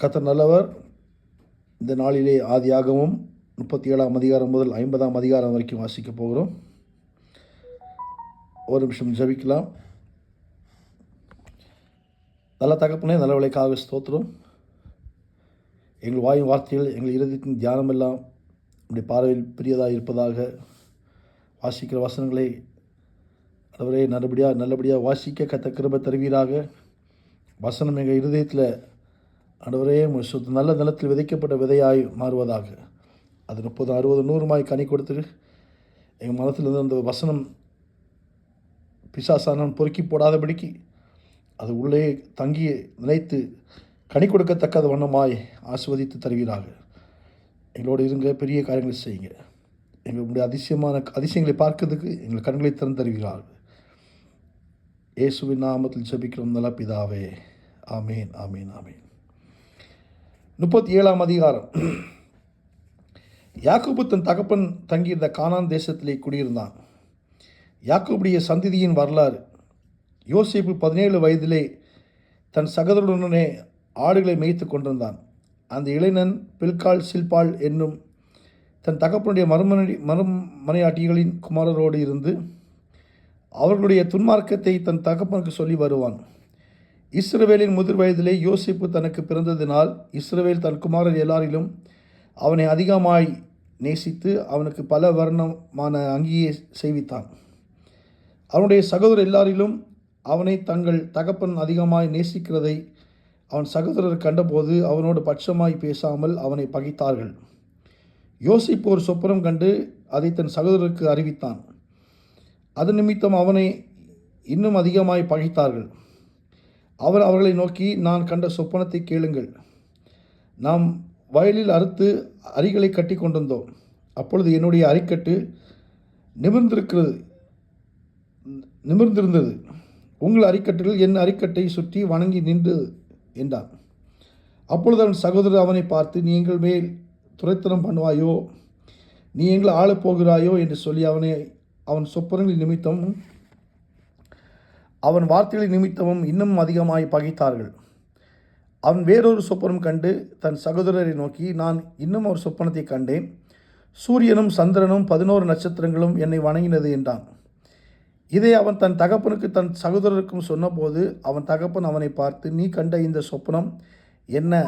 கர்த்தர் நல்லவர். இந்த நாளிலே ஆதியாகமம் 37ஆம் அதிகாரம் முதல் 50ஆம் அதிகாரம் வரைக்கும் வாசிக்க போகிறோம். ஒரு நிமிஷம் ஜெபிக்கலாம். நல்ல தகப்பனே, நல்ல விலைக்காக ஸ்தோத்திரம். எங்கள் வாயின் வார்த்தைகள் எங்கள் இருதயத்தின் தியானம் எல்லாம் நம்முடைய பார்வையில் பெரியதாக இருப்பதாக. வாசிக்கிற வசனங்களை அவரே நல்லபடியாக வாசிக்க கர்த்தர் கிருபை தருவீராக. வசனம் எங்கள் இருதயத்தில் ஆண்டவரே நல்ல நிலத்தில் விதைக்கப்பட்ட விதையாய் மாறுவதாக. அது 30, 60, 100 கனி கொடுத்து எங்கள் மனத்திலிருந்து அந்த வசனம் பிசாசானவன் பொறுக்கி போடாதபடிக்கு அது உள்ளே தங்கி நிலைத்து கனி கொடுக்கத்தக்கது வண்ணமாய் ஆசிர்வதித்து தருவீராக. எங்களோடு இருங்க, பெரிய காரியங்களை செய்யுங்க. எங்களுடைய அதிசயங்களை பார்க்கறதுக்கு எங்கள் கண்களை திறந்து தருவீர்கள். இயேசுவின் நாமத்தில் ஜெபிக்கிறோம் நல்ல பிதாவே. ஆமேன், ஆமேன், ஆமேன். 37ஆம் அதிகாரம். யாக்கோபு தன் தகப்பன் தங்கியிருந்த கானான் தேசத்திலே குடியிருந்தான். யாக்கோபுடைய சந்ததியின் வரலாறு. யோசேப்பு 17 வயதிலே தன் சகோதரனுடனே ஆடுகளை மேய்த்து கொண்டிருந்தான். அந்த இளைஞன் பில்காள் சில்பாள் என்னும் தன் தகப்பனுடைய மறுமனையாட்டிகளின் குமாரரோடு இருந்து அவர்களுடைய துன்மார்க்கத்தை தன் தகப்பனுக்கு சொல்லி வருவான். இஸ்ரவேலின் முதிர் வயதிலே யோசேப்பு தனக்கு பிறந்ததினால் இஸ்ரவேல் தன் குமாரர் எல்லாரிலும் அவனை அதிகமாய் நேசித்து அவனுக்கு பல வர்ணமான அங்கியை செய்வித்தான். அவனுடைய சகோதரர் எல்லாரிலும் அவனை தங்கள் தகப்பன் அதிகமாய் நேசிக்கிறதை அவன் சகோதரர் கண்டபோது அவனோடு பட்சமாய் பேசாமல் அவனை பகைத்தார்கள். யோசேப்பு ஒரு சொப்பனம் கண்டு அதை தன் சகோதரருக்கு அறிவித்தான். அது நிமித்தம் அவனை இன்னும் அதிகமாய் பகைத்தார்கள். அவர் அவர்களை நோக்கி, நான் கண்ட சொப்பனத்தை கேளுங்கள். நாம் வயலில் அறுத்து அரிகளை கட்டி கொண்டிருந்தோம். அப்பொழுது என்னுடைய அரிக்கட்டு நிமிர்ந்திருந்தது. உங்கள் அரிக்கட்டுகள் என் அரிக்கட்டை சுற்றி வணங்கி நின்று என்றான். அப்பொழுது அவன் சகோதரர் அவனை பார்த்து, நீ எங்கள் மேல் துரைத்தனம் பண்ணுவாயோ, நீ எங்களை ஆளப் போகிறாயோ என்று சொல்லி அவன் சொப்பனங்களின் நிமித்தமும் அவன் வார்த்தைகளின் நிமித்தமும் இன்னும் அதிகமாய் பகைத்தார்கள். அவன் வேறொரு சொப்பனம் கண்டு தன் சகோதரரை நோக்கி, நான் இன்னும் ஒரு சொப்பனத்தை கண்டேன். சூரியனும் சந்திரனும் 11 நட்சத்திரங்களும் என்னை வணங்கினது என்றான். இதை அவன் தன் தகப்பனுக்கு தன் சகோதரருக்கும் சொன்னபோது அவன் தகப்பன் அவனை பார்த்து, நீ கண்ட இந்த சொப்பனம் என்ன?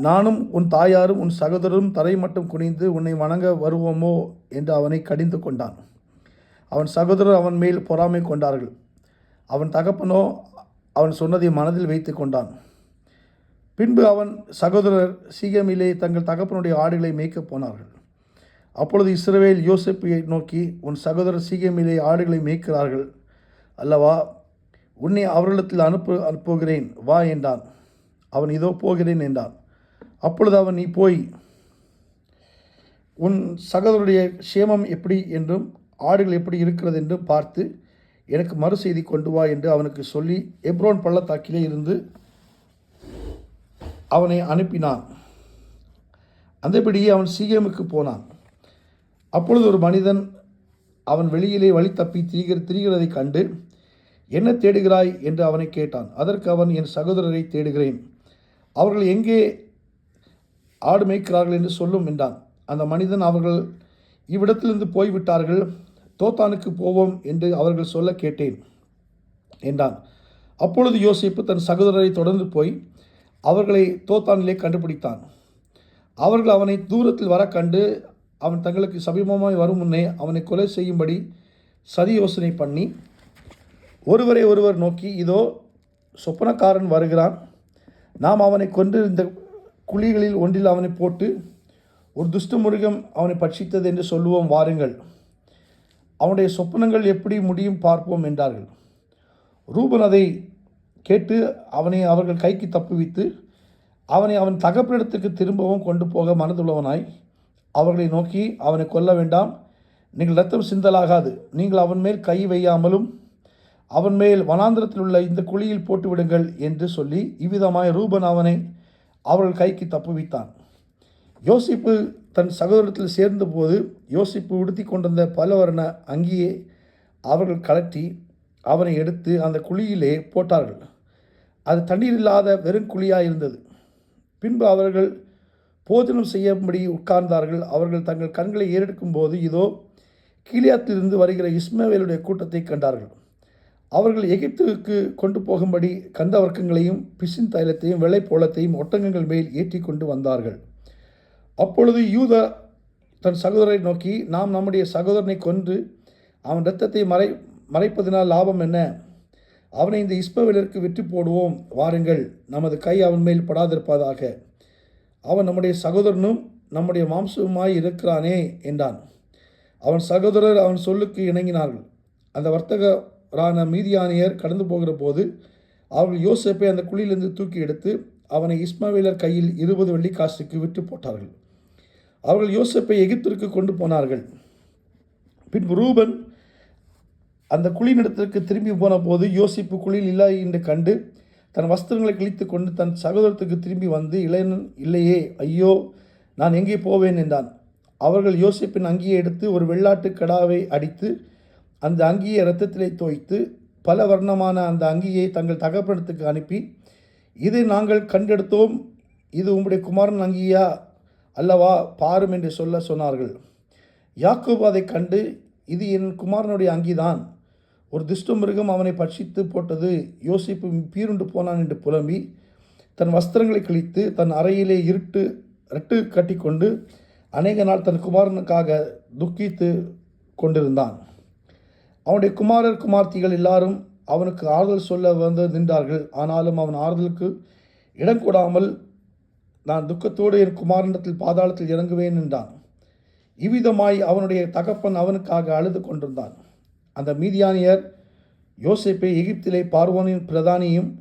நானும் உன் தாயாரும் உன் சகோதரரும் தரை மட்டும் குனிந்து உன்னை வணங்க வருவோமோ என்று அவனை கடிந்து கொண்டான். அவன் சகோதரர் அவன் மேல் பொறாமை கொண்டார்கள். அவன் தகப்பனோ அவன் சொன்னதை மனதில் வைத்து கொண்டான். பின்பு அவன் சகோதரர் சீகேமிலே தங்கள் தகப்பனுடைய ஆடுகளை மேய்க்கப் போனார்கள். அப்பொழுது இஸ்ரவேல் யோசேப்பை நோக்கி, உன் சகோதரர் சீகேமிலே ஆடுகளை மேய்க்கிறார்கள் அல்லவா, உன்னை அவர்களிடத்தில் அனுப்புகிறேன் வா என்றான். அவன் இதோ போகிறேன் என்றான். அப்பொழுது அவன், நீ போய் உன் சகோதரருடைய சேமம் எப்படி என்றும் ஆடுகள் எப்படி இருக்கிறது என்றும் பார்த்து எனக்கு மறு செய்தி கொண்டு வா என்று அவனுக்கு சொல்லி எப்ரோன் பள்ளத்தாக்கிலே இருந்து அவனை அனுப்பினான். அந்தபடியே அவன் சீகேமுக்கு போனான். அப்பொழுது ஒரு மனிதன் அவன் வெளியிலே வழி தப்பி திரிகிறதை கண்டு, என்ன தேடுகிறாய் என்று அவனை கேட்டான். அதற்கு அவன், என் சகோதரரை தேடுகிறேன், அவர்கள் எங்கே ஆடு மேய்க்கிறார்கள் என்று சொல்லும் என்றான். அந்த மனிதன், அவர்கள் இவ்விடத்திலிருந்து போய்விட்டார்கள், தோத்தானுக்கு போவோம் என்று அவர்கள் சொல்ல கேட்டேன் என்றான். அப்பொழுது யோசேப்பு தன் சகோதரரை தொடர்ந்து போய் அவர்களை தோத்தானிலே கண்டுபிடித்தான். அவர்கள் அவனை தூரத்தில் வர கண்டு அவன் தங்களுக்கு சமீபமாய் வரும் முன்னே அவனை கொலை செய்யும்படி சதி யோசனை பண்ணி ஒருவரை ஒருவர் நோக்கி, இதோ சொப்பனக்காரன் வருகிறான், நாம் அவனை கொண்டு இந்த குழிகளில் ஒன்றில் அவனை போட்டு ஒரு துஷ்ட மிருகம் அவனை பட்சித்தது என்று சொல்லுவோம், வாருங்கள், அவனுடைய சொப்பனங்கள் எப்படி முடியும் பார்ப்போம் என்றார்கள். ரூபன் அதை கேட்டு அவனை அவர்கள் கைக்கு தப்புவித்து அவனை அவன் தகப்பனிடத்துக்கு திரும்பவும் கொண்டு போக மனதுள்ளவனாய் அவர்களை நோக்கி, அவனை கொல்ல வேண்டாம், நீங்கள் இரத்தம் சிந்தலாகாது, நீங்கள் அவன் மேல் கை வையாமலும் அவன் மேல் வனாந்திரத்தில் உள்ள இந்த குழியில் போட்டு விடுங்கள் என்று சொல்லி இவ்விதமாய் ரூபன் அவனை அவர்கள் கைக்கு தப்புவித்தான். யோசிப்பு தன் சகோதரத்தில் சேர்ந்தபோது யோசிப்பு உடுத்தி கொண்டிருந்த பலவர்ண அங்கியே அவர்கள் கலட்டி அவனை எடுத்து அந்த குழியிலே போட்டார்கள். அது தண்ணீர் இல்லாத வெறும் குழியாக இருந்தது. பின்பு அவர்கள் போஜனம் செய்யும்படி உட்கார்ந்தார்கள். அவர்கள் தங்கள் கண்களை ஏறெடுக்கும் போது இதோ கீலேயாத்திலிருந்து வருகிற இஸ்மவேலுடைய கூட்டத்தை கண்டார்கள். அவர்கள் எகிப்துக்கு கொண்டு போகும்படி கந்த வர்க்கங்களையும் பிசின் தைலத்தையும் வெள்ளைப்போளத்தையும் ஒட்டகங்கள் மேல் ஏற்றி கொண்டு வந்தார்கள். அப்பொழுது யூதா தன் சகோதரரை நோக்கி, நாம் நம்முடைய சகோதரனை கொன்று அவன் இரத்தத்தை மறைப்பதினால் லாபம் என்ன? அவனை இந்த இஸ்மவேலருக்கு வெற்றி போடுவோம், வாருங்கள், நமது கை அவன் மேல் படாதிருப்பதாக. அவன் நம்முடைய சகோதரனும் நம்முடைய மாம்சமாய் இருக்கிறானே என்றான். அவன் சகோதரர் அவன் சொல்லுக்கு இணங்கினார்கள். அந்த வர்த்தகரான மீதியானியர் கடந்து போகிற போது அவர்கள் யோசேப்பை அந்த குழியிலிருந்து தூக்கி எடுத்து அவனை இஸ்மவேலர் கையில் 20 வெள்ளிக்காசுக்கு விற்று போட்டார்கள். அவர்கள் யோசேப்பை எகிப்திற்கு கொண்டு போனார்கள். பின்பு ரூபன் அந்த குழியினிடத்திற்கு திரும்பி போன போது யோசிப்பு குழியில் இல்லை என்று கண்டு தன் வஸ்திரங்களை கிழித்து கொண்டு தன் சகோதரத்துக்கு திரும்பி வந்து, இளைஞன் இல்லையே, ஐயோ, நான் எங்கே போவேன் என்றான். அவர்கள் யோசிப்பின் அங்கியை எடுத்து ஒரு வெள்ளாட்டு கடாவை அடித்து அந்த அங்கியை இரத்தத்திலே தோய்த்து பல வர்ணமான அந்த அங்கியை தங்கள் தகப்பனத்துக்கு அனுப்பி, இதை நாங்கள் கண்டெடுத்தோம், இது உம்முடைய குமாரன் அங்கியா அல்லவா, பாரும் என்று சொன்னார்கள். யாக்கோபு அதை கண்டு, இது என் குமாரனுடைய அங்கிதான், ஒரு துஷ்ட மிருகம் அவனை பட்சித்து போட்டது, யோசிப்பு பீருண்டு போனான் என்று புலம்பி தன் வஸ்திரங்களை கிழித்து தன் அறையிலே இரட்டு கட்டி கொண்டு அநேக நாள் தன் குமாரனுக்காக துக்கித்து கொண்டிருந்தான். அவனுடைய குமாரர் குமார்த்திகள் எல்லாரும் அவனுக்கு ஆறுதல் சொல்ல வந்து நின்றார்கள். ஆனாலும் அவன் ஆறுதலுக்கு இடம் கொடாமல், நான் துக்கத்தோடு என் குமாரனிடத்தில் பாதாளத்தில் இறங்குவேன் என்றான். இவ்விதமாய் அவனுடைய தகப்பன் அவனுக்காக அழுது கொண்டிருந்தான். அந்த மீதியானியர் யோசேப்பை எகிப்திலே பார்வோனின் பிரதானியும்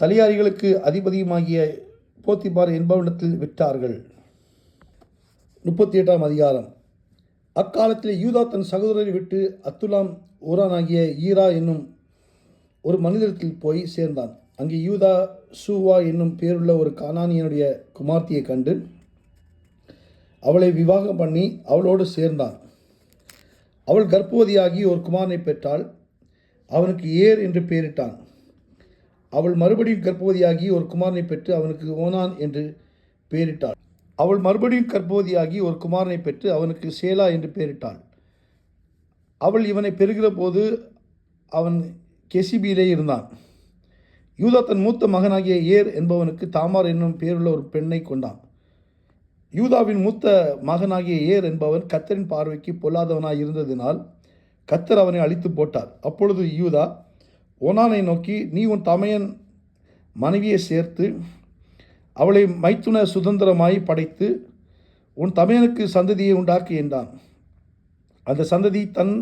தலையாரிகளுக்கு அதிபதியுமாகிய போத்திபார் என்பவனிடத்தில் விட்டார்கள். 38ஆம் அதிகாரம். அக்காலத்தில் யூதா தன் சகோதரரை விட்டு அத்துலாம் ஊரானாகிய ஈரா என்னும் ஒரு மனிதத்தில் போய் சேர்ந்தான். அங்கே யூதா சூவா என்னும் பேருள்ள ஒரு கானானியனுடைய குமார்த்தியை கண்டு அவளை விவாகம் பண்ணி அவளோடு சேர்ந்தான். அவள் கர்ப்பவதியாகி ஒரு குமாரனை பெற்றாள். அவனுக்கு ஏர் என்று பெயரிட்டான். அவள் மறுபடியும் கர்ப்பவதியாகி ஒரு குமாரனை பெற்று அவனுக்கு ஓனான் என்று பெயரிட்டாள். அவள் மறுபடியும் கர்ப்பவதியாகி ஒரு குமாரனை பெற்று அவனுக்கு சேலா என்று பெயரிட்டாள். அவள் இவனை பெறுகிற போது அவன் கெசிபியிலே இருந்தான். யூதா தன் மூத்த மகனாகிய ஏர் என்பவனுக்கு தாமார் என்னும் பேருள்ள ஒரு பெண்ணை கொண்டான். யூதாவின் மூத்த மகனாகிய ஏர் என்பவன் கர்த்தரின் பார்வைக்கு பொல்லாதவனாய் இருந்ததினால் கர்த்தர் அவனை அழித்து போட்டார். அப்பொழுது யூதா ஓனானை நோக்கி, நீ உன் தமையன் மனைவியை சேர்த்து அவளை மைத்துன சுதந்திரமாய் படைத்து உன் தமையனுக்கு சந்ததியை உண்டாக்கு என்றான். அந்த சந்ததி தன்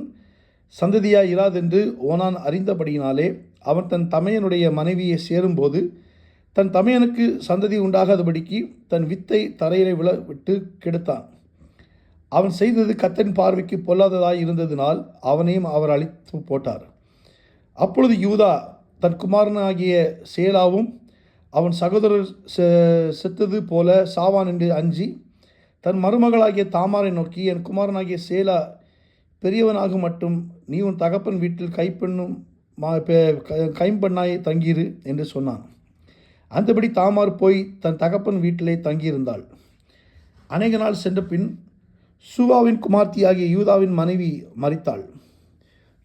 சந்ததியாய் இராதென்று ஓனான் அறிந்தபடியினாலே அவன் தன் தமையனுடைய மனைவியை சேரும்போது தன் தமையனுக்கு சந்ததி உண்டாகாதபடிக்கு தன் வித்தை தரையிலே விட்டு கெடுத்தான். அவன் செய்தது கர்த்தரின் பார்வைக்கு பொல்லாததாய் இருந்ததினால் அவனையும் அவர் அழித்து போட்டார். அப்பொழுது யூதா தன் குமாரனாகிய சேலாவும் அவன் சகோதரர் செத்தது போல சாவான் என்று அஞ்சி தன் மருமகளாகிய தாமாரை நோக்கி, என் குமாரனாகிய சேலா பெரியவனாகும் மட்டும் நீ உன் தகப்பன் வீட்டில் கைம்பெண்ணாய் தங்கியிரு என்று சொன்னான். அந்தபடி தாமார் போய் தன் தகப்பன் வீட்டிலே தங்கியிருந்தாள். அநேக நாள் சென்ற பின் சூவாவின் குமார்த்தியாகிய யூதாவின் மனைவி மரித்தாள்.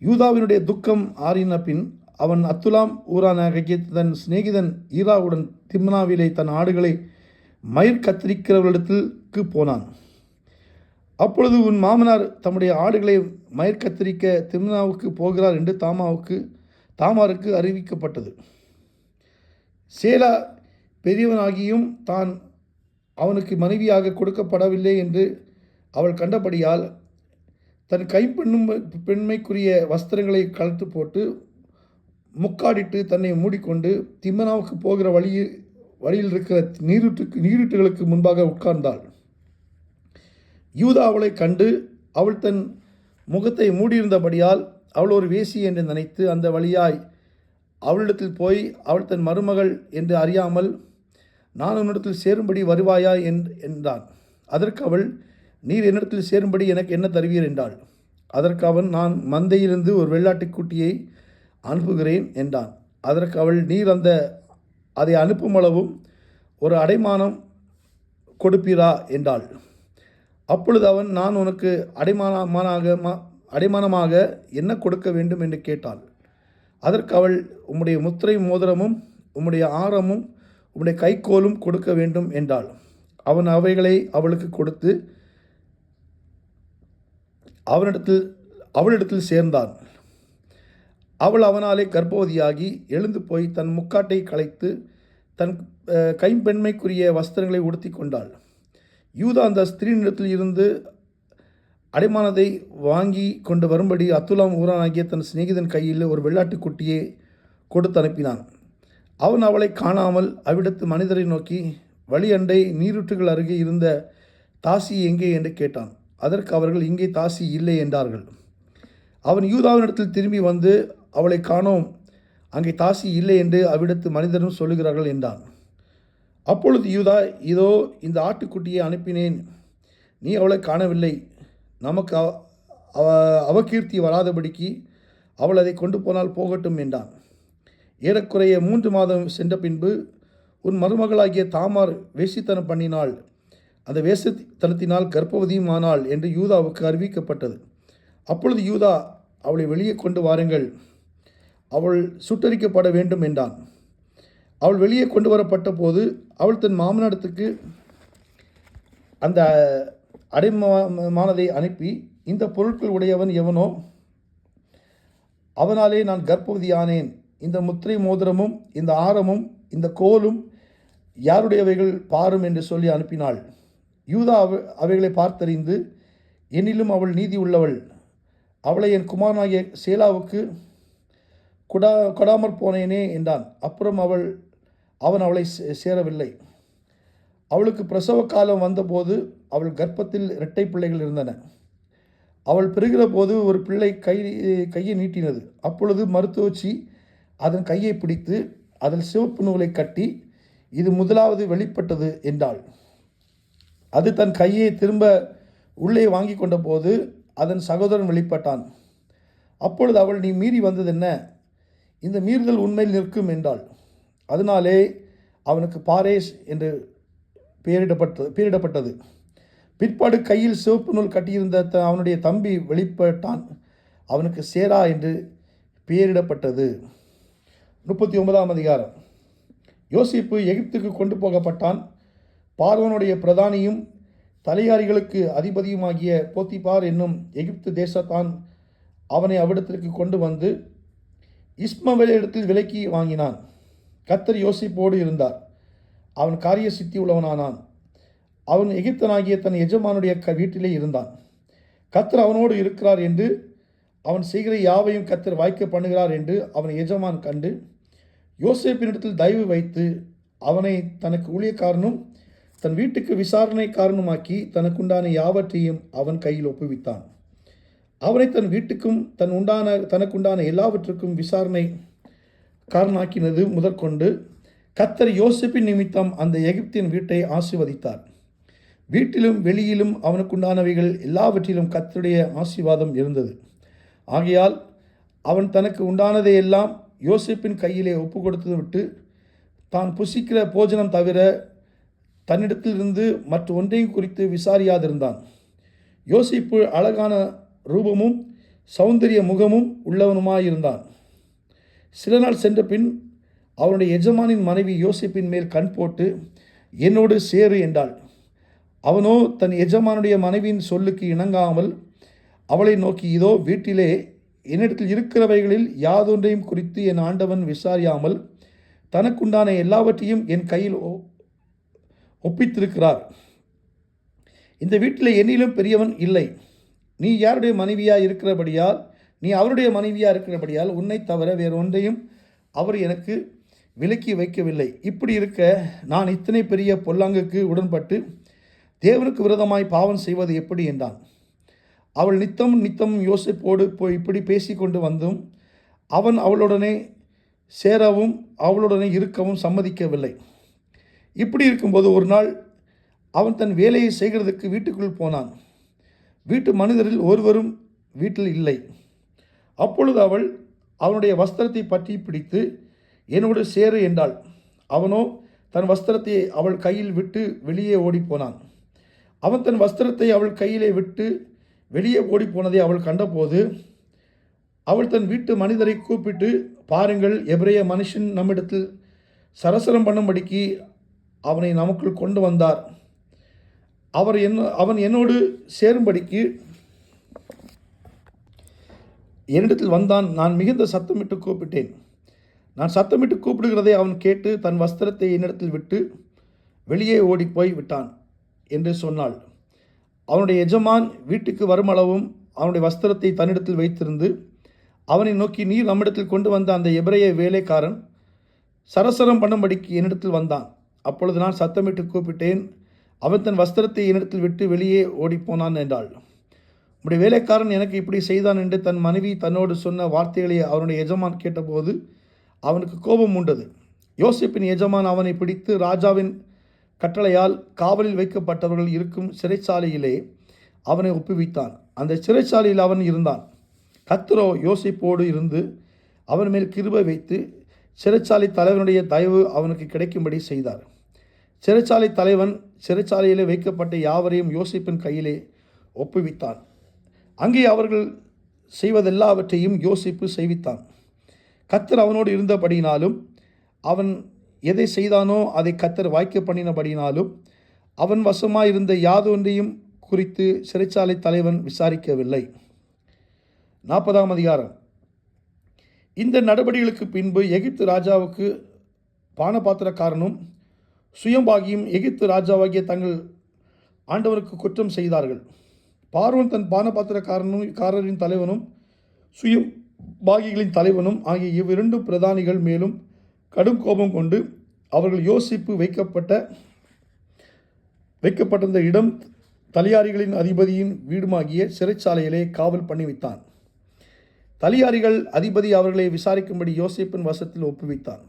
யூதாவினுடைய துக்கம் ஆறின பின் அவன் அத்துலாம் ஊரானாகிய தன் சிநேகிதன் ஈராவுடன் திம்னாவிலே தன் ஆடுகளை மயிர் கத்திரிக்கிறவர்களிடத்திற்கு போனான். அப்பொழுது உன் மாமனார் தம்முடைய ஆடுகளை மயிர் கத்திரிக்க திம்னாவுக்கு போகிறார் என்று தாமாருக்கு அறிவிக்கப்பட்டது. சேலா பெரியவனாகியும் தான் அவனுக்கு மனைவியாக கொடுக்கப்படவில்லை என்று அவள் கண்டபடியால் தன் பெண்மைக்குரிய வஸ்திரங்களை கலத்து போட்டு முக்காடிட்டு தன்னை மூடிக்கொண்டு திம்மனாவுக்கு போகிற வழியில் இருக்கிற நீரூற்றுகளுக்கு முன்பாக உட்கார்ந்தாள். யூதா அவளை கண்டு அவள் தன் முகத்தை மூடியிருந்தபடியால் அவள் ஒரு வேசி என்று நினைத்து அந்த வழியாய் அவளிடத்தில் போய் அவள் தன் மருமகள் என்று அறியாமல், நான் உன்னிடத்தில் சேரும்படி வருவாயா என்றான். அதற்கு அவள், நீர் என்னிடத்தில் சேரும்படி எனக்கு என்ன தருவீர் என்றாள். அதற்கு அவன், நான் மந்தையிலிருந்து ஒரு வெள்ளாட்டுக்குட்டியை அனுப்புகிறேன் என்றான். அதற்கு அவள், நீர் அதை அனுப்பும் அளவும் ஒரு அடைமானம் கொடுப்பீரா என்றாள். அப்பொழுது அவன், நான் உனக்கு அடைமானமாக என்ன கொடுக்க வேண்டும் என்று கேட்டாள். அதற்கு அவள், உம்முடைய முத்திரை மோதிரமும் உம்முடைய ஆரமும் உம்முடைய கைக்கோலும் கொடுக்க வேண்டும் என்றாள். அவன் அவைகளை அவளுக்கு கொடுத்து அவளிடத்தில் சேர்ந்தான். அவள் அவனாலே கர்ப்பவதியாகி எழுந்து போய் தன் முக்காட்டை களைத்து தன் கைம்பெண்மைக்குரிய வஸ்திரங்களை உடுத்தி கொண்டாள். யூதா அந்த ஸ்திரீனிடத்தில் இருந்து அடைமானத்தை வாங்கி கொண்டு வரும்படி அத்துலாம் ஊரானாகிய தன் சிநேகிதன் கையில் ஒரு வெள்ளாட்டுக்குட்டியை கொடுத்து அனுப்பினான். அவன் அவளை காணாமல் அவ்விடத்து மனிதரை நோக்கி, வழி அண்டை நீரூற்றுகள் அருகே இருந்த தாசி எங்கே என்று கேட்டான். அதற்கு அவர்கள், இங்கே தாசி இல்லை என்றார்கள். அவன் யூதாவினிடத்தில் திரும்பி வந்து, அவளை காணோம், அங்கே தாசி இல்லை என்று அவ்விடத்து மனிதரும் சொல்லுகிறார்கள் என்றான். அப்பொழுது யூதா, இதோ இந்த ஆட்டுக்குட்டியை அனுப்பினேன், நீ அவளை காணவில்லை, நமக்கு அவகீர்த்தி வராதபடிக்கு அவள் அதை கொண்டு போனால் போகட்டும் என்றான். ஏறக்குறைய 3 மாதம் சென்ற பின்பு உன் மருமகளாகிய தாமார் வேசித்தனம் பண்ணினாள், அந்த வேசித்தனத்தினால் கர்ப்பவதியும் ஆனாள் என்று யூதாவுக்கு அறிவிக்கப்பட்டது. அப்பொழுது யூதா, அவளை வெளியே கொண்டு வாருங்கள், அவள் சுட்டரிக்கப்பட வேண்டும் என்றான். அவள் வெளியே கொண்டு வரப்பட்ட போது அவள் தன் மாமனிடத்துக்கு அந்த அடைமானதை அனுப்பி, இந்த பொருட்கள் உடையவன் எவனோ அவனாலே நான் கர்ப்பவதியானேன், இந்த முத்திரை மோதிரமும் இந்த ஆரமும் இந்த கோலும் யாருடையவைகள் பாரும் என்று சொல்லி அனுப்பினாள். யூதா அவைகளை பார்த்தறிந்து, என்னிலும் அவள் நீதி உள்ளவள், அவளை என் குமாரனாகிய சேலாவுக்கு கொடாமற் போனேனே என்றான். அப்புறம் அவன் அவளை சேரவில்லை. அவளுக்கு பிரசவ காலம் வந்தபோது அவள் கர்ப்பத்தில் 2 பிள்ளைகள் இருந்தன. அவள் பெறுகிற போது ஒரு பிள்ளை கையை நீட்டினது. அப்பொழுது மருத்துவச்சி அதன் கையை பிடித்து அதில் சிவப்பு நூலை கட்டி, இது முதலாவது வெளிப்பட்டது என்றாள். அது தன் கையை திரும்ப உள்ளே வாங்கி கொண்ட போது அதன் சகோதரன் வெளிப்பட்டான். அப்பொழுது அவள், நீ மீறி வந்தது என்ன? இந்த மீறுதல் உண்மையில் நிற்கும் என்றாள். அதனாலே அவனுக்கு பாரேஸ் என்று பெயரிடப்பட்டது. பிற்பாடு கையில் சிவப்பு நூல் கட்டியிருந்த அவனுடைய தம்பி வெளிப்பட்டான், அவனுக்கு சேரா என்று பெயரிடப்பட்டது. 39ஆம் அதிகாரம். யோசேப்பு எகிப்துக்கு கொண்டு போகப்பட்டான். பார்வோனுடைய பிரதானியும் தலையாரிகளுக்கு அதிபதியுமாகிய போத்திபார் என்னும் எகிப்து தேசத்தான் அவனை அவ்விடத்திற்கு கொண்டு வந்து இஸ்மவேலிடத்தில் விலைக்கு வாங்கினான். கர்த்தர் யோசேப்போடு இருந்தார், அவன் காரிய சித்தி உள்ளவனானான். அவன் எகிப்தனாகிய தன் எஜமானுடைய வீட்டிலே இருந்தான். கர்த்தர் அவனோடு இருக்கிறார் என்று, அவன் செய்கிற யாவையும் கர்த்தர் வாய்க்க பண்ணுகிறார் என்று அவன் எஜமான் கண்டு யோசேப்பினிடத்தில் தயவு வைத்து அவனை தனக்கு ஊழியக்காரனும் தன் வீட்டுக்கு விசாரணைக்காரனுமாக்கி தனக்குண்டான யாவற்றையும் அவன் கையில் ஒப்புவித்தான். அவனை தன் வீட்டுக்கும் தனக்குண்டான எல்லாவற்றுக்கும் விசாரணை காரனாக்கினது முதற்கொண்டு கர்த்தர் யோசேப்பின் நிமித்தம் அந்த எகிப்தின் வீட்டை ஆசீர்வதித்தார். வீட்டிலும் வெளியிலும் அவனுக்குண்டானவைகள் எல்லாவற்றிலும் கர்த்தருடைய ஆசீர்வாதம் இருந்தது. ஆகையால் அவன் தனக்கு உண்டானதையெல்லாம் யோசேப்பின் கையிலே ஒப்பு கொடுத்து விட்டு, தான் புசிக்கிற போஜனம் தவிர தன்னிடத்திலிருந்து மற்ற ஒன்றையும் குறித்து விசாரியாதிருந்தான். யோசேப்பு அழகான ரூபமும் சௌந்தரிய முகமும் உள்ளவனுமாயிருந்தான். சில நாள் சென்ற பின் அவனுடைய எஜமானின் மனைவி யோசேப்பின் மேல் கண் போட்டு, என்னோடு சேரு என்றாள். அவனோ தன் எஜமானுடைய மனைவியின் சொல்லுக்கு இணங்காமல் அவளை நோக்கி, இதோ வீட்டிலே என்னிடத்தில் இருக்கிறவைகளில் யாதொன்றையும் குறித்து என் ஆண்டவன் விசாரியாமல் தனக்குண்டான எல்லாவற்றையும் என் கையில் ஒப்பித்திருக்கிறார். இந்த வீட்டில் என்னிலும் பெரியவன் இல்லை. நீ யாருடைய மனைவியாக இருக்கிறபடியால், நீ அவருடைய மனைவியாக இருக்கிறபடியால் உன்னை தவிர வேறு ஒன்றையும் அவர் எனக்கு விலக்கி வைக்கவில்லை. இப்படி இருக்க நான் இத்தனை பெரிய பொல்லாங்குக்கு உடன்பட்டு தேவனுக்கு விரோதமாய் பாவம் செய்வது எப்படி என்றான். அவள் நித்தம் யோசேப்போடு இப்படி பேசி கொண்டு வந்தும் அவன் அவளுடனே சேரவும் அவளுடனே இருக்கவும் சம்மதிக்கவில்லை. இப்படி இருக்கும்போது ஒரு நாள் அவன் தன் வேலையை செய்கிறதுக்கு வீட்டுக்குள் போனான். வீட்டு மனிதரில் ஒருவரும் வீட்டில் இல்லை. அப்பொழுது அவள் அவனுடைய வஸ்திரத்தை பற்றி பிடித்து, என்னோடு சேரு என்றாள். அவனோ தன் வஸ்திரத்தை அவள் கையில் விட்டு வெளியே ஓடிப்போனான். அவன் தன் வஸ்திரத்தை அவள் கையிலே விட்டு வெளியே ஓடிப்போனதை அவள் கண்டபோது அவள் தன் வீட்டு மனிதரை கூப்பிட்டு, பாருங்கள், எபிரேய மனுஷன் நம்மிடத்தில் சரசரம் பண்ணும்படிக்கு அவனை நமக்குள் கொண்டு வந்தார். அவன் என்னோடு சேரும்படிக்கு என்னிடத்தில் வந்தான். நான் மிகுந்த சத்தமிட்டு கூப்பிட்டேன். நான் சத்தமிட்டு கூப்பிடுகிறதை அவன் கேட்டு தன் வஸ்திரத்தை என்னிடத்தில் விட்டு வெளியே ஓடிப்போய் விட்டான் என்று சொன்னாள். அவனுடைய எஜமான் வீட்டுக்கு வருமளவும் அவனுடைய வஸ்திரத்தை தன்னிடத்தில் வைத்திருந்து அவனை நோக்கி, நீர் நம்மிடத்தில் கொண்டு வந்த அந்த எபிரேய வேலைக்காரன் சரசரம் பண்ணும்படிக்கு என்னிடத்தில் வந்தான். அப்பொழுது நான் சத்தமிட்டு கூப்பிட்டேன். அவன் தன் வஸ்திரத்தை என்னிடத்தில் விட்டு வெளியே ஓடிப்போனான் என்றாள். உம்முடைய வேலைக்காரன் எனக்கு இப்படி செய்தான் என்று தன் மனைவி தன்னோடு சொன்ன வார்த்தைகளை அவனுடைய எஜமான் கேட்டபோது அவனுக்கு கோபம் உண்டது. யோசேப்பின் எஜமான் அவனை பிடித்து ராஜாவின் கட்டளையால் காவலில் வைக்கப்பட்டவர்கள் இருக்கும் சிறைச்சாலையிலே அவனை ஒப்புவித்தான். அந்த சிறைச்சாலையில் அவன் இருந்தான். கர்த்தரோ யோசேப்போடு இருந்து அவன் மேல் கிருபை வைத்து சிறைச்சாலை தலைவனுடைய தயவு அவனுக்கு கிடைக்கும்படி செய்தார். சிறைச்சாலை தலைவன் சிறைச்சாலையிலே வைக்கப்பட்ட யாவரையும் யோசேப்பின் கையிலே ஒப்புவித்தான். அங்கே அவர்கள் செய்வதெல்லாவற்றையும் யோசேப்பு செய்வித்தான். கர்த்தர் அவனோடு இருந்தபடியினாலும் அவன் எதை செய்தானோ அதை கர்த்தர் வாய்க்க பண்ணினபடியினாலும் அவன் வசமாயிருந்த யாதொன்றையும் குறித்து சிறைச்சாலை தலைவன் விசாரிக்கவில்லை. 40ஆம் அதிகாரம். இந்த நடவடிக்கைகளுக்கு பின்பு எகிப்து ராஜாவுக்கு பானபாத்திரக்காரனும் சுயம்பாகியும் எகிப்து ராஜாவாகிய தங்கள் ஆண்டவனுக்கு குற்றம் செய்தார்கள். பார்வோன் தன் பானபாத்திரக்காரரின் தலைவனும் சுயம்பாகிகளின் தலைவனும் ஆகிய இவ்விரண்டு பிரதானிகள் மேலும் கடும் கோபம் கொண்டு அவர்கள் யோசிப்பு வைக்கப்பட்டிருந்த இடம் தலியாரிகளின் அதிபதியின் வீடுமாகிய சிறைச்சாலையிலே காவல் பண்ணி வைத்தான். தலியாரிகள் அதிபதி அவர்களை விசாரிக்கும்படி யோசேப்பின் வசத்தில் ஒப்புவித்தான்.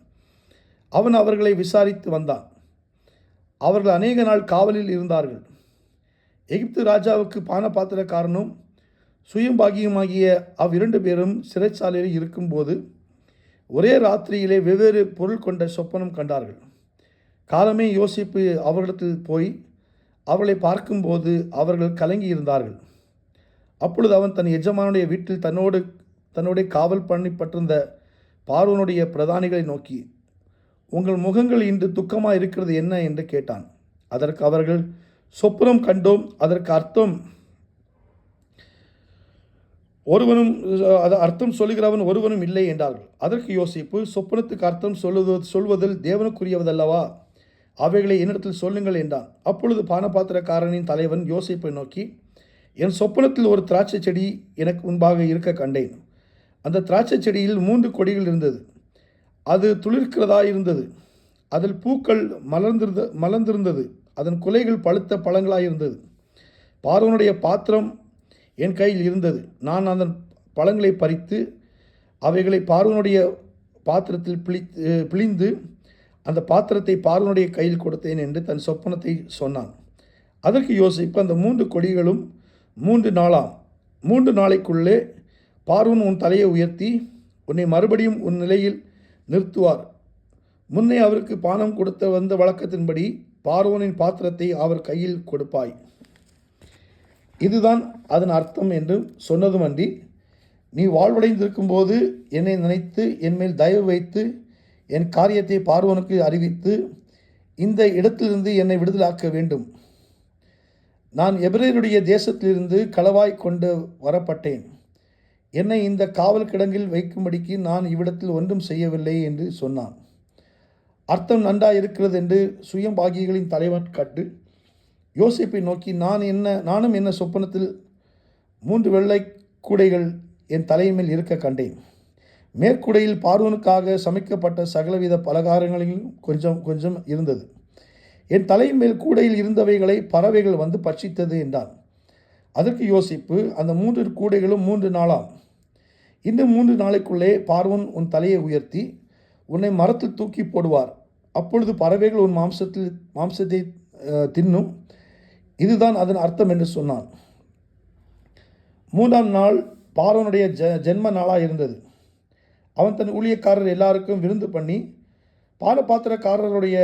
அவன் அவர்களை விசாரித்து வந்தான். அவர்கள் அநேக நாள் காவலில் இருந்தார்கள். எகிப்து ராஜாவுக்கு பானபாத்திரக்காரனும் சுயம்பாகியுமாகிய அவ்விரண்டு பேரும் சிறைச்சாலையில் இருக்கும்போது ஒரே ராத்திரியிலே வெவ்வேறு பொருள் கொண்ட சொப்பனம் கண்டார்கள். காலமே யோசேப்பு அவர்களிடத்தில் போய் அவர்களை பார்க்கும்போது அவர்கள் கலங்கி இருந்தார்கள். அப்பொழுது அவன் தன் எஜமானுடைய வீட்டில் தன்னோட காவல் பண்ணப்பட்டிருந்த பார்வோனுடைய பிரதானிகளை நோக்கி, உங்கள் முகங்கள் இன்று துக்கமாக இருக்கிறது என்ன என்று கேட்டான். அதற்கு அவர்கள், சொப்பனம் கண்டோம், அதற்கு அர்த்தம் சொல்லுகிறவன் ஒருவனும் இல்லை என்றார்கள். அதற்கு யோசேப்பு, சொப்பனத்துக்கு அர்த்தம் சொல்வதில் தேவனுக்குரியவதல்லவா? அவைகளை என்னிடத்தில் சொல்லுங்கள் என்றான். அப்பொழுது பானபாத்திரக்காரனின் தலைவன் யோசேப்பை நோக்கி, என் சொப்பனத்தில் ஒரு திராட்சை செடி எனக்கு முன்பாக இருக்க கண்டேன். அந்த திராட்சை செடியில் 3 கொடிகள் இருந்தது. அது துளிர்க்கிறதாயிருந்தது. அதில் பூக்கள் மலர்ந்திருந்தது. அதன் குலைகள் பழுத்த பழங்களாயிருந்தது. பார்வோனுடைய பாத்திரம் என் கையில் இருந்தது. நான் அதன் பழங்களை பறித்து அவைகளை பார்வோனுடைய பாத்திரத்தில் பிழிந்து அந்த பாத்திரத்தை பார்வோனுடைய கையில் கொடுத்தேன் என்று தன் சொப்பனத்தை சொன்னான். அதற்கு யோசேப்பு, அந்த 3 கொடிகளும் 3 நாளைக்குள்ளே பார்வோன் உன் தலையை உயர்த்தி உன்னை மறுபடியும் உன் நிலையில் நிறுத்துவார். முன்னே அவருக்கு பானம் கொடுத்த வந்த வழக்கத்தின்படி பார்வோனின் பாத்திரத்தை அவர் கையில் கொடுப்பாய். இதுதான் அதன் அர்த்தம் என்று சொன்னதுமன்றி, நீ வாழ்வடைந்திருக்கும்போது என்னை நினைத்து என்மேல் தயவு வைத்து என் காரியத்தை பார்வோனுக்கு அறிவித்து இந்த இடத்திலிருந்து என்னை விடுதலாக்க வேண்டும். நான் எபிரேயருடைய தேசத்திலிருந்து களவாய் கொண்டு வரப்பட்டேன். என்னை இந்த காவல் கிடங்கில் வைக்கும்படிக்கு நான் இவ்விடத்தில் ஒன்றும் செய்யவில்லை என்று சொன்னான். அர்த்தம் நன்றாயிருக்கிறது என்று சுயம்பாகிகளின் தலைவன் கண்டு யோசேப்பை நோக்கி, நானும் என்ன சொப்பனத்தில் 3 வெள்ளை கூடைகள் என் தலைமையில் இருக்க கண்டேன். மேற்கூடையில் பார்வோனுக்காக சமைக்கப்பட்ட சகலவித பலகாரங்களிலும் கொஞ்சம் கொஞ்சம் இருந்தது. என் தலைமேல் கூடையில் இருந்தவைகளை பறவைகள் வந்து பட்சித்தது என்றான். அதற்கு யோசேப்பு, அந்த 3 கூடைகளும் 3 நாளாம். இன்னும் 3 நாளைக்குள்ளே பார்வோன் உன் தலையை உயர்த்தி உன்னை மரத்தில் தூக்கி போடுவார். அப்பொழுது பறவைகள் உன் மாம்சத்தை தின்னும். இதுதான் அதன் அர்த்தம் என்று சொன்னான். 3ஆம் நாள் பார்வோனுடைய ஜென்ம நாளாக இருந்தது. அவன் தன் ஊழியக்காரர் எல்லாருக்கும் விருந்து பண்ணி பானபாத்திரக்காரருடைய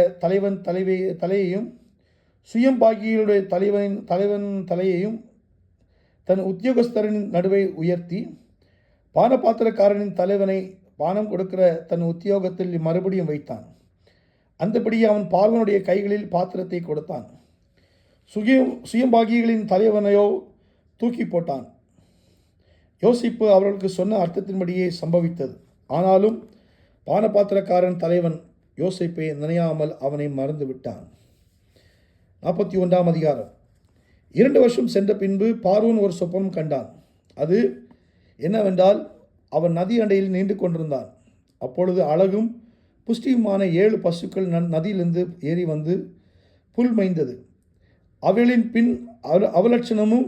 தலையையும் சுயம்பாகியுடைய தலைவன் தலையையும் தன் உத்தியோகஸ்தரின் நடுவே உயர்த்தி பானபாத்திரக்காரனின் தலைவனை பானம் கொடுக்கிற தன் உத்தியோகத்தில் மறுபடியும் வைத்தான். அந்தபடி அவன் பார்வனுடைய கைகளில் பாத்திரத்தை கொடுத்தான். சுயம்பாகிகளின் தலைவனையோ தூக்கி போட்டான். யோசிப்பு அவர்களுக்கு சொன்ன அர்த்தத்தின்படியே சம்பவித்தது. ஆனாலும் பானபாத்திரக்காரன் தலைவன் யோசிப்பை நினையாமல் அவனை மறந்து விட்டான். 41ஆம் அதிகாரம். 2 வருஷம் சென்ற பின்பு பார்வோன் ஒரு சொப்பனம் கண்டான். அது என்னவென்றால், அவன் நதி அண்டையில் நின்று கொண்டிருந்தான். அப்பொழுது அழகும் புஷ்டியுமான 7 பசுக்கள் நதியிலிருந்து ஏறி வந்து புல் மேய்ந்தது. அவைகளின் பின் அவலட்சணமும்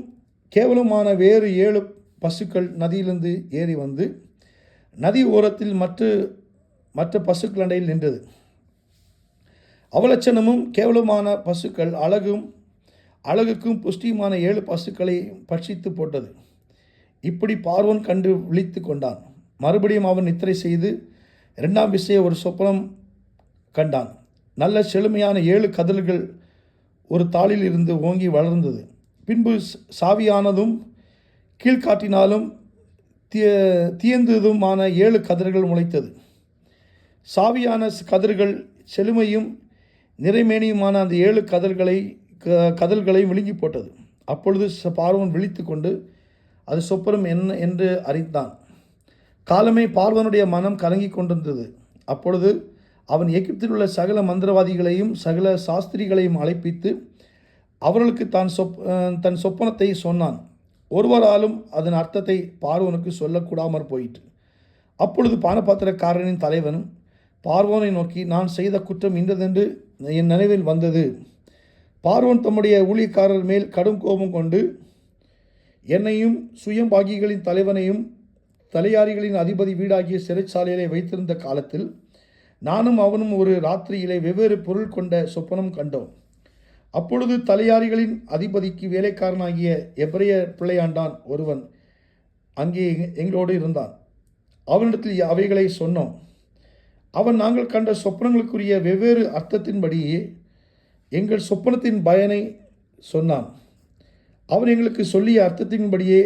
கேவலமான வேறு 7 பசுக்கள் நதியிலிருந்து ஏறி வந்து நதி ஓரத்தில் மற்ற பசுக்கள் அண்டையில் நின்றது. அவலட்சணமும் கேவலமான பசுக்கள் அழகுக்கும் புஷ்டியுமான 7 பசுக்களை பட்சித்து போட்டது. இப்படி பார்வோன் கண்டு விழித்து கொண்டான். மறுபடியும் அவன் நித்திரை செய்து 2ஆம் விசையை ஒரு சொப்பனம் கண்டான். நல்ல செழுமையான 7 கதிர்கள் ஒரு தாளில் இருந்து ஓங்கி வளர்ந்தது. பின்பு சாவியானதும் கீழ்காட்டினாலும் தீயந்ததுமான 7 கதிர்கள் முளைத்தது. சாவியான கதிர்கள் செழுமையும் நிறைமேனியுமான அந்த 7 கதல்களை விழுங்கி போட்டது. அப்பொழுது பார்வோன் விழித்து கொண்டு அது சொப்பனம் என்ன என்று அறிந்தான். காலமே பார்வனுடைய மனம் கலங்கி கொண்டிருந்தது. அப்பொழுது அவன் எகிப்தில் உள்ள சகல மந்திரவாதிகளையும் சகல சாஸ்திரிகளையும் அழைப்பித்து அவர்களுக்கு தன் சொப்பனத்தை சொன்னான். ஒருவராலும் அதன் அர்த்தத்தை பார்வோனுக்கு சொல்லக்கூடாமற் போயிற்று. அப்பொழுது பானபாத்திரக்காரனின் தலைவன் பார்வோனை நோக்கி, நான் செய்த குற்றம் இன்றதென்று என் நினைவில் வந்தது. பார்வோன் தம்முடைய ஊழியக்காரர் மேல் கடும் கோபம் கொண்டு என்னையும் சுயம்பாகிகளின் தலைவனையும் தலையாரிகளின் அதிபதி வீடாகிய சிறைச்சாலையிலே வைத்திருந்த காலத்தில் நானும் அவனும் ஒரு ராத்திரியிலே வெவ்வேறு பொருள் கொண்ட சொப்பனம் கண்டோம். அப்பொழுது தலையாரிகளின் அதிபதிக்கு வேலைக்காரனாகிய எபிரெய பிள்ளையாண்டான் ஒருவன் அங்கே எங்களோடு இருந்தான். அவனிடத்தில் அவைகளை சொன்னோம். அவன் நாங்கள் கண்ட சொப்பனங்களுக்குரிய வெவ்வேறு அர்த்தத்தின்படியே எங்கள் சொப்பனத்தின் பயனை சொன்னான். அவன் எங்களுக்கு சொல்லிய அர்த்தத்தின்படியே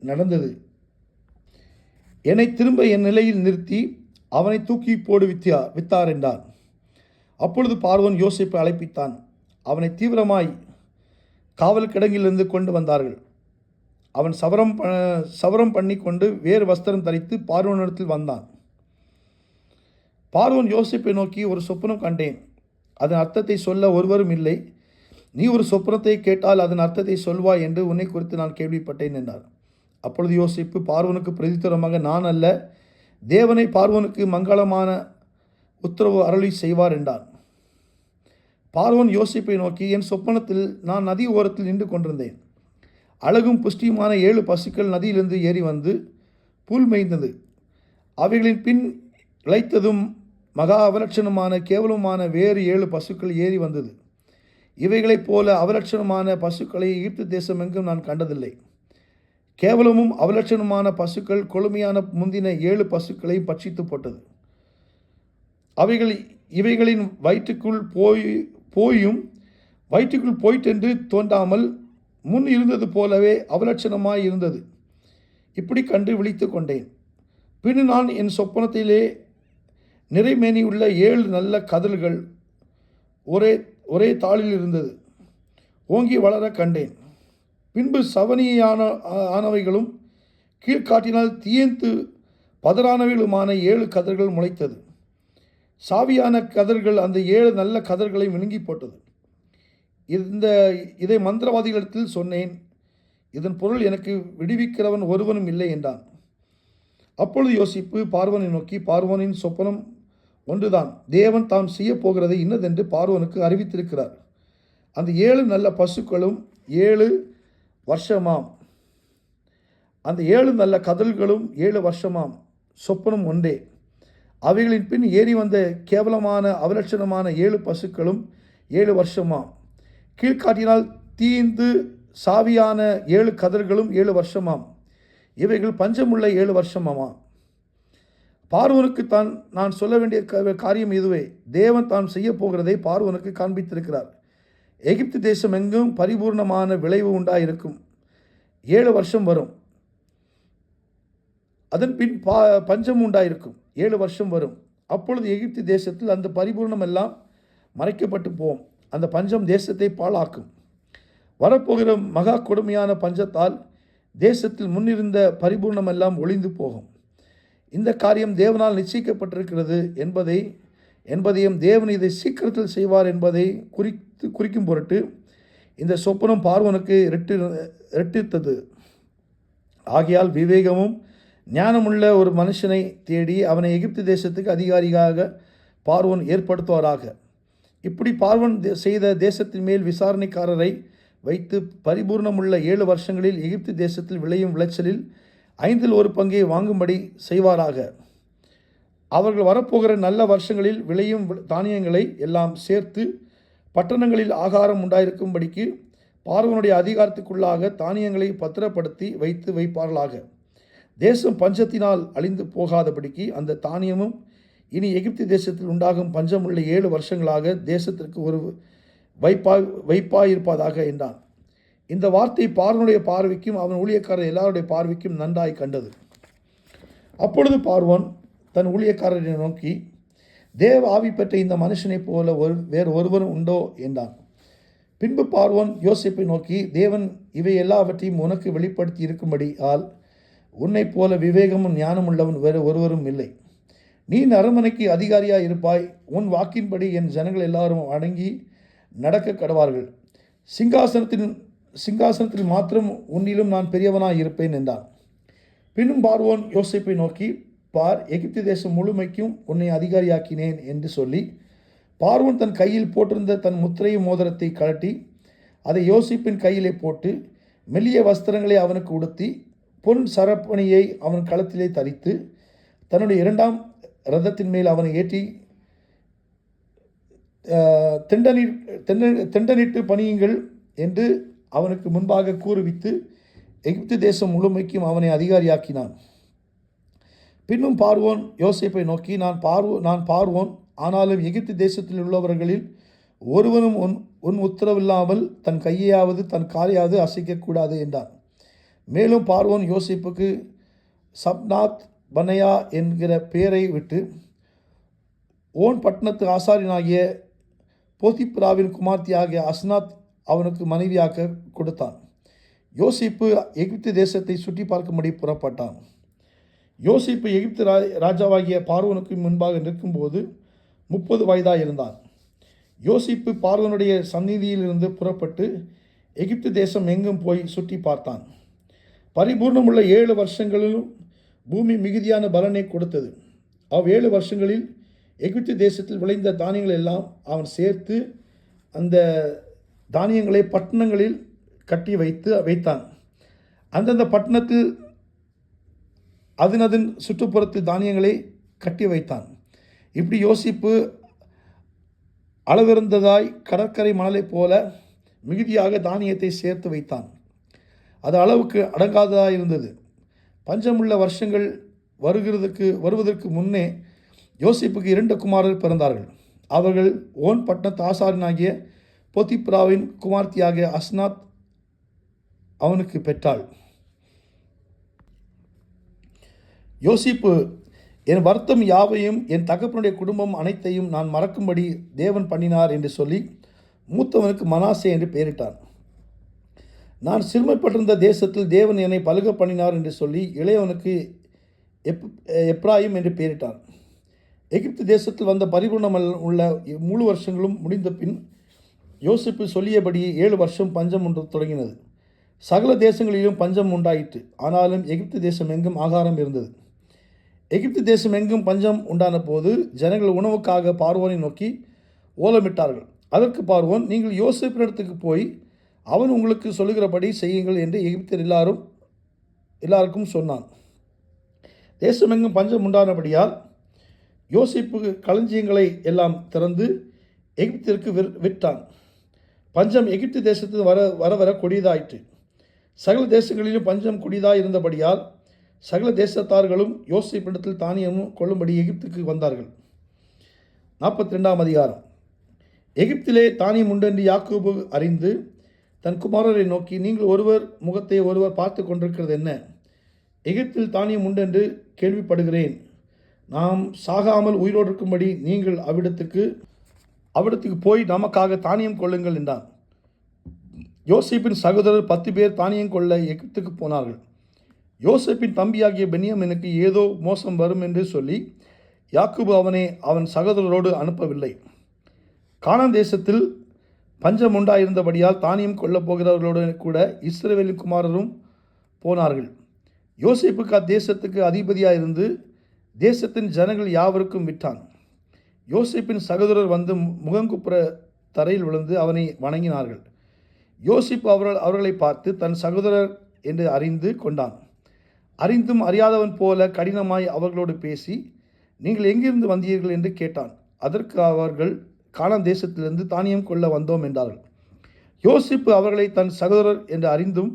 நடந்தது. என்னை திரும்ப என் நிலையில் நிறுத்தி அவனை தூக்கி போடு வித்தார் என்றான். அப்பொழுது பார்வோன் யோசிப்பை அழைப்பித்தான். அவனை தீவிரமாய் காவல் கிடங்கிலிருந்து கொண்டு வந்தார்கள். அவன் சவரம் பண்ணி கொண்டு வேறு வஸ்திரம் தரித்து பார்வோனிடத்தில் வந்தான். பார்வோன் யோசிப்பை நோக்கி, ஒரு சொப்பனம் கண்டேன், அதன் அர்த்தத்தை சொல்ல ஒருவரும் இல்லை. நீ ஒரு சொப்பனத்தை கேட்டால் அதன் அர்த்தத்தை சொல்வாய் என்று உன்னை குறித்து நான் கேள்விப்பட்டேன் என்றார். அப்பொழுது யோசிப்பு பார்வோனுக்கு பிரதித்திரமாக, நான் அல்ல, தேவனை பார்வோனுக்கு மங்களமான உத்தரவு அருளி செய்வார் என்றான். பார்வோன் யோசிப்பை நோக்கி, என் சொப்பனத்தில் நான் நதி ஓரத்தில் நின்று கொண்டிருந்தேன். அழகும் புஷ்டியுமான 7 பசுக்கள் நதியிலிருந்து ஏறி வந்து புல் மேய்ந்தது. அவைகளின் பின் இளைத்ததும் மகா அவலட்சணமான கேவலமான வேறு 7 பசுக்கள் ஏறி வந்தது. இவைகளைப் போல அவலட்சணமான பசுக்களை எகிப்து தேசம் எங்கும் நான் கண்டதில்லை. கேவலமும் அவலட்சணமான பசுக்கள் கொழுமையான முந்தின 7 பசுக்களை பட்சித்து போட்டது. இவைகளின் வயிற்றுக்குள் போயிட்டென்று தோன்றாமல் முன் இருந்தது போலவே அவலட்சணமாய் இருந்தது. இப்படி கண்டு விழித்து கொண்டேன். பின் நான் என் சொப்பனத்திலே நிறைமேனியுள்ள 7 நல்ல கதல்கள் ஒரே தாளில் இருந்தது ஓங்கி வளர கண்டேன். பின்பு ஆனவைகளும் கீழ்காட்டினால் தீயந்து பதறானவைகளுமான 7 கதர்கள் முளைத்தது. சாவியான கதர்கள் அந்த 7 நல்ல கதர்களை விழுங்கி போட்டது. இதை மந்திரவாதிகளிடத்தில் சொன்னேன். இதன் பொருள் எனக்கு விடுவிக்கிறவன் ஒருவனும் இல்லை என்றான். அப்பொழுது யோசிப்பு பார்வோனை நோக்கி, பார்வோனின் சொப்பனம் ஒன்றுதான். தேவன் தாம் செய்ய போகிறதை இன்னதென்று பார்வோனுக்கு அறிவித்திருக்கிறார். அந்த 7 நல்ல பசுக்களும் 7 வருஷமாம். அந்த 7 நல்ல கதல்களும் 7 வருஷமாம். சொப்பனம் ஒன்றே. அவைகளின் பின் ஏறி வந்த கேவலமான அவலட்சணமான 7 பசுக்களும் 7 வருஷமாம். கீழ்காட்டினால் தீந்து சாவியான 7 கதல்களும் 7 வருஷமாம். இவைகள் பஞ்சமுள்ள 7 வருஷமாமா. பார்வோனுக்கு நான் சொல்ல வேண்டிய காரியம் இதுவே. தேவன் தான் செய்ய போகிறதை பார்வோனுக்கு காண்பித்திருக்கிறார். எகிப்து தேசம் எங்கும் பரிபூர்ணமான விளைவு உண்டாயிருக்கும். 7 வருஷம் வரும். அதன் பின் பஞ்சம் உண்டாயிருக்கும். 7 வருஷம் வரும். அப்பொழுது எகிப்து தேசத்தில் அந்த பரிபூர்ணம் எல்லாம் மறைக்கப்பட்டு போகும். அந்த பஞ்சம் தேசத்தை பாழாக்கும். வரப்போகிற மகா கொடுமையான பஞ்சத்தால் தேசத்தில் முன்னிருந்த பரிபூர்ணம் எல்லாம் ஒளிந்து போகும். இந்த காரியம் தேவனால் நிச்சயிக்கப்பட்டிருக்கிறது என்பதையும் தேவன் இதை சீக்கிரத்தில் செய்வார் என்பதை குறிக்கும் பொருட்டு இந்த சொப்பனம் பார்வோனுக்கு இரட்டித்தது. ஆகையால் விவேகமும் ஞானமுள்ள ஒரு மனுஷனை தேடி அவனை எகிப்து தேசத்துக்கு அதிகாரியாக பார்வோன் ஏற்படுத்துவாராக. இப்படி பார்வோன் செய்த தேசத்தின் மேல் விசாரணைக்காரரை வைத்து பரிபூர்ணமுள்ள 7 வருஷங்களில் எகிப்து தேசத்தில் விளையும் விளைச்சலில் 1/5 பங்கை வாங்கும்படி செய்வாராக. அவர்கள் வரப்போகிற நல்ல வருஷங்களில் விளையும் தானியங்களை எல்லாம் சேர்த்து பட்டணங்களில் ஆகாரம் உண்டாயிருக்கும்படிக்கு பார்வோனுடைய அதிகாரத்துக்குள்ளாக தானியங்களை பத்திரப்படுத்தி வைப்பார்களாக. தேசம் பஞ்சத்தினால் அழிந்து போகாதபடிக்கு அந்த தானியமும் இனி எகிப்து தேசத்தில் உண்டாகும் பஞ்சமுள்ள 7 வருஷங்களாக தேசத்திற்கு ஒரு வைப்பாயிருப்பதாக என்றான். இந்த வார்த்தை பார்வோனுடைய பார்வைக்கும் அவன் ஊழியக்காரர் எல்லாருடைய பார்வைக்கும் நன்றாய் கண்டது. அப்பொழுது பார்வோன் தன் ஊழியக்காரரை நோக்கி, தேவ ஆவி பெற்ற இந்த மனுஷனைப் போல வேறு ஒருவரும் உண்டோ என்றான். பின்பு பார்வோன் யோசேப்பை நோக்கி, தேவன் இவை எல்லாவற்றையும் உனக்கு வெளிப்படுத்தி இருக்கும்படி உன்னைப் போல விவேகமும் ஞானம் உள்ளவன் வேறு ஒருவரும் இல்லை. நீ அரண்மனைக்கு அதிகாரியாய் இருப்பாய். உன் வாக்கின்படி என் ஜனங்கள் எல்லாரும் அடங்கி நடக்க கடவார்கள். சிங்காசனத்தில் மாத்திரம் உன்னிலும் நான் பெரியவனாய் இருப்பேன் என்றான். பின்னும் பார்வோன் யோசேப்பை நோக்கி, பார், எகிப்து தேசம் முழுமைக்கும் உன்னை அதிகாரியாக்கினேன் என்று சொல்லி பார்வோன் தன் கையில் போட்டிருந்த தன் முத்திரையும் மோதிரத்தை கழட்டி அதை யோசேப்பின் கையிலே போட்டு மெல்லிய வஸ்திரங்களை அவனுக்கு உடுத்தி பொன் சரப்பணியை அவன் களத்திலே தரித்து தன்னுடைய 2ஆம் ரதத்தின் மேல் அவனை ஏற்றி தெண்டனிட்டு பணியுங்கள் என்று அவனுக்கு முன்பாக கூறுவித்து எகிப்து தேசம் முழுமைக்கும் அவனை அதிகாரியாக்கினான். பின்னும் பார்வோன் யோசேப்பை நோக்கி, நான் பார்வோன், ஆனாலும் எகிப்து தேசத்தில் உள்ளவர்களில் ஒருவனும் உன் உத்தரவில்லாமல் தன் கையையாவது தன் காலையாவது அசைக்கக்கூடாது என்றான். மேலும் பார்வோன் யோசேப்புக்கு சப்நாத் பனையா என்கிற பெயரை விட்டு ஓன் பட்டணத்து ஆசாரியனாகிய போத்திப்ராவின் குமார்த்தியாகிய அஸ்னாத் அவனுக்கு மனைவியாக கொடுத்தான். யோசேப்பு எகிப்து தேசத்தை சுற்றி பார்க்கும்படி புறப்பட்டான். யோசேப்பு எகிப்து ராஜாவாகிய பார்வோனுக்கு முன்பாக நிற்கும்போது 30 வயதாக இருந்தான். யோசேப்பு பார்வோனுடைய சந்நிதியிலிருந்து புறப்பட்டு எகிப்து தேசம் எங்கும் போய் சுற்றி பார்த்தான். பரிபூர்ணமுள்ள 7 வருஷங்களிலும் பூமி மிகுதியான பலனை கொடுத்தது. 7 வருஷங்களில் எகிப்து தேசத்தில் விளைந்த தானியங்கள் எல்லாம் அவன் சேர்த்து அந்த தானியங்களை பட்டணங்களில் கட்டி வைத்தான். அந்தந்த பட்டணத்தில் அதன் சுற்றுப்புறத்து தானியங்களை கட்டி வைத்தான். இப்படி யோசிப்பு அளவிருந்ததாய் கடற்கரை மணலைப் போல மிகுதியாக தானியத்தை சேர்த்து வைத்தான். அது அளவுக்கு அடங்காததாக இருந்தது. பஞ்சமுள்ள வருஷங்கள் வருவதற்கு முன்னே யோசிப்புக்கு 2 குமாரர் பிறந்தார்கள். அவர்கள் ஓன் பட்டணத்து ஆசாரியனாகிய போத்திப்ராவின் குமார்த்தியாகிய அஸ்னாத் அவனுக்கு பெற்றாள். யோசிப்பு, என் வருத்தம் யாவையும் என் தகப்பனுடைய குடும்பம் அனைத்தையும் நான் மறக்கும்படி தேவன் பண்ணினார் என்று சொல்லி மூத்தவனுக்கு மனாசே என்று பெயரிட்டான். நான் சிறுமைப்பட்டிருந்த தேசத்தில் தேவன் என்னை பலுக பண்ணினார் என்று சொல்லி இளையவனுக்கு எப்ராயிம் என்று பெயரிட்டான். எகிப்து தேசத்தில் வந்த பரிபூர்ணம் உள்ள முழு வருஷங்களும் முடிந்த பின் யோசிப்பு சொல்லியபடியே 7 வருஷம் பஞ்சம் ஒன்று தொடங்கினது. சகல தேசங்களிலும் பஞ்சம் உண்டாயிற்று. ஆனாலும் எகிப்து தேசம் எங்கும் ஆகாரம் இருந்தது. எகிப்து தேசம் எங்கும் பஞ்சம் உண்டான போது ஜனங்கள் உணவுக்காக பார்வோனை நோக்கி ஓலமிட்டார்கள். அதற்கு பார்வோன், நீங்கள் யோசேப்பினிடத்துக்கு போய் அவன் உங்களுக்கு சொல்லுகிறபடி செய்யுங்கள் என்று எகிப்தர் எல்லாருக்கும் சொன்னான். தேசமெங்கும் பஞ்சம் உண்டானபடியால் யோசேப்பு களஞ்சியங்களை எல்லாம் திறந்து எகிப்திற்கு விற்றான். பஞ்சம் எகிப்து தேசத்தில் வர வர கொடியதாயிற்று. சகல தேசங்களிலும் பஞ்சம் கொடியதாக இருந்தபடியால் சகல தேசத்தார்களும் யோசேப்பிடத்தில் தானியமும் கொள்ளும்படி எகிப்துக்கு வந்தார்கள். 42ஆம் அதிகாரம். எகிப்திலே தானியம் உண்டென்று யாக்கோபு அறிந்து தன் குமாரரை நோக்கி, நீங்கள் ஒருவர் முகத்தை ஒருவர் பார்த்து கொண்டிருக்கிறது என்ன? எகிப்தில் தானியம் உண்டென்று கேள்விப்படுகிறேன். நாம் சாகாமல் உயிரோடு இருக்கும்படி நீங்கள் அவ்விடத்துக்கு போய் நமக்காக தானியம் கொள்ளுங்கள் என்றான். யோசேப்பின் சகோதரர் 10 பேர் தானியம் கொள்ள எகிப்துக்கு போனார்கள். யோசேப்பின் தம்பியாகிய பென்யமீனுக்கு ஏதோ மோசம் வரும் என்று சொல்லி யாக்கோபு அவனை அவன் சகோதரரோடு அனுப்பவில்லை. கானான் தேசத்தில் பஞ்சம் உண்டாயிருந்தபடியால் தானியம் கொள்ளப் போகிறவர்களோடு கூட இஸ்ரவேலின் குமாரரும் போனார்கள். யோசேப்புக்கு அத்தேசத்துக்கு அதிபதியாயிருந்து தேசத்தின் ஜனங்கள் யாவருக்கும் விட்டான். யோசேப்பின் சகோதரர் வந்து முகங்குப்புற தரையில் விழுந்து அவனை வணங்கினார்கள். யோசேப்பு அவர்களை பார்த்து தன் சகோதரர் என்று அறிந்து கொண்டான். அறிந்தும் அறியாதவன் போல கடினமாய் அவர்களோடு பேசி, நீங்கள் எங்கிருந்து வந்தீர்கள் என்று கேட்டான். அதற்கு அவர்கள், கானான் தேசத்திலிருந்து தானியம் கொள்ள வந்தோம் என்றார்கள். யோசேப்பு அவர்களை தன் சகோதரர் என்று அறிந்தும்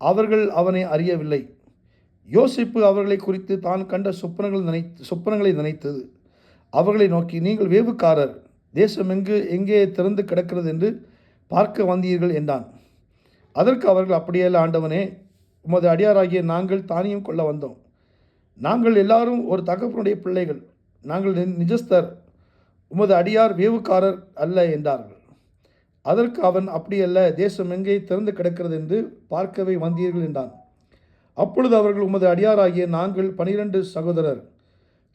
அவர்கள் அவனை அறியவில்லை. யோசேப்பு அவர்களை குறித்து தான் கண்ட சொப்பனங்களை நினைத்தது. அவர்களை நோக்கி, நீங்கள் வேவுக்காரர், தேசம் எங்கே திறந்து கிடக்கிறது என்று பார்க்க வந்தீர்கள் என்றான். அதற்கு அவர்கள், அப்படியல்ல ஆண்டவனே, உமது அடியாராகிய நாங்கள் தானியம் கொள்ள வந்தோம். நாங்கள் எல்லாரும் ஒரு தகப்பனுடைய பிள்ளைகள். நாங்கள் நிஜஸ்தர், உமது அடியார் வேவுக்காரர் அல்ல என்றார்கள். அதற்கு அவன், அப்படியல்ல, தேசம் எங்கே திறந்து கிடக்கிறது என்று பார்க்கவே வந்தீர்கள் என்றான். அப்பொழுது அவர்கள், உமது அடியாராகிய நாங்கள் 12 சகோதரர்,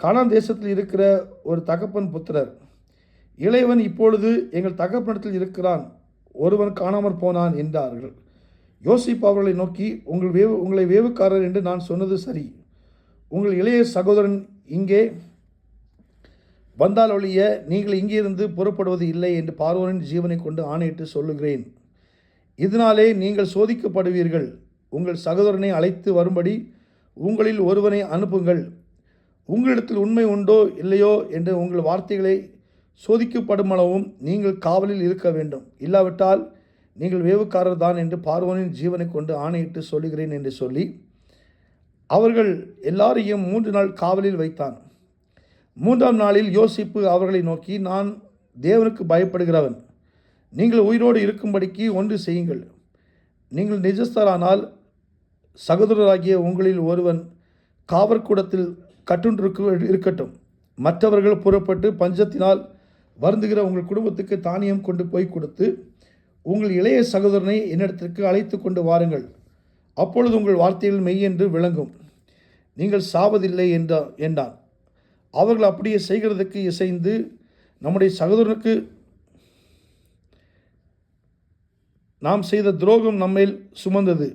கானான் தேசத்தில் இருக்கிற ஒரு தகப்பன் புத்திரர். இளையவன் இப்பொழுது எங்கள் தகப்பனிடத்தில் இருக்கிறான், ஒருவன் காணாமற் போனான் என்றார்கள். யோசேப்பு அவர்களை நோக்கி, உங்களை வேவுக்காரர் என்று நான் சொன்னது சரி. உங்கள் இளைய சகோதரன் இங்கே வந்தால் ஒழிய நீங்கள் இங்கிருந்து புறப்படுவது இல்லை என்று பார்வோனின் ஜீவனை கொண்டு ஆணையிட்டு சொல்லுகிறேன். இதனாலே நீங்கள் சோதிக்கப்படுவீர்கள். உங்கள் சகோதரனை அழைத்து வரும்படி உங்களில் ஒருவனை அனுப்புங்கள். உங்களிடத்தில் உண்மை உண்டோ இல்லையோ என்று உங்கள் வார்த்தைகளை சோதிக்கப்படுமளவும் நீங்கள் காவலில் இருக்க வேண்டும். இல்லாவிட்டால் நீங்கள் வேவுக்காரர் தான் என்று பார்வோனின் ஜீவனை கொண்டு ஆணையிட்டு சொல்லுகிறேன் என்று சொல்லி அவர்கள் எல்லாரையும் 3 நாள் காவலில் வைத்தான். 3ஆம் நாளில் யோசேப்பு அவர்களை நோக்கி, நான் தேவனுக்கு பயப்படுகிறவன். நீங்கள் உயிரோடு இருக்கும்படிக்கு ஒன்று செய்யுங்கள். நீங்கள் நிஜஸ்தரானால் சகோதரராகிய உங்களில் ஒருவன் காவற்கூடத்தில் இருக்கட்டும். மற்றவர்கள் புறப்பட்டு பஞ்சத்தினால் வருந்துகிற உங்கள் குடும்பத்துக்கு தானியம் கொண்டு போய் கொடுத்து உங்கள் இளைய சகோதரனை என்னிடத்திற்கு அழைத்து கொண்டு வாருங்கள். அப்பொழுது உங்கள் வார்த்தைகள் மெய் என்று விளங்கும், நீங்கள் சாவதில்லை என்றான். அவர்கள் அப்படியே செய்கிறதுக்கு இசைந்து, நம்முடைய சகோதரனுக்கு நாம் செய்த துரோகம் நம்மேல் சுமந்தது.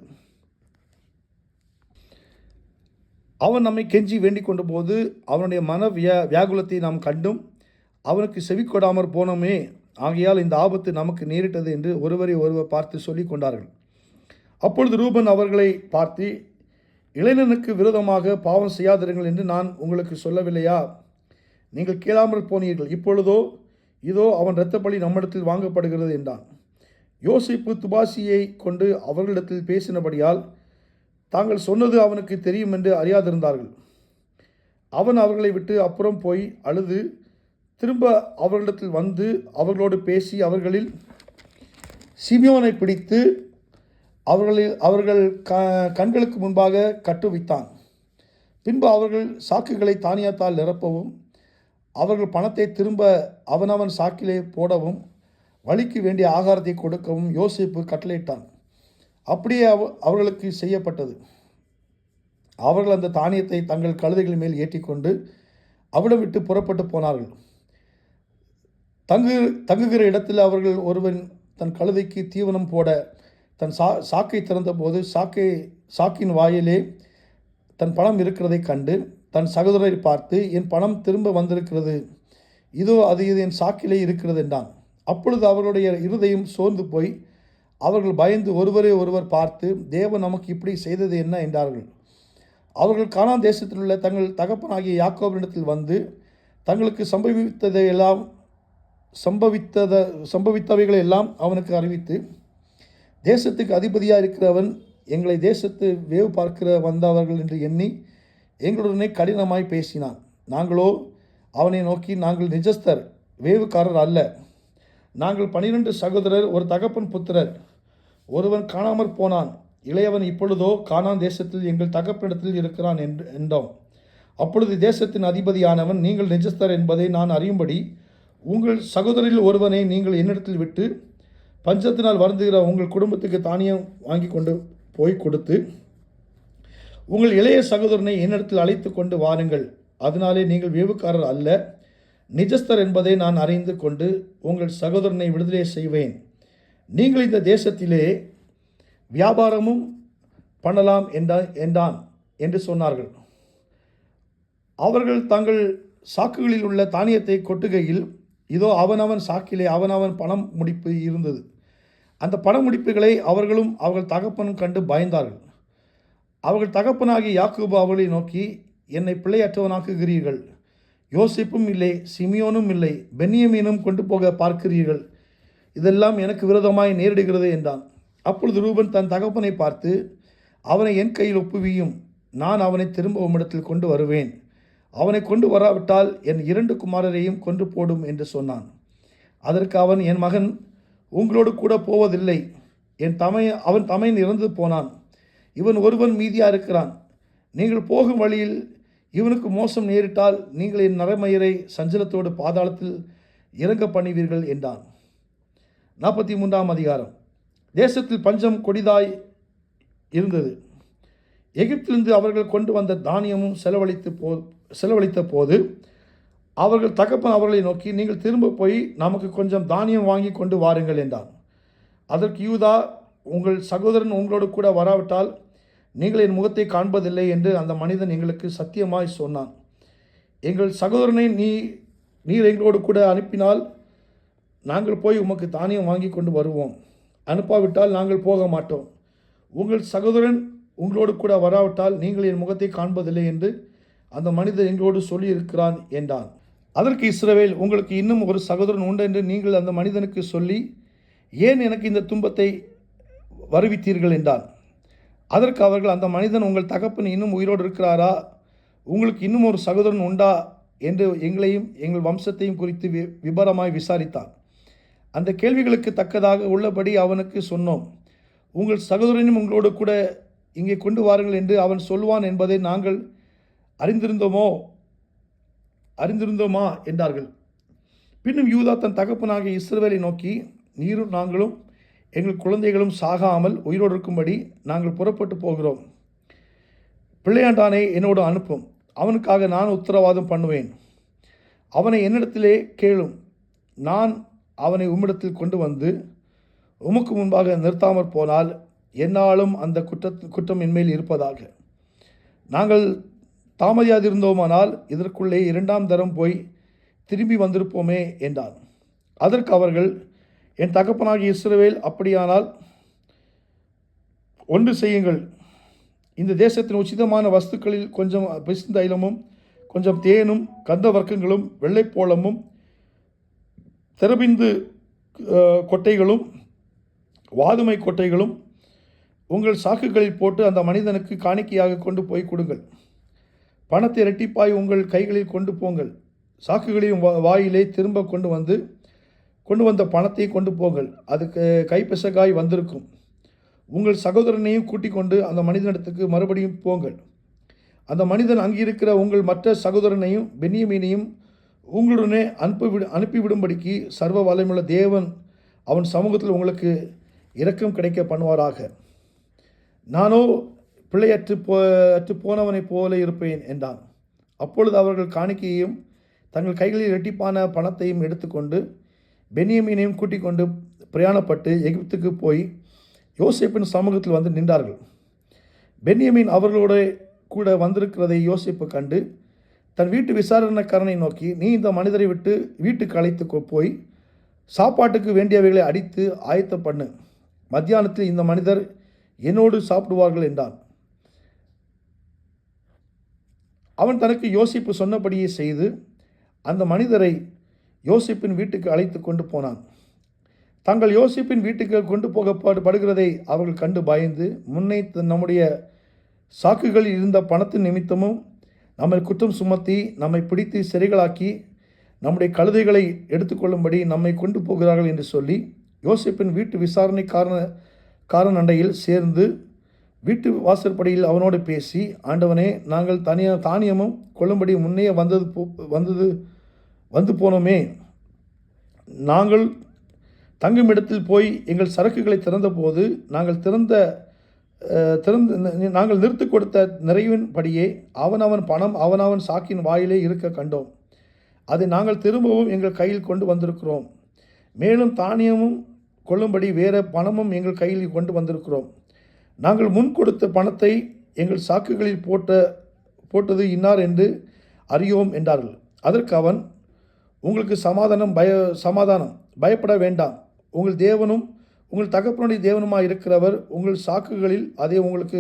அவன் நம்மை கெஞ்சி வேண்டிக் கொண்ட போது அவனுடைய மன வியாகுலத்தை நாம் கண்டும் அவனுக்கு செவிக்கொடாமற் போனோமே, ஆகையால் இந்த ஆபத்து நமக்கு நேரிட்டது என்று ஒருவரை ஒருவர் பார்த்து சொல்லி கொண்டார்கள். அப்பொழுது ரூபன் அவர்களை பார்த்து, இளைஞனுக்கு விரோதமாக பாவம் செய்யாதிருங்கள் என்று நான் உங்களுக்கு சொல்லவில்லையா? நீங்கள் கேளாமல் போனீர்கள். இப்பொழுதோ இதோ அவன் இரத்தப்பழி நம்மிடத்தில் வாங்கப்படுகிறது என்றான். யோசேப்பு துபாசியை கொண்டு அவர்களிடத்தில் பேசினபடியால் தாங்கள் சொன்னது அவனுக்கு தெரியும் என்று அறியாதிருந்தார்கள். அவன் அவர்களை விட்டு அப்புறம் போய் அழுது திரும்ப அவர்களிடத்தில் வந்து அவர்களோடு பேசி அவர்களில் சிமியோனை பிடித்து அவர்கள் கண்களுக்கு முன்பாக கட்டுவித்தான். பின்பு அவர்கள் சாக்குகளை தானியத்தால் நிரப்பவும் அவர்கள் பணத்தை திரும்ப அவனவன் சாக்கிலே போடவும் வழிக்கு வேண்டிய ஆகாரத்தை கொடுக்கவும் யோசேப்பு கட்டளையிட்டான். அப்படியே அவர்களுக்கு செய்யப்பட்டது. அவர்கள் அந்த தானியத்தை தங்கள் கழுதைகள் மேல் ஏற்றிக்கொண்டு அவிடம் விட்டு புறப்பட்டு போனார்கள். தங்குகிற இடத்தில் அவர்கள் ஒருவன் தன் கழுதைக்கு தீவனம் போட தன் சாக்கை திறந்தபோது சாக்கின் வாயிலே தன் பணம் இருக்கிறதை கண்டு தன் சகோதரரை பார்த்து, என் பணம் திரும்ப வந்திருக்கிறது, இதோ அது என் சாக்கிலே இருக்கிறது என்றான். அப்பொழுது அவர்களுடைய இருதயம் சோர்ந்து போய் அவர்கள் பயந்து ஒருவரை ஒருவர் பார்த்து, தேவன் நமக்கு இப்படி செய்தது என்ன என்றார்கள். அவர்கள் கானான் தேசத்தில் உள்ள தங்கள் தகப்பனாகிய யாக்கோபினிடத்தில் வந்து தங்களுக்கு சம்பவித்தவைகளை எல்லாம் அவனுக்கு அறிவித்து, தேசத்துக்கு அதிபதியாக இருக்கிறவன் எங்களை தேசத்து வேவு பார்க்கிற வந்தவர்கள் என்று எண்ணி எங்களுடனே கடினமாய் பேசினான். நாங்களோ அவனை நோக்கி, நாங்கள் நிஜஸ்தர், வேவுக்காரர் அல்ல. நாங்கள் 12 சகோதரர், ஒரு தகப்பன் புத்திரர். ஒருவன் காணாமற் போனான், இளையவன் இப்பொழுதோ கானான் தேசத்தில் எங்கள் தகப்பனிடத்தில் இருக்கிறான் என்றோம். அப்பொழுது தேசத்தின் அதிபதியானவன், நீங்கள் நிஜஸ்தர் என்பதை நான் அறியும்படி உங்கள் சகோதரில் ஒருவனை நீங்கள் என்னிடத்தில் விட்டு பஞ்சத்தினால் வருந்துகிற உங்கள் குடும்பத்துக்கு தானியம் வாங்கி கொண்டு போய் கொடுத்து உங்கள் இளைய சகோதரனை என்னிடத்தில் அழைத்து கொண்டு வாருங்கள். அதனாலே நீங்கள் வேவுக்காரர் அல்ல, நிஜஸ்தர் என்பதை நான் அறிந்து கொண்டு உங்கள் சகோதரனை விடுதலை செய்வேன். நீங்கள் இந்த தேசத்திலே வியாபாரமும் பண்ணலாம் என்றான் என்று சொன்னார்கள். அவர்கள் தங்கள் சாக்குகளில் உள்ள தானியத்தை கொட்டுகையில், இதோ அவனவன் சாக்கிலே அவனவன் பணம் முடிப்பு இருந்தது. அந்த பண முடிப்புகளை அவர்களும் அவர்கள் தகப்பனும் கண்டு பயந்தார்கள். அவர்கள் தகப்பனாகிய யாக்கோபு அவர்களை நோக்கி, என்னை பிள்ளையற்றவனாக்குகிறீர்கள். யோசேப்பும் இல்லை, சிமியோனும் இல்லை, பென்யமீனும் கொண்டு போக பார்க்கிறீர்கள். இதெல்லாம் எனக்கு விரோதமாய் நேரிடுகிறது என்றான். அப்பொழுது ரூபன் தன் தகப்பனை பார்த்து, அவனை என் கையில் ஒப்புவியும், நான் அவனை திரும்ப உம்மிடத்தில் கொண்டு வருவேன். அவனை கொண்டு வராவிட்டால் என் 2 குமாரரையும் கொன்று போடும் என்று சொன்னான். அதற்கு அவன், என் மகன் உங்களோடு கூட போவதில்லை. அவன் தமையன் இறந்து போனான், இவன் ஒருவன் மீதியாக இருக்கிறான். நீங்கள் போகும் வழியில் இவனுக்கு மோசம் நேரிட்டால் நீங்கள் என் நரமயிரை சஞ்சலத்தோடு பாதாளத்தில் இறங்க பண்ணுவீர்கள் என்றான். 43ஆம் அதிகாரம். தேசத்தில் பஞ்சம் கொடிதாய் இருந்தது. எகிப்திலிருந்து அவர்கள் கொண்டு வந்த தானியமும் செலவழித்த போது அவர்கள் தகப்பன் அவர்களை நோக்கி, நீங்கள் திரும்ப போய் நமக்கு கொஞ்சம் தானியம் வாங்கி கொண்டு வாருங்கள் என்றான். அதற்கு யூதா, உங்கள் சகோதரன் உங்களோடு கூட வராவிட்டால் நீங்கள் என் முகத்தை காண்பதில்லை என்று அந்த மனிதன் எங்களுக்கு சத்தியமாய் சொன்னான். எங்கள் சகோதரனை நீர் எங்களோடு கூட அனுப்பினால் நாங்கள் போய் உமக்கு தானியம் வாங்கி கொண்டு வருவோம். அனுப்பாவிட்டால் நாங்கள் போக மாட்டோம். உங்கள் சகோதரன் உங்களோடு கூட வராவிட்டால் நீங்கள் என் முகத்தை காண்பதில்லை என்று அந்த மனிதன் எங்களோடு சொல்லியிருக்கிறான் என்றான். அதற்கு இஸ்ரவேல், உங்களுக்கு இன்னும் ஒரு சகோதரன் உண்டு என்று நீங்கள் அந்த மனிதனுக்கு சொல்லி ஏன் எனக்கு இந்த துன்பத்தை வருவித்தீர்கள் என்றான். அதற்கு அவர்கள், அந்த மனிதன், உங்கள் தகப்பன் இன்னும் உயிரோடு இருக்கிறாரா? உங்களுக்கு இன்னும் ஒரு சகோதரன் உண்டா என்று எங்களையும் எங்கள் வம்சத்தையும் குறித்து விபரமாய் விசாரித்தான். அந்த கேள்விகளுக்கு தக்கதாக உள்ளபடி அவனுக்கு சொன்னோம். உங்கள் சகோதரனும் உங்களோடு கூட இங்கே கொண்டு வாருங்கள் என்று அவன் சொல்வான் என்பதை நாங்கள் அறிந்திருந்தோமா என்றார்கள். பின்னும் யூதா தன் தகப்பனாகிய இஸ்ரவேலை நோக்கி, நீரும் நாங்களும் எங்கள் குழந்தைகளும் சாகாமல் உயிரோடு இருக்கும்படி நாங்கள் புறப்பட்டு போகிறோம். பிள்ளையாண்டானை என்னோடு அனுப்பும், அவனுக்காக நான் உத்தரவாதம் பண்ணுவேன். அவனை என்னிடத்திலே கேளும், நான் அவனை உம்மிடத்தில் கொண்டு வந்து உமக்கு முன்பாக நிறுத்தாமற் போனால் என்னாலும் அந்த குற்றம் என்மேல் இருப்பதாக. நாங்கள் தாமதியாதிருந்தோமானால் இதற்குள்ளே 2ஆம் தரம் போய் திரும்பி வந்திருப்போமே என்றான். அதற்கு அவர்கள், என் தகப்பனாகிய இஸ்ரவேல், அப்படியானால் ஒன்று செய்யுங்கள். இந்த தேசத்தின் உச்சிதமான வஸ்துக்களில் கொஞ்சம் பிசிந்தைலமும் கொஞ்சம் தேனும் கந்த வர்க்கங்களும் வெள்ளைப்போளமும் தெரபிந்து கொட்டைகளும் வாதுமை கொட்டைகளும் உங்கள் சாக்குகளில் போட்டு அந்த மனிதனுக்கு காணிக்கையாக கொண்டு போய் கொடுங்கள். பணத்தை இரட்டிப்பாய் உங்கள் கைகளில் கொண்டு போங்கள். சாக்குகளின் வாயிலே திரும்ப கொண்டு வந்த பணத்தை கொண்டு போங்கள். அதுக்கு கைப்பிசகாய் வந்திருக்கும். உங்கள் சகோதரனையும் கூட்டிக் கொண்டு அந்த மனிதனிடத்துக்கு மறுபடியும் போங்கள். அந்த மனிதன் அங்கிருக்கிற உங்கள் மற்ற சகோதரனையும் பென்யமீனையும் உங்களுடனே அனுப்பிவிடும்படிக்கு சர்வ வல்லமையுள்ள தேவன் அவன் சமூகத்தில் உங்களுக்கு இரக்கம் கிடைக்க பண்ணுவாராக. நானோ பிள்ளையற்று போனவனைப் போல இருப்பேன் என்றான். அப்பொழுது அவர்கள் காணிக்கையையும் தங்கள் கைகளில் இரட்டிப்பான பணத்தையும் எடுத்துக்கொண்டு பென்யமீனையும் கூட்டிக் கொண்டு பிரயாணப்பட்டு எகிப்துக்கு போய் யோசேப்பின் சமூகத்தில் வந்து நின்றார்கள். பென்யமீன் அவர்களோடு கூட வந்திருக்கிறதை யோசேப்பு கண்டு தன் வீட்டு விசாரணைக்காரனை நோக்கி, நீ இந்த மனிதரை விட்டு வீட்டுக்கு அழைத்து போய் சாப்பாட்டுக்கு வேண்டியவைகளை அடித்து ஆயத்த பண்ணு. மத்தியானத்தில் இந்த மனிதர் என்னோடு சாப்பிடுவார்கள் என்றான். அவன் தனக்கு யோசேப்பு சொன்னபடியே செய்து அந்த மனிதரை யோசேப்பின் வீட்டுக்கு அழைத்து கொண்டு போனான். தாங்கள் யோசேப்பின் வீட்டுக்கு கொண்டு போகப்படுகிறதை அவர்கள் கண்டு பயந்து, முன்னே நம்முடைய சாக்குகளில் இருந்த பணத்தின் நிமித்தமும் நம்மை குற்றம் சுமத்தி நம்மை பிடித்து சிறைகளாக்கி நம்முடைய கழுதைகளை எடுத்துக்கொள்ளும்படி நம்மை கொண்டு போகிறார்கள் என்று சொல்லி யோசேப்பின் வீட்டு விசாரணைக்காரன் அண்டையில் சேர்ந்து வீட்டு வாசற்படியில் அவனோடு பேசி, ஆண்டவனே, நாங்கள் தானியமும் கொள்ளும்படி முன்னே வந்து போனோமே. நாங்கள் தங்குமிடத்தில் போய் எங்கள் சரக்குகளை திறந்தபோது நாங்கள் நிறுத்து கொடுத்த நிறைவின்படியே அவனவன் பணம் அவனவன் சாக்கின் வாயிலே இருக்க கண்டோம். அதை நாங்கள் திரும்பவும் எங்கள் கையில் கொண்டு வந்திருக்கிறோம். மேலும் தானியமும் கொள்ளும்படி வேறு பணமும் எங்கள் கையில் கொண்டு வந்திருக்கிறோம். நாங்கள் முன் கொடுத்த பணத்தை எங்கள் சாக்குகளில் போட்டது இன்னார் என்று அறியோம் என்றார்கள். அதற்கு அவன், உங்களுக்கு சமாதானம், பயப்பட வேண்டாம். உங்கள் தேவனும் உங்கள் தகப்பனுடைய தேவனுமாய் இருக்கிறவர் உங்கள் சாக்குகளில் அதை உங்களுக்கு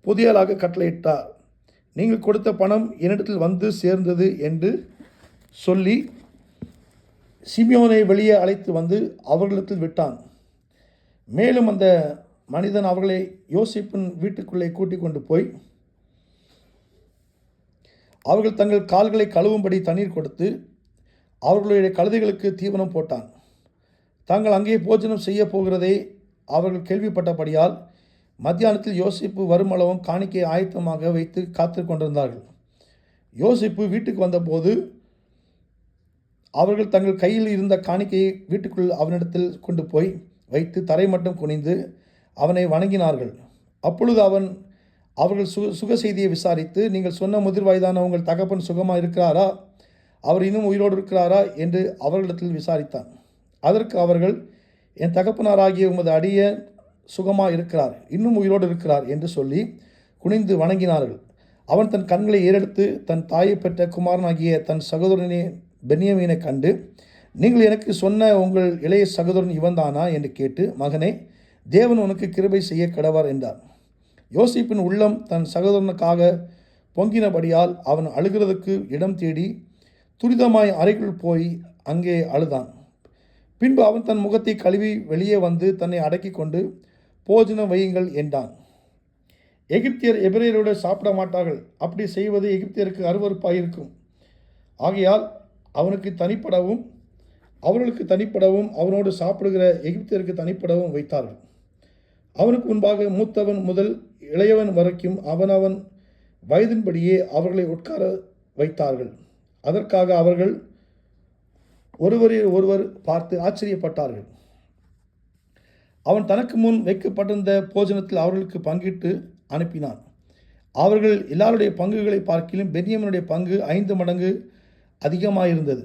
புதியலாக கட்டளையிட்டார். நீங்கள் கொடுத்த பணம் என்னிடத்தில் வந்து சேர்ந்தது என்று சொல்லி சிமியோனை வெளியே அழைத்து வந்து அவர்களிடத்தில் விட்டான். மேலும் அந்த மனிதன் அவர்களை யோசேப்பின் வீட்டுக்குள்ளே கூட்டிக் கொண்டு போய் அவர்கள் தங்கள் கால்களை கழுவும்படி தண்ணீர் கொடுத்து அவர்களுடைய கழுதைகளுக்கு தீவனம் போட்டான். தாங்கள் அங்கே போஜனம் செய்ய போகிறதை அவர்கள் கேள்விப்பட்டபடியால் மத்தியானத்தில் யோசேப்பு வருமளவும் காணிக்கையை ஆயத்தமாக வைத்து காத்து கொண்டிருந்தார்கள். யோசேப்பு வீட்டுக்கு வந்தபோது அவர்கள் தங்கள் கையில் இருந்த காணிக்கையை வீட்டுக்குள் அவனிடத்தில் கொண்டு போய் வைத்து தரை மட்டும் குனிந்து அவனை வணங்கினார்கள். அப்பொழுது அவர்கள் சுக செய்தியை விசாரித்து, நீங்கள் சொன்ன முதிர் வயதான உங்கள் தகப்பன் சுகமாக இருக்கிறாரா, அவர் இன்னும் உயிரோடு இருக்கிறாரா என்று அவர்களிடத்தில் விசாரித்தான். அதற்கு அவர்கள், என் தகப்பனாராகிய உமது அடியேன் சுகமாக இருக்கிறார், இன்னும் உயிரோடு இருக்கிறார் என்று சொல்லி குனிந்து வணங்கினார்கள். அவன் தன் கண்களை ஏறெடுத்து தன் தாயை பெற்ற குமாரனாகிய தன் சகோதரனே பென்யமீனை கண்டு, நீங்கள் எனக்கு சொன்ன உங்கள் இளைய சகோதரன் இவன்தானா என்று கேட்டு, மகனே, தேவன் உனக்கு கிருபை செய்ய கடவார் என்றார். யோசேப்பின் உள்ளம் தன் சகோதரனுக்காக பொங்கினபடியால் அவன் அழுகிறதுக்கு இடம் தேடி துரிதமாய் அறைக்குள் போய் அங்கே அழுதான். பின்பு அவன் தன் முகத்தை கழுவி வெளியே வந்து தன்னை அடக்கி கொண்டு, போஜனம் வையுங்கள் என்றான். எகிப்தியர் எபிரேயரோடு சாப்பிட மாட்டார்கள். அப்படி செய்வது எகிப்தியருக்கு அருவருப்பாயிருக்கும். ஆகையால் அவர்களுக்கு தனிப்படவும் அவனோடு சாப்பிடுகிற எகிப்தியருக்கு தனிப்படவும் வைத்தார்கள். அவனுக்கு முன்பாக மூத்தவன் முதல் இளையவன் வரைக்கும் அவனவன் வயதின்படியே அவர்களை உட்கார வைத்தார்கள். அதற்காக அவர்கள் ஒருவர் பார்த்து ஆச்சரியப்பட்டார்கள். அவன் தனக்கு முன் வைக்கப்பட்டிருந்த போஜனத்தில் அவர்களுக்கு பங்கிட்டு அனுப்பினான். அவர்கள் எல்லாருடைய பங்குகளை பார்க்கிலும் பென்யமீனுடைய பங்கு 5 மடங்கு அதிகமாயிருந்தது.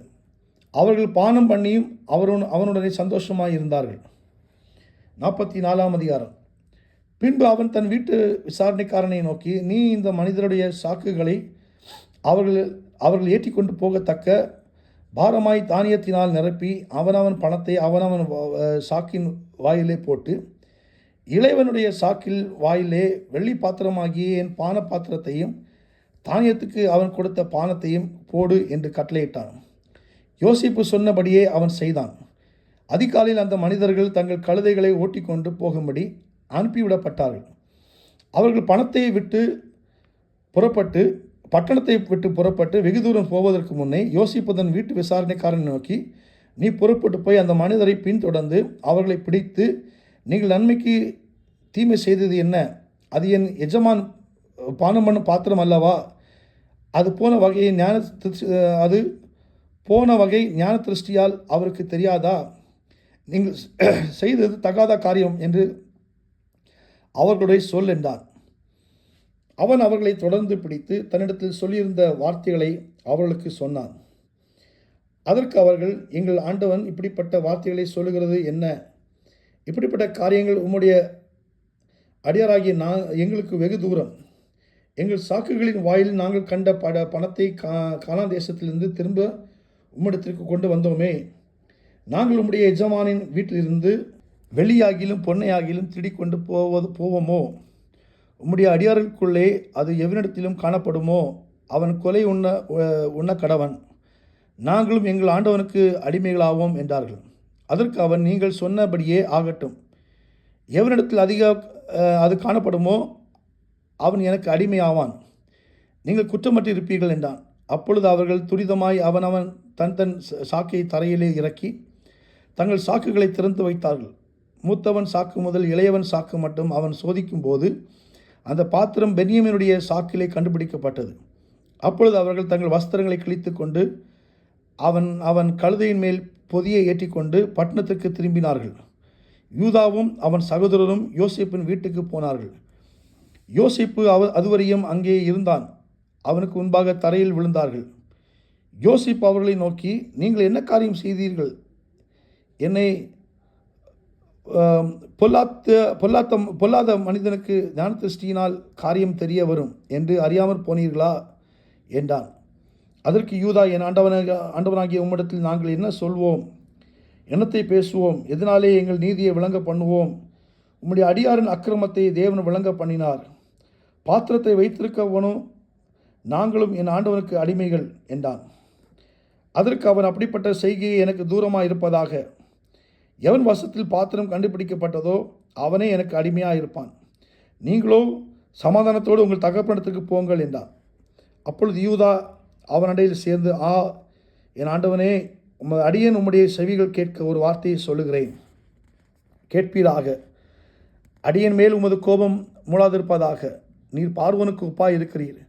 அவர்கள் பானம் பண்ணியும் அவனுடனே சந்தோஷமாயிருந்தார்கள். 44ஆம் அதிகாரம். பின்பு அவன் தன் வீட்டு விசாரணைக்காரனை நோக்கி, நீ இந்த மனிதருடைய சாக்குகளை அவர்கள் ஏற்றி கொண்டு போகத்தக்க பாரமாய் தானியத்தினால் நிரப்பி அவனவன் பணத்தை அவனவன் சாக்கின் வாயிலே போட்டு, இளையவனுடைய சாக்கில் வாயிலே வெள்ளி பாத்திரமாகிய என் பான பாத்திரத்தையும் தானியத்துக்கு அவன் கொடுத்த பானத்தையும் போடு என்று கட்டளையிட்டான். யோசேப்பு சொன்னபடியே அவன் செய்தான். அதிகாலையில் அந்த மனிதர்கள் தங்கள் கழுதைகளை ஓட்டிக்கொண்டு போகும்படி அனுப்பிவிடப்பட்டார்கள். அவர்கள் பட்டணத்தை விட்டு புறப்பட்டு வெகு தூரம் போவதற்கு முன்னே யோசேப்பு தன் வீட்டு விசாரணைக்காரனை நோக்கி, நீ புறப்பட்டு போய் அந்த மனிதரை பின்தொடர்ந்து அவர்களை பிடித்து, நீங்கள் நன்மைக்கு தீமை செய்தது என்ன? அது என் எஜமான் பானம் பண்ணும் பாத்திரம் அல்லவா? அது போன வகை ஞான திருஷ்டியால் அவருக்கு தெரியாதா? நீங்கள் செய்தது தகாத காரியம் என்று அவர்களுடைய சொல் என்றான். அவன் அவர்களை தொடர்ந்து பிடித்து தன்னிடத்தில் சொல்லியிருந்த வார்த்தைகளை அவர்களுக்கு சொன்னான். அதற்கு அவர்கள், எங்கள் ஆண்டவன் இப்படிப்பட்ட வார்த்தைகளை சொல்லுகிறது என்ன? இப்படிப்பட்ட காரியங்கள் உம்முடைய அடியாராகிய எங்களுக்கு வெகு தூரம். எங்கள் சாக்குகளின் வாயில் நாங்கள் கண்ட பணத்தை கானான் தேசத்திலிருந்து திரும்ப உம்மிடத்திற்கு கொண்டு வந்தோமே. நாங்கள் உம்முடைய எஜமானின் வீட்டிலிருந்து வெள்ளியாகிலும் பொன்னையாகிலும் திருடிக்கொண்டு போவோமோ? உம்முடைய அடியார்களுக்குள்ளே அது எவனிடத்திலும் காணப்படுமோ அவன் கொலை உண்ண கடவன். நாங்களும் எங்கள் ஆண்டவனுக்கு அடிமைகளாவோம் என்றார்கள். அதற்கு அவன், நீங்கள் சொன்னபடியே ஆகட்டும். எவனிடத்தில் அது காணப்படுமோ அவன் எனக்கு அடிமையாவான். நீங்கள் குற்றமற்றிருப்பீர்கள் என்றான். அப்பொழுது அவர்கள் துரிதமாய் அவனவன் தன் சாக்கையை தரையிலே இறக்கி தங்கள் சாக்குகளை திறந்து வைத்தார்கள். மூத்தவன் சாக்கு முதல் இளையவன் சாக்கு மட்டும் அவன் சோதிக்கும் போது அந்த பாத்திரம் பென்யமீனுடைய சாக்கிலே கண்டுபிடிக்கப்பட்டது. அப்பொழுது அவர்கள் தங்கள் வஸ்திரங்களை கிழித்து கொண்டு அவன் கழுதையின் மேல் பொதியை ஏற்றிக்கொண்டு பட்டணத்திற்கு திரும்பினார்கள். யூதாவும் அவன் சகோதரரும் யோசேப்பின் வீட்டுக்கு போனார்கள். யோசேப்பு அதுவரையும் அங்கே இருந்தான். அவனுக்கு முன்பாக தரையில் விழுந்தார்கள். யோசேப்பு அவர்களை நோக்கி, நீங்கள் என்ன காரியம் செய்தீர்கள்? என்னை பொல்லாத மனிதனுக்கு ஞான திருஷ்டியினால் காரியம் தெரிய வரும் என்று அறியாமற் போனீர்களா என்றான். அதற்கு யூதா, என் ஆண்டவனாகிய உம்மிடத்தில் நாங்கள் என்ன சொல்வோம்? என்னத்தை பேசுவோம்? எதனாலே எங்கள் நீதியை விளங்க பண்ணுவோம்? உம்முடைய அடியாரின் அக்கிரமத்தை தேவன் விளங்க பண்ணினார். பாத்திரத்தை வைத்திருக்கவனும் நாங்களும் என் ஆண்டவனுக்கு அடிமைகள் என்றான். அதற்கு அவன், அப்படிப்பட்ட செய்கையை எனக்கு தூரமாக இருப்பதாக. எவன் வசத்தில் பாத்திரம் கண்டுபிடிக்கப்பட்டதோ அவனே எனக்கு அடிமையாக இருப்பான். நீங்களோ சமாதானத்தோடு உங்கள் தகப்பனிடத்துக்கு போங்கள் என்றான். அப்பொழுது யூதா அவனடையில் சேர்ந்து, என் ஆண்டவனே, உமது அடியேன் உம்முடைய செவிகள் கேட்க ஒரு வார்த்தையை சொல்லுகிறேன், கேட்பீராக. அடியேன் மேல் உமது கோபம் மூளாதிருப்பதாக. நீர் பார்வோனுக்கு ஒப்பாய் இருக்கிறீர்.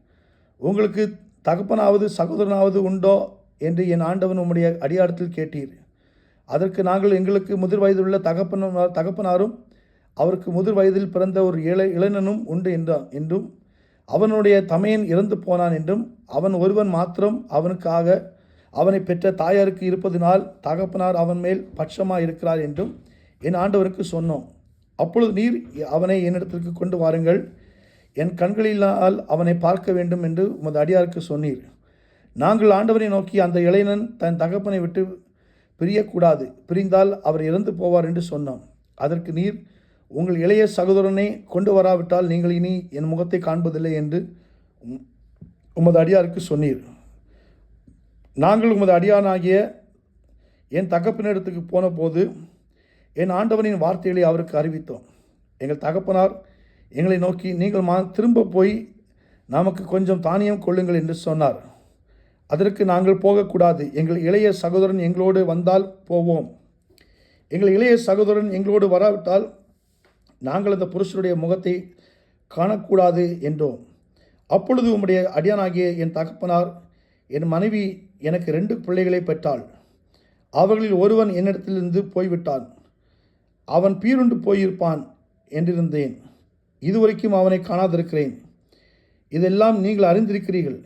உங்களுக்கு தகப்பனாவது சகோதரனாவது உண்டோ என்று என் ஆண்டவன் உம்முடைய அடியாரத்தில் கேட்டீர். அதற்கு நாங்கள், எங்களுக்கு முதிர் வயதிலுள்ள தகப்பனாரும் அவருக்கு முதிர் வயதில் பிறந்த ஒரு இளைஞனும் உண்டு என்றும் அவனுடைய தமையன் இறந்து போனான் என்றும் அவன் ஒருவன் மாத்திரம் அவனுக்காக அவனை பெற்ற தாயாருக்கு இருப்பதினால் தகப்பனார் அவன் மேல் பட்சமாக இருக்கிறார் என்றும் என் ஆண்டவருக்கு சொன்னோம். அப்பொழுது நீர் அவனை என்னிடத்திற்கு கொண்டு வாருங்கள், என் கண்களினால் அவனை பார்க்க வேண்டும் என்று உமது அடியாருக்கு சொன்னீர். நாங்கள் ஆண்டவனை நோக்கி, அந்த இளைஞன் தன் தகப்பனை விட்டு பிரியக்கூடாது, பிரிந்தால் அவர் இறந்து போவார் என்று சொன்னோம். அதற்கு நீர், உங்கள் இளைய சகோதரனை கொண்டு வராவிட்டால் நீங்கள் இனி என் முகத்தை காண்பதில்லை என்று உமது அடியாருக்கு சொன்னீர். நாங்கள் உமது அடியானாகிய என் தகப்பனிடத்துக்கு போன போது என் ஆண்டவனின் வார்த்தைகளை அவருக்கு அறிவித்தோம். எங்கள் தகப்பனார் எங்களை நோக்கி, நீங்கள் திரும்ப போய் நமக்கு கொஞ்சம் தானியம் கொள்ளுங்கள் என்று சொன்னார். அதற்கு நாங்கள் போகக்கூடாது, எங்கள் இளைய சகோதரன் எங்களோடு வந்தால் போவோம், எங்கள் இளைய சகோதரன் எங்களோடு வராவிட்டால் நாங்கள் அந்த புருஷனுடைய முகத்தை காணக்கூடாது என்றோம். அப்பொழுது உம்முடைய அடியானாகிய என் தகப்பனார், என் மனைவி எனக்கு 2 பிள்ளைகளை பெற்றாள். அவர்களில் ஒருவன் என்னிடத்திலிருந்து போய்விட்டான், அவன் பீருண்டு போயிருப்பான் என்றிருந்தேன். இதுவரைக்கும் அவனை காணாதிருக்கிறேன். இதெல்லாம் நீங்கள் அறிந்திருக்கிறீர்கள்.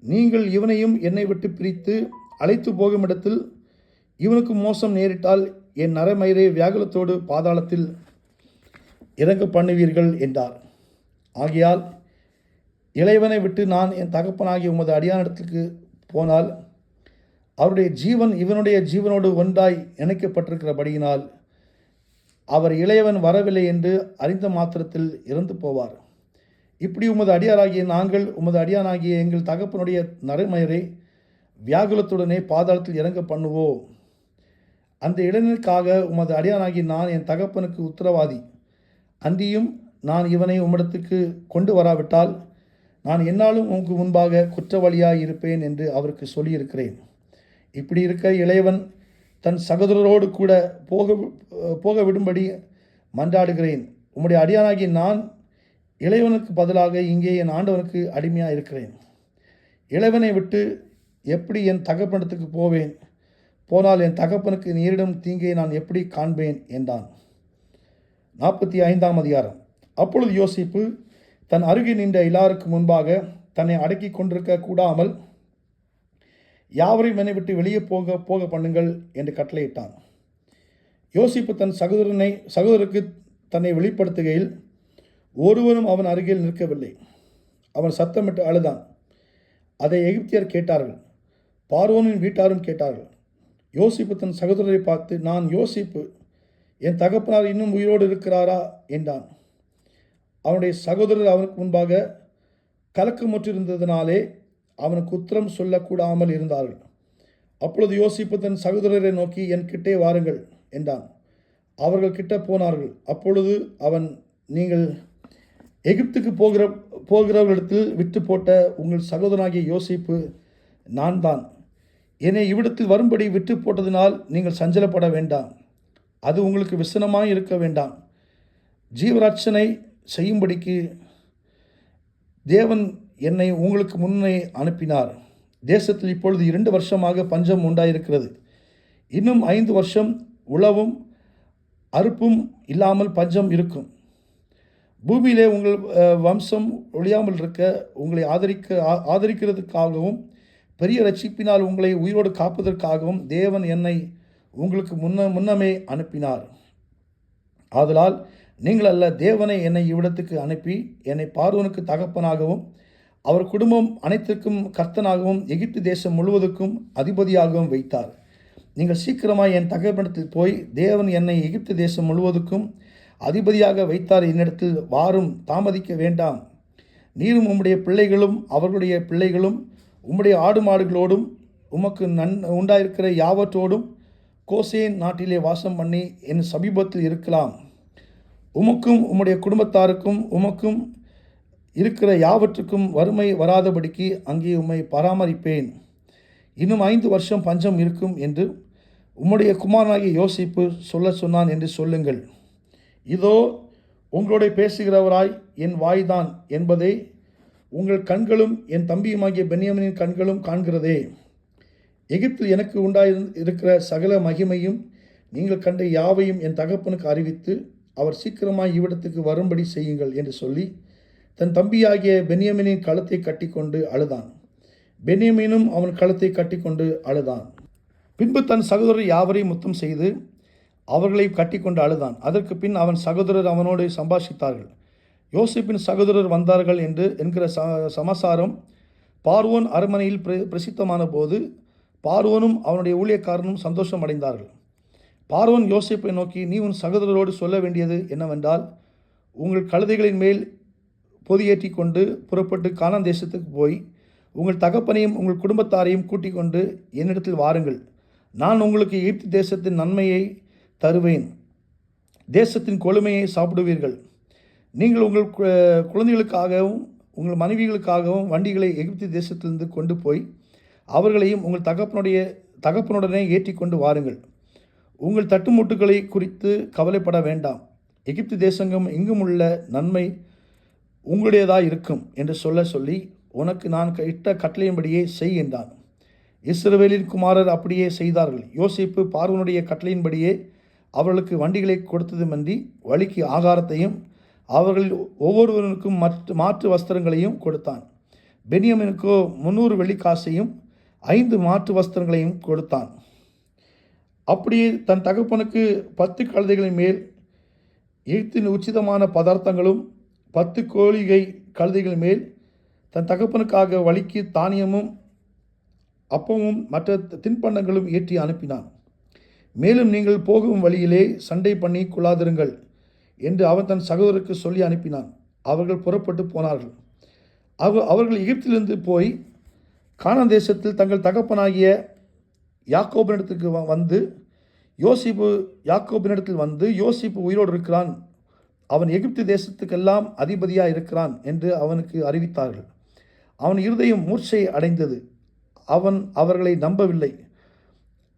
நீங்கள் இவனையும் என்னை விட்டு பிரித்து அழைத்து போகும் இடத்தில் இவனுக்கு மோசம் நேரிட்டால் என் நரமயிரை வியாகுலத்தோடு பாதாளத்தில் இறங்க பண்ணுவீர்கள் என்றார். ஆகையால் இளையவனை விட்டு நான் என் தகப்பனாகிய உமது அடியானிடத்துக்கு போனால் அவருடைய ஜீவன் இவனுடைய ஜீவனோடு ஒன்றாய் இணைக்கப்பட்டிருக்கிறபடியினால் அவர் இளையவன் வரவில்லை என்று அறிந்த மாத்திரத்தில் இறந்து போவார். இப்படி உமது அடியாராகிய நாங்கள் உமது அடியானாகிய எங்கள் தகப்பனுடைய நரமயிரை வியாகுலத்துடனே பாதாளத்தில் இறங்க பண்ணுவோம். அந்த இளைஞனுக்காக உமது அடியானாகிய நான் என் தகப்பனுக்கு உத்தரவாதி. அன்றியும் நான் இவனை உம்மிடத்துக்கு கொண்டு வராவிட்டால் நான் என்னாலும் உனக்கு முன்பாக குற்றவாளியாய் இருப்பேன் என்று அவருக்கு சொல்லியிருக்கிறேன். இப்படி இருக்க இளையவன் தன் சகோதரரோடு கூட போக விடும்படி மன்றாடுகிறேன். உம்முடைய அடியானாகிய நான் இளையவனுக்கு பதிலாக இங்கே என் ஆண்டவனுக்கு அடிமையாக இருக்கிறேன். இளையவனை விட்டு எப்படி என் தகப்பனிடத்துக்கு போவேன்? போனால் என் தகப்பனுக்கு நேரிடும் தீங்கை நான் எப்படி காண்பேன் என்றான். 45ஆம் அதிகாரம். அப்பொழுது யோசேப்பு தன் அருகே நின்ற எல்லாருக்கு முன்பாக தன்னை அடக்கி கொண்டிருக்க கூடாமல் யாவரையும் என்னை விட்டு வெளியே போக பண்ணுங்கள் என்று கட்டளையிட்டான். யோசேப்பு தன் சகோதரருக்கு தன்னை வெளிப்படுத்துகையில் ஒருவரும் அவன் அருகில் நிற்கவில்லை. அவன் சத்தமிட்டு அழுதான். அதை எகிப்தியர் கேட்டார்கள், பார்வோனின் வீட்டாரும் கேட்டார்கள். யோசேப்பு தன் சகோதரரை பார்த்து, நான் யோசேப்பு, என் தகப்பனார் இன்னும் உயிரோடு இருக்கிறாரா என்றான். அவனுடைய சகோதரர் அவனுக்கு முன்பாக கலக்கமுற்றிருந்ததினாலே அவனுக்கு உத்தரம் சொல்லக்கூடாமல் இருந்தார்கள். அப்பொழுது யோசேப்பு தன் சகோதரரை நோக்கி, என் கிட்டே வாருங்கள் என்றான். அவர்கள் கிட்ட போனார்கள். அப்பொழுது அவன், நீங்கள் எகிப்துக்கு போகிறவர்களிடத்தில் விட்டு போட்ட உங்கள் சகோதரனாகிய யோசேப்பு நான் தான். என்னை இவ்விடத்தில் வரும்படி விட்டு போட்டதினால் நீங்கள் சஞ்சலப்பட வேண்டாம். அது உங்களுக்கு விசனமாய் இருக்க வேண்டாம். ஜீவரட்சணை செய்யும்படிக்கு தேவன் என்னை உங்களுக்கு முன்னே அனுப்பினார். தேசத்தில் இப்பொழுது 2 வருஷமாக பஞ்சம் உண்டாயிருக்கிறது. இன்னும் 5 வருஷம் உழவும் அறுப்பும் இல்லாமல் பஞ்சம் இருக்கும். பூமியிலே உங்கள் வம்சம் ஒழியாமல் இருக்க உங்களை ஆதரிக்கிறதுக்காகவும் பெரிய ரட்சிப்பினால் உங்களை உயிரோடு காப்பதற்காகவும் தேவன் என்னை உங்களுக்கு முன்னமே அனுப்பினார். ஆதலால் நீங்கள் அல்ல, தேவனை என்னை இவ்விடத்துக்கு அனுப்பி என்னை பார்வோனுக்கு தகப்பனாகவும் அவர் குடும்பம் அனைத்திற்கும் கர்த்தனாகவும் எகிப்து தேசம் முழுவதுக்கும் அதிபதியாகவும் வைத்தார். நீங்கள் சீக்கிரமாய் என் தகப்பனிடத்தில் போய், தேவன் என்னை எகிப்து தேசம் முழுவதுக்கும் அதிபதியாக வைத்தார், என்னிடத்தில் வாரும், தாமதிக்க வேண்டாம். நீரும் உம்முடைய பிள்ளைகளும் அவர்களுடைய பிள்ளைகளும் உம்முடைய ஆடு மாடுகளோடும் உமக்கு உண்டாயிருக்கிற யாவற்றோடும் கோசேன் நாட்டிலே வாசம் பண்ணி என் சமீபத்தில் இருக்கலாம். உமக்கும் உம்முடைய குடும்பத்தாருக்கும் உமக்கும் இருக்கிற யாவற்றுக்கும் வறுமை வராதபடிக்கு அங்கே உம்மை பராமரிப்பேன். இன்னும் 5 வருஷம் பஞ்சம் இருக்கும் என்று உம்முடைய குமாரனாகிய யோசேப்பு சொன்னான் என்று சொல்லுங்கள். இதோ உங்களோட பேசுகிறவராய் என் வாய்தான் என்பதை உங்கள் கண்களும் என் தம்பியுமாகிய பென்யாமீனின் கண்களும் காண்கிறதே. எகிப்தில் எனக்கு உண்டாயிருக்கிற சகல மகிமையும் நீங்கள் கண்ட யாவையும் என் தகப்பனுக்கு அறிவித்து அவர் சீக்கிரமாய் இவ்விடத்துக்கு வரும்படி செய்யுங்கள் என்று சொல்லி தன் தம்பியாகிய பென்யாமீனின் கழுத்தை கட்டிக்கொண்டு அழுதான். பென்யாமீனும் அவன் கழுத்தை கட்டிக்கொண்டு அழுதான். பின்பு தன் சகோதரர் யாவரையும் முத்தம் செய்து அவர்களை கட்டிக்கொண்டு அழுதான். அதற்கு பின் அவன் சகோதரர் அவனோடு சம்பாஷித்தார்கள். யோசேப்பின் சகோதரர் வந்தார்கள் என்கிற சமாசாரம் பார்வோன் அரண்மனையில் பிரசித்தமான போது பார்வோனும் அவனுடைய ஊழியக்காரனும் சந்தோஷம் அடைந்தார்கள். பார்வோன் யோசேப்பை நோக்கி, நீ உன் சகோதரரோடு சொல்ல வேண்டியது என்னவென்றால், உங்கள் கழுதைகளின் மேல் பொதியேற்றி கொண்டு புறப்பட்டு கானான் தேசத்துக்கு போய் உங்கள் தகப்பனையும் உங்கள் குடும்பத்தாரையும் கூட்டிக் கொண்டு என்னிடத்தில் வாருங்கள். நான் உங்களுக்கு எகிப்து தேசத்தின் நன்மையை தருவேன். தேசத்தின் கொழுமையை சாப்பிடுவீர்கள். நீங்கள் உங்கள் குழந்தைகளுக்காகவும் உங்கள் மனைவிகளுக்காகவும் வண்டிகளை எகிப்து தேசத்திலிருந்து கொண்டு போய் அவர்களையும் உங்கள் தகப்பனுடனே ஏற்றி கொண்டு வாருங்கள். உங்கள் தட்டுமுட்டுகளை குறித்து கவலைப்பட வேண்டாம். எகிப்து தேசங்கும் எங்கும் உள்ள நன்மை உங்களுடையதாக இருக்கும் என்று சொல்லி உனக்கு நான் இட்ட கட்டளையின்படியே செய் என்றான். இஸ்ரவேலின் குமாரர் அப்படியே செய்தார்கள். யோசேப்பு பார்வோனுடைய கட்டளையின்படியே அவர்களுக்கு வண்டிகளை கொடுத்ததுமன்றி வழிக்கு ஆகாரத்தையும் அவர்களில் ஒவ்வொருவருக்கும் மாற்று வஸ்திரங்களையும் கொடுத்தான். பென்யாமீனுக்கோ 300 வெள்ளிக்காசையும் 5 மாற்று வஸ்திரங்களையும் கொடுத்தான். அப்படியே தன் தகப்பனுக்கு 10 கழுதைகளின் மேல் எகிப்தின் உச்சிதமான பதார்த்தங்களும் 10 கோழிகை கழுதைகள் மேல் தன் தகப்பனுக்காக வழிக்கு தானியமும் அப்பமும் மற்ற தின்பண்டங்களும் ஏற்றி அனுப்பினான். மேலும் நீங்கள் போகும் வழியிலே சண்டை பண்ணி கொள்ளாதிருங்கள் என்று அவன் தன் சகோதரருக்கு சொல்லி அனுப்பினான். அவர்கள் புறப்பட்டு போனார்கள். அவர்கள் எகிப்திலிருந்து போய் கானான் தேசத்தில் தங்கள் தகப்பனாகிய யாக்கோபினிடத்துக்கு வந்து யாக்கோபினிடத்தில் வந்து, யோசேப்பு உயிரோடு இருக்கிறான், அவன் எகிப்து தேசத்துக்கெல்லாம் அதிபதியாக இருக்கிறான் என்று அவனுக்கு அறிவித்தார்கள். அவன் இருதயம் மூர்ச்சை அடைந்தது. அவன் அவர்களை நம்பவில்லை.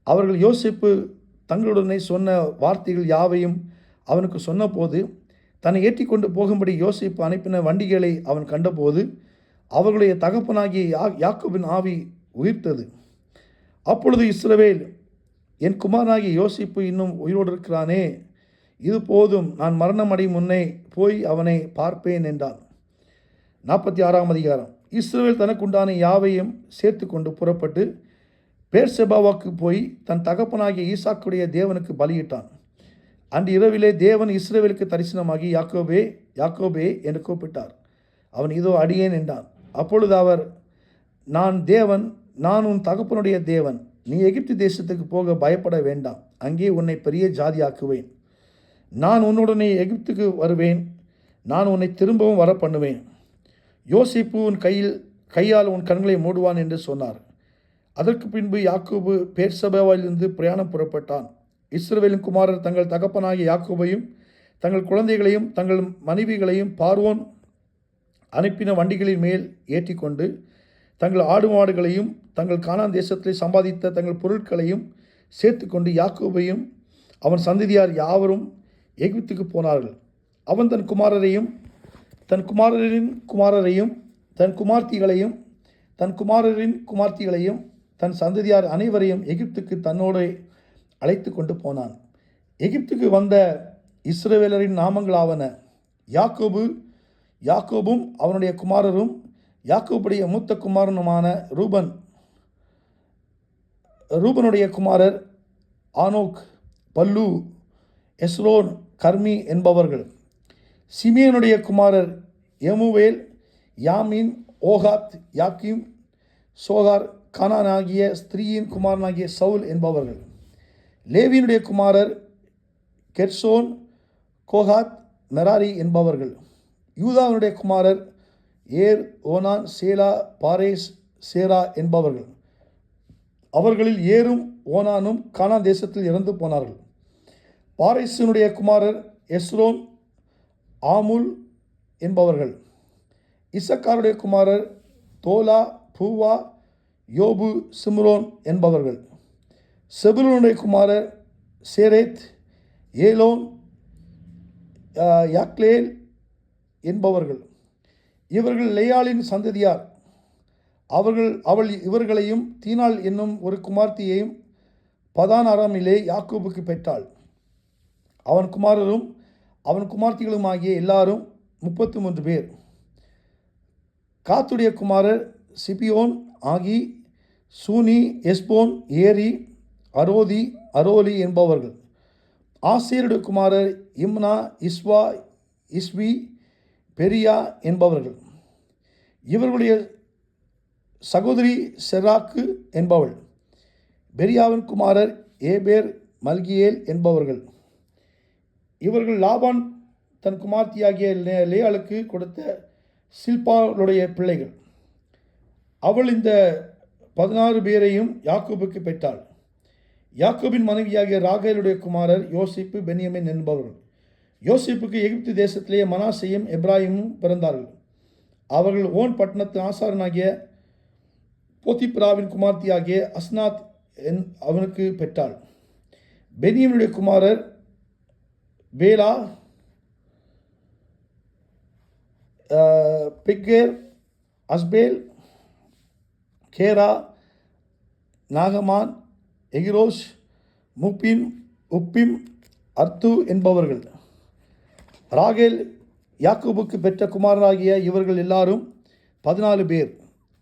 அவர்கள் யோசேப்பு தங்களுடனே சொன்ன வார்த்தைகள் யாவையும் அவனுக்கு சொன்னபோது, தன்னை ஏற்றிக்கொண்டு போகும்படி யோசேப்பு அனுப்பின வண்டிகளை அவன் கண்டபோது அவர்களுடைய தகப்பனாகிய யாக்கோபின் ஆவி உயிர்த்தது. அப்பொழுது இஸ்ரவேல், என் குமாரனாகிய யோசேப்பு இன்னும் உயிரோடு இருக்கிறானே, இது போதும், நான் மரணம் அடையும் முன்னே போய் அவனை பார்ப்பேன் என்றான். 46ஆம் அதிகாரம். இஸ்ரவேல் தனக்குண்டான யாவையும் சேர்த்து கொண்டு புறப்பட்டு பேர்செபாவுக்கு போய் தன் தகப்பனாகிய ஈசாக்குடைய தேவனுக்கு பலியிட்டான். அன்று இரவிலே தேவன் இஸ்ரவேலுக்கு தரிசனமாகி, யாக்கோபே, யாக்கோபே என்று கூப்பிட்டார். அவன் இதோ அடியேன் என்றான். அப்பொழுது அவர், நான் தேவன், நான் உன் தகப்பனுடைய தேவன். நீ எகிப்து தேசத்துக்கு போக பயப்பட வேண்டாம். அங்கே உன்னை பெரிய ஜாதியாக்குவேன். நான் உன்னுடனே எகிப்துக்கு வருவேன். நான் உன்னை திரும்பவும் வர பண்ணுவேன். யோசேப்பு உன் கையால் உன் கண்களை மூடுவான் என்று சொன்னார். அதற்கு பின்பு யாக்கோபு பேர்செபாவிலிருந்து பிரயாணம் புறப்பட்டான். இஸ்ரவேலின் குமாரர் தங்கள் தகப்பனாகிய யாக்கோபையும் தங்கள் குழந்தைகளையும் தங்கள் மனைவிகளையும் பார்வோன் அனுப்பின வண்டிகளின் மேல் ஏற்றிக்கொண்டு தங்கள் ஆடு மாடுகளையும் தங்கள் கானான் தேசத்திலே சம்பாதித்த தங்கள் பொருட்களையும் சேர்த்து கொண்டு யாக்கோபையும் அவன் சந்ததியார் யாவரும் எகிப்துக்கு போனார்கள். அவன் தன் குமாரரையும் தன் குமாரரின் குமாரரையும் தன் குமார்த்திகளையும் தன் குமாரரின் குமார்த்திகளையும் தன் சந்ததியார் அனைவரையும் எகிப்துக்கு தன்னோடு அழைத்து கொண்டு போனான். எகிப்துக்கு வந்த இஸ்ரவேலரின் நாமங்களாவன: யாக்கோபும் அவனுடைய குமாரரும், யாக்கோபுடைய மூத்த குமாரனுமான ரூபனுடைய குமாரர் ஆனோக், பல்லு, எஸ்ரோன், கர்மி என்பவர்கள். சிமியனுடைய குமாரர் எமுவேல், யாமின், ஓகாத், யாக்கிம், சோகார், கானான் ஆகிய ஸ்திரீயின் குமாரனாகிய சவுல் என்பவர்கள். லேவியினுடைய குமாரர் கெர்சோன், கோகாத், மெராரி என்பவர்கள். யூதாவினுடைய குமாரர் ஏர், ஓனான், சேலா, பாரேஸ், சேரா என்பவர்கள். அவர்களில் ஏரும் ஓனானும் கானான் தேசத்தில் இறந்து போனார்கள். பாரேசினுடைய குமாரர் எஸ்ரோன், ஆமுல் என்பவர்கள். இசக்காருடைய குமாரர் தோலா, பூவா, யோபு, சிம்ரோன் என்பவர்கள். செபுலோனுடைய குமாரர் சேரேத், ஏலோன், யாக்லேல் என்பவர்கள். இவர்கள் லேயாளின் சந்ததியார். அவள் இவர்களையும் தீனாள் என்னும் ஒரு குமார்த்தியையும் பதான் அராமிலே யாக்கோபுக்கு பெற்றாள். அவன் குமாரரும் அவன் குமார்த்திகளும் ஆகிய எல்லாரும் 33 பேர். காத்துடைய குமாரர் சிபியோன், ஆகி, சூனி, எஸ்போன், ஏரி, அரோலி என்பவர்கள். ஆசேருடைய குமாரர் இம்னா, இஸ்வா, இஸ்வி, பெரியா என்பவர்கள். இவர்களுடைய சகோதரி செராக்கு என்பவள். பெரியாவின் குமாரர் ஏபேர், மல்கியேல் என்பவர்கள். இவர்கள் லாபான் தன் குமார்த்தியாகிய லேயாளுக்கு கொடுத்த சில்பாளுடைய பிள்ளைகள். அவள் இந்த 16 பேரையும் யாக்கோபுக்கு பெற்றாள். யாக்கோபின் மனைவியாகிய ராகேலுடைய குமாரர் யோசிப்பு, பென்யமின் என்பவர்கள். யோசிப்புக்கு எகிப்து தேசத்திலே மனாசேயும் எப்ராயிமும் பிறந்தார்கள். அவர்கள் ஓன் பட்டணத்து ஆசாரனாகிய போத்திப்ராவின் குமார்த்தியாகிய அஸ்னாத் அவனுக்கு பெற்றாள். பென்யமினுடைய குமாரர் பேலா, பிக்கேர், அஸ்பேல், கேரா, நாகமான், எகிரோஷ், முப்பிம், உப்பிம், அர்த்து என்பவர்கள். ராகேல் யாக்கோபுக்கு பெற்ற குமாரராகிய இவர்கள் எல்லாரும் 14 பேர்.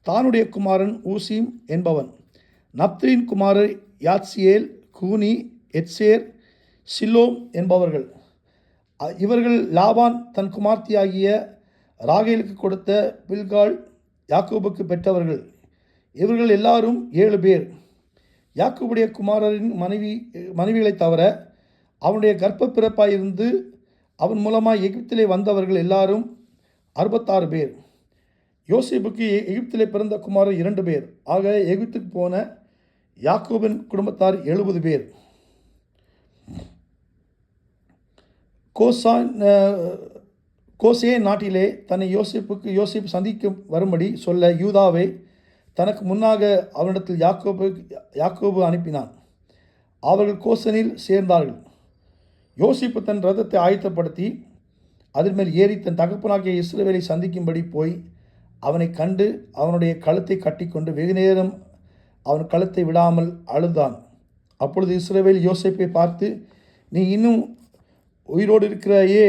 தானுடைய குமாரன் ஊசிம் என்பவன். நப்தலின் குமாரர் யாத்சியேல், கூனி, எத்சேர், சில்லோம் என்பவர்கள். இவர்கள் லாபான் தன் குமார்த்தியாகிய ராகேலுக்கு கொடுத்த பில்காள் யாக்கோபுக்கு பெற்றவர்கள். இவர்கள் எல்லாரும் 7 பேர். யாக்கோபுடைய குமாரரின் மனைவிகளை தவிர அவனுடைய கர்ப்ப பிறப்பாயிருந்து அவன் மூலமாக எகிப்திலே வந்தவர்கள் எல்லாரும் 66 பேர். யோசேப்புக்கு எகிப்திலே பிறந்த குமாரர் 2 பேர். ஆக எகிப்துக்கு போன யாக்கோபின் குடும்பத்தார் 70 பேர். கோசே நாட்டிலே தன்னை யோசேப்பு சந்திக்க வரும்படி சொல்ல யூதாவை தனக்கு முன்னாக அவனிடத்தில் யாக்கோபு அனுப்பினான். அவர்கள் கோசனில் சேர்ந்தார்கள். யோசிப்பு தன் ரதத்தை ஆயத்தப்படுத்தி அதன் மேல் ஏறி தன் தகப்பனாகிய இஸ்ரவேலை சந்திக்கும்படி போய் அவனை கண்டு அவனுடைய கழுத்தை கட்டிக்கொண்டு வெகுநேரம் அவன் கழுத்தை விடாமல் அழுதான். அப்பொழுது இஸ்ரவேல் யோசேப்பை பார்த்து, நீ இன்னும் உயிரோடு இருக்கிறாயே,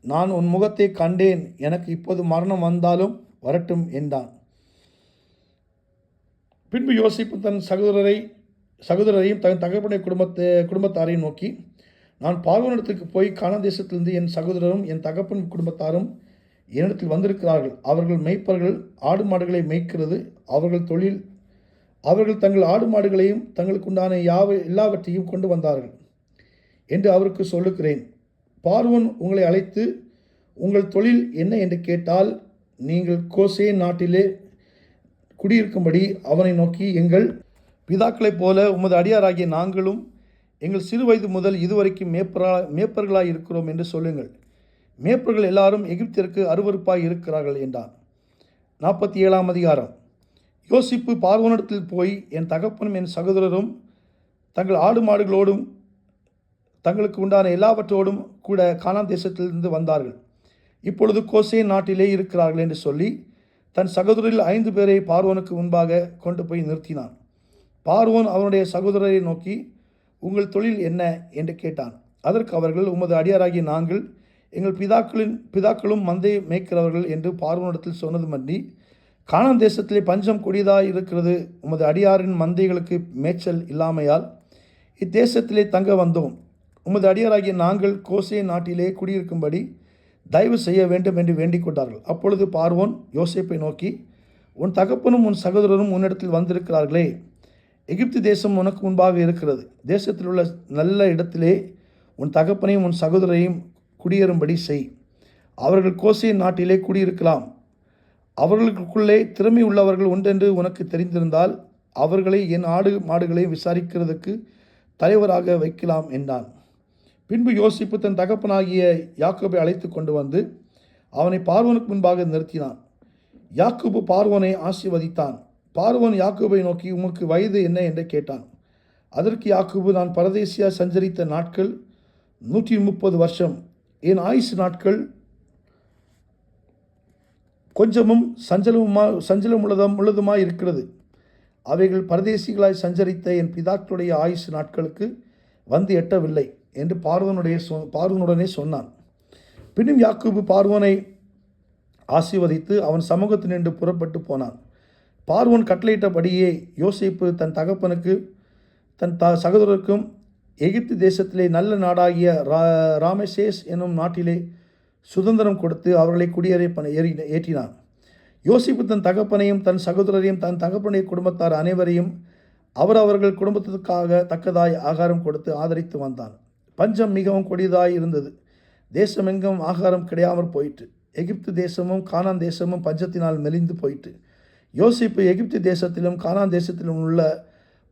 நான் உன் முகத்தை கண்டேன், எனக்கு இப்போது மரணம் வந்தாலும் வரட்டும் என்றான். பின்பு யோசிப்பு தன் சகோதரரையும் தன் தகப்பனுடைய குடும்பத்தாரையும் நோக்கி, நான் பார்வோனிடத்துக்கு போய் கானான் தேசத்திலிருந்து என் சகோதரரும் என் தகப்பன் குடும்பத்தாரும் என்னிடத்தில் வந்திருக்கிறார்கள். அவர்கள் மேய்ப்பர்கள், ஆடு மாடுகளை மேய்க்கிறது அவர்கள் தொழில். அவர்கள் தங்கள் ஆடு மாடுகளையும் தங்களுக்குண்டான எல்லாவற்றையும் கொண்டு வந்தார்கள் என்று அவருக்கு சொல்லுகிறேன். பார்வோன் உங்களை அழைத்து உங்கள் தொழில் என்ன என்று கேட்டால், நீங்கள் கோசே நாட்டிலே குடியிருக்கும்படி அவனை நோக்கி, எங்கள் பிதாக்களைப் போல உமது அடியாராகிய நாங்களும் எங்கள் சிறு வயது முதல் இதுவரைக்கும் மேய்ப்பர்களாய் இருக்கிறோம் என்று சொல்லுங்கள். மேய்ப்பர்கள் எல்லாரும் எகிப்திற்கு அருவருப்பாய் இருக்கிறார்கள் என்றான். 47ஆம் அதிகாரம். யோசிப்பு பார்வோனிடத்தில் போய், என் தகப்பனும் என் சகோதரரும் தங்கள் ஆடு மாடுகளோடும் தங்களுக்கு உண்டான எல்லாவற்றோடும் கூட கானான் தேசத்திலிருந்து வந்தார்கள். இப்பொழுது கோசேன் நாட்டிலே இருக்கிறார்கள் என்று சொல்லி தன் சகோதரில் 5 பேரை பார்வோனுக்கு முன்பாக கொண்டு போய் நிறுத்தினான். பார்வோன் அவனுடைய சகோதரரை நோக்கி, உங்கள் தொழில் என்ன என்று கேட்டான். அதற்கு அவர்கள், உமது அடியாராகிய நாங்கள் எங்கள் பிதாக்களும் மந்தை மேய்க்கிறவர்கள் என்று பார்வோனிடத்தில் சொன்னதுமன்றி, கானான் தேசத்திலே பஞ்சம் கொடியதாய் இருக்கிறது, உமது அடியாரின் மந்தைகளுக்கு மேய்ச்சல் இல்லாமையால் இத்தேசத்திலே தங்க வந்தோம். உமது அடியாராகிய நாங்கள் கோசேன் நாட்டிலே குடியிருக்கும்படி தயவு செய்ய வேண்டும் என்று வேண்டிக் கொண்டார்கள். அப்பொழுது பார்வோன் யோசேப்பை நோக்கி, உன் தகப்பனும் உன் சகோதரரும் உன்னிடத்தில் வந்திருக்கிறார்களே, எகிப்து தேசம் உனக்கு முன்பாக இருக்கிறது. தேசத்தில் உள்ள நல்ல இடத்திலே உன் தகப்பனையும் உன் சகோதரையும் குடியேறும்படி செய். அவர்கள் கோசேன் நாட்டிலே குடியிருக்கலாம். அவர்களுக்குள்ளே திறமை உள்ளவர்கள் உண்டென்று உனக்கு தெரிந்திருந்தால் அவர்களை என் ஆடு மாடுகளை விசாரிக்கிறதுக்கு தலைவராக வைக்கலாம் என்றான். பின்பு யோசிப்பு தன் தகப்பனாகிய யாக்கோபை அழைத்து கொண்டு வந்து அவனை பார்வோனுக்கு முன்பாக நிறுத்தினான். யாக்கோபு பார்வோனை ஆசீர்வதித்தான். பார்வோன் யாக்கோபை நோக்கி, உமக்கு வயது என்ன என்று கேட்டான். அதற்கு யாக்கோபு, நான் பரதேசியா சஞ்சரித்த நாட்கள் 130 வருஷம். என் ஆயுசு நாட்கள் கொஞ்சமும் சஞ்சலமுள்ளதுமாய் இருக்கிறது. அவைகள் பரதேசிகளாய் சஞ்சரித்த என் பிதாக்களுடைய ஆயுசு நாட்களுக்கு வந்து எட்டவில்லை என்று பார்வோனுடனே சொன்னான். பின்னும் யாக்கோபு பார்வோனை ஆசீர்வதித்து அவன் சமூகத்தில் நின்று புறப்பட்டு போனான். பார்வோன் கட்டளையிட்டபடியே யோசேப்பு தன் தகப்பனுக்கு தன் சகோதரருக்கும் எகிப்து தேசத்திலே நல்ல நாடாகிய ராமசேஸ் என்னும் நாட்டிலே சுதந்திரம் கொடுத்து அவர்களை ஏற்றினான். யோசிப்பு தன் தகப்பனையும் தன் சகோதரரையும் தன் தகப்பனுடைய குடும்பத்தார் அனைவரையும் அவர்கள் குடும்பத்திற்காக தக்கதாய் ஆகாரம் கொடுத்து ஆதரித்து வந்தான். பஞ்சம் மிகவும் கொடியதாய் இருந்தது. தேசமெங்கும் ஆகாரம் கிடையாமற் போயிற்று. எகிப்து தேசமும் கானான் தேசமும் பஞ்சத்தினால் மெலிந்து போயிற்று. யோசிப்பு எகிப்து தேசத்திலும் கானான் தேசத்திலும் உள்ள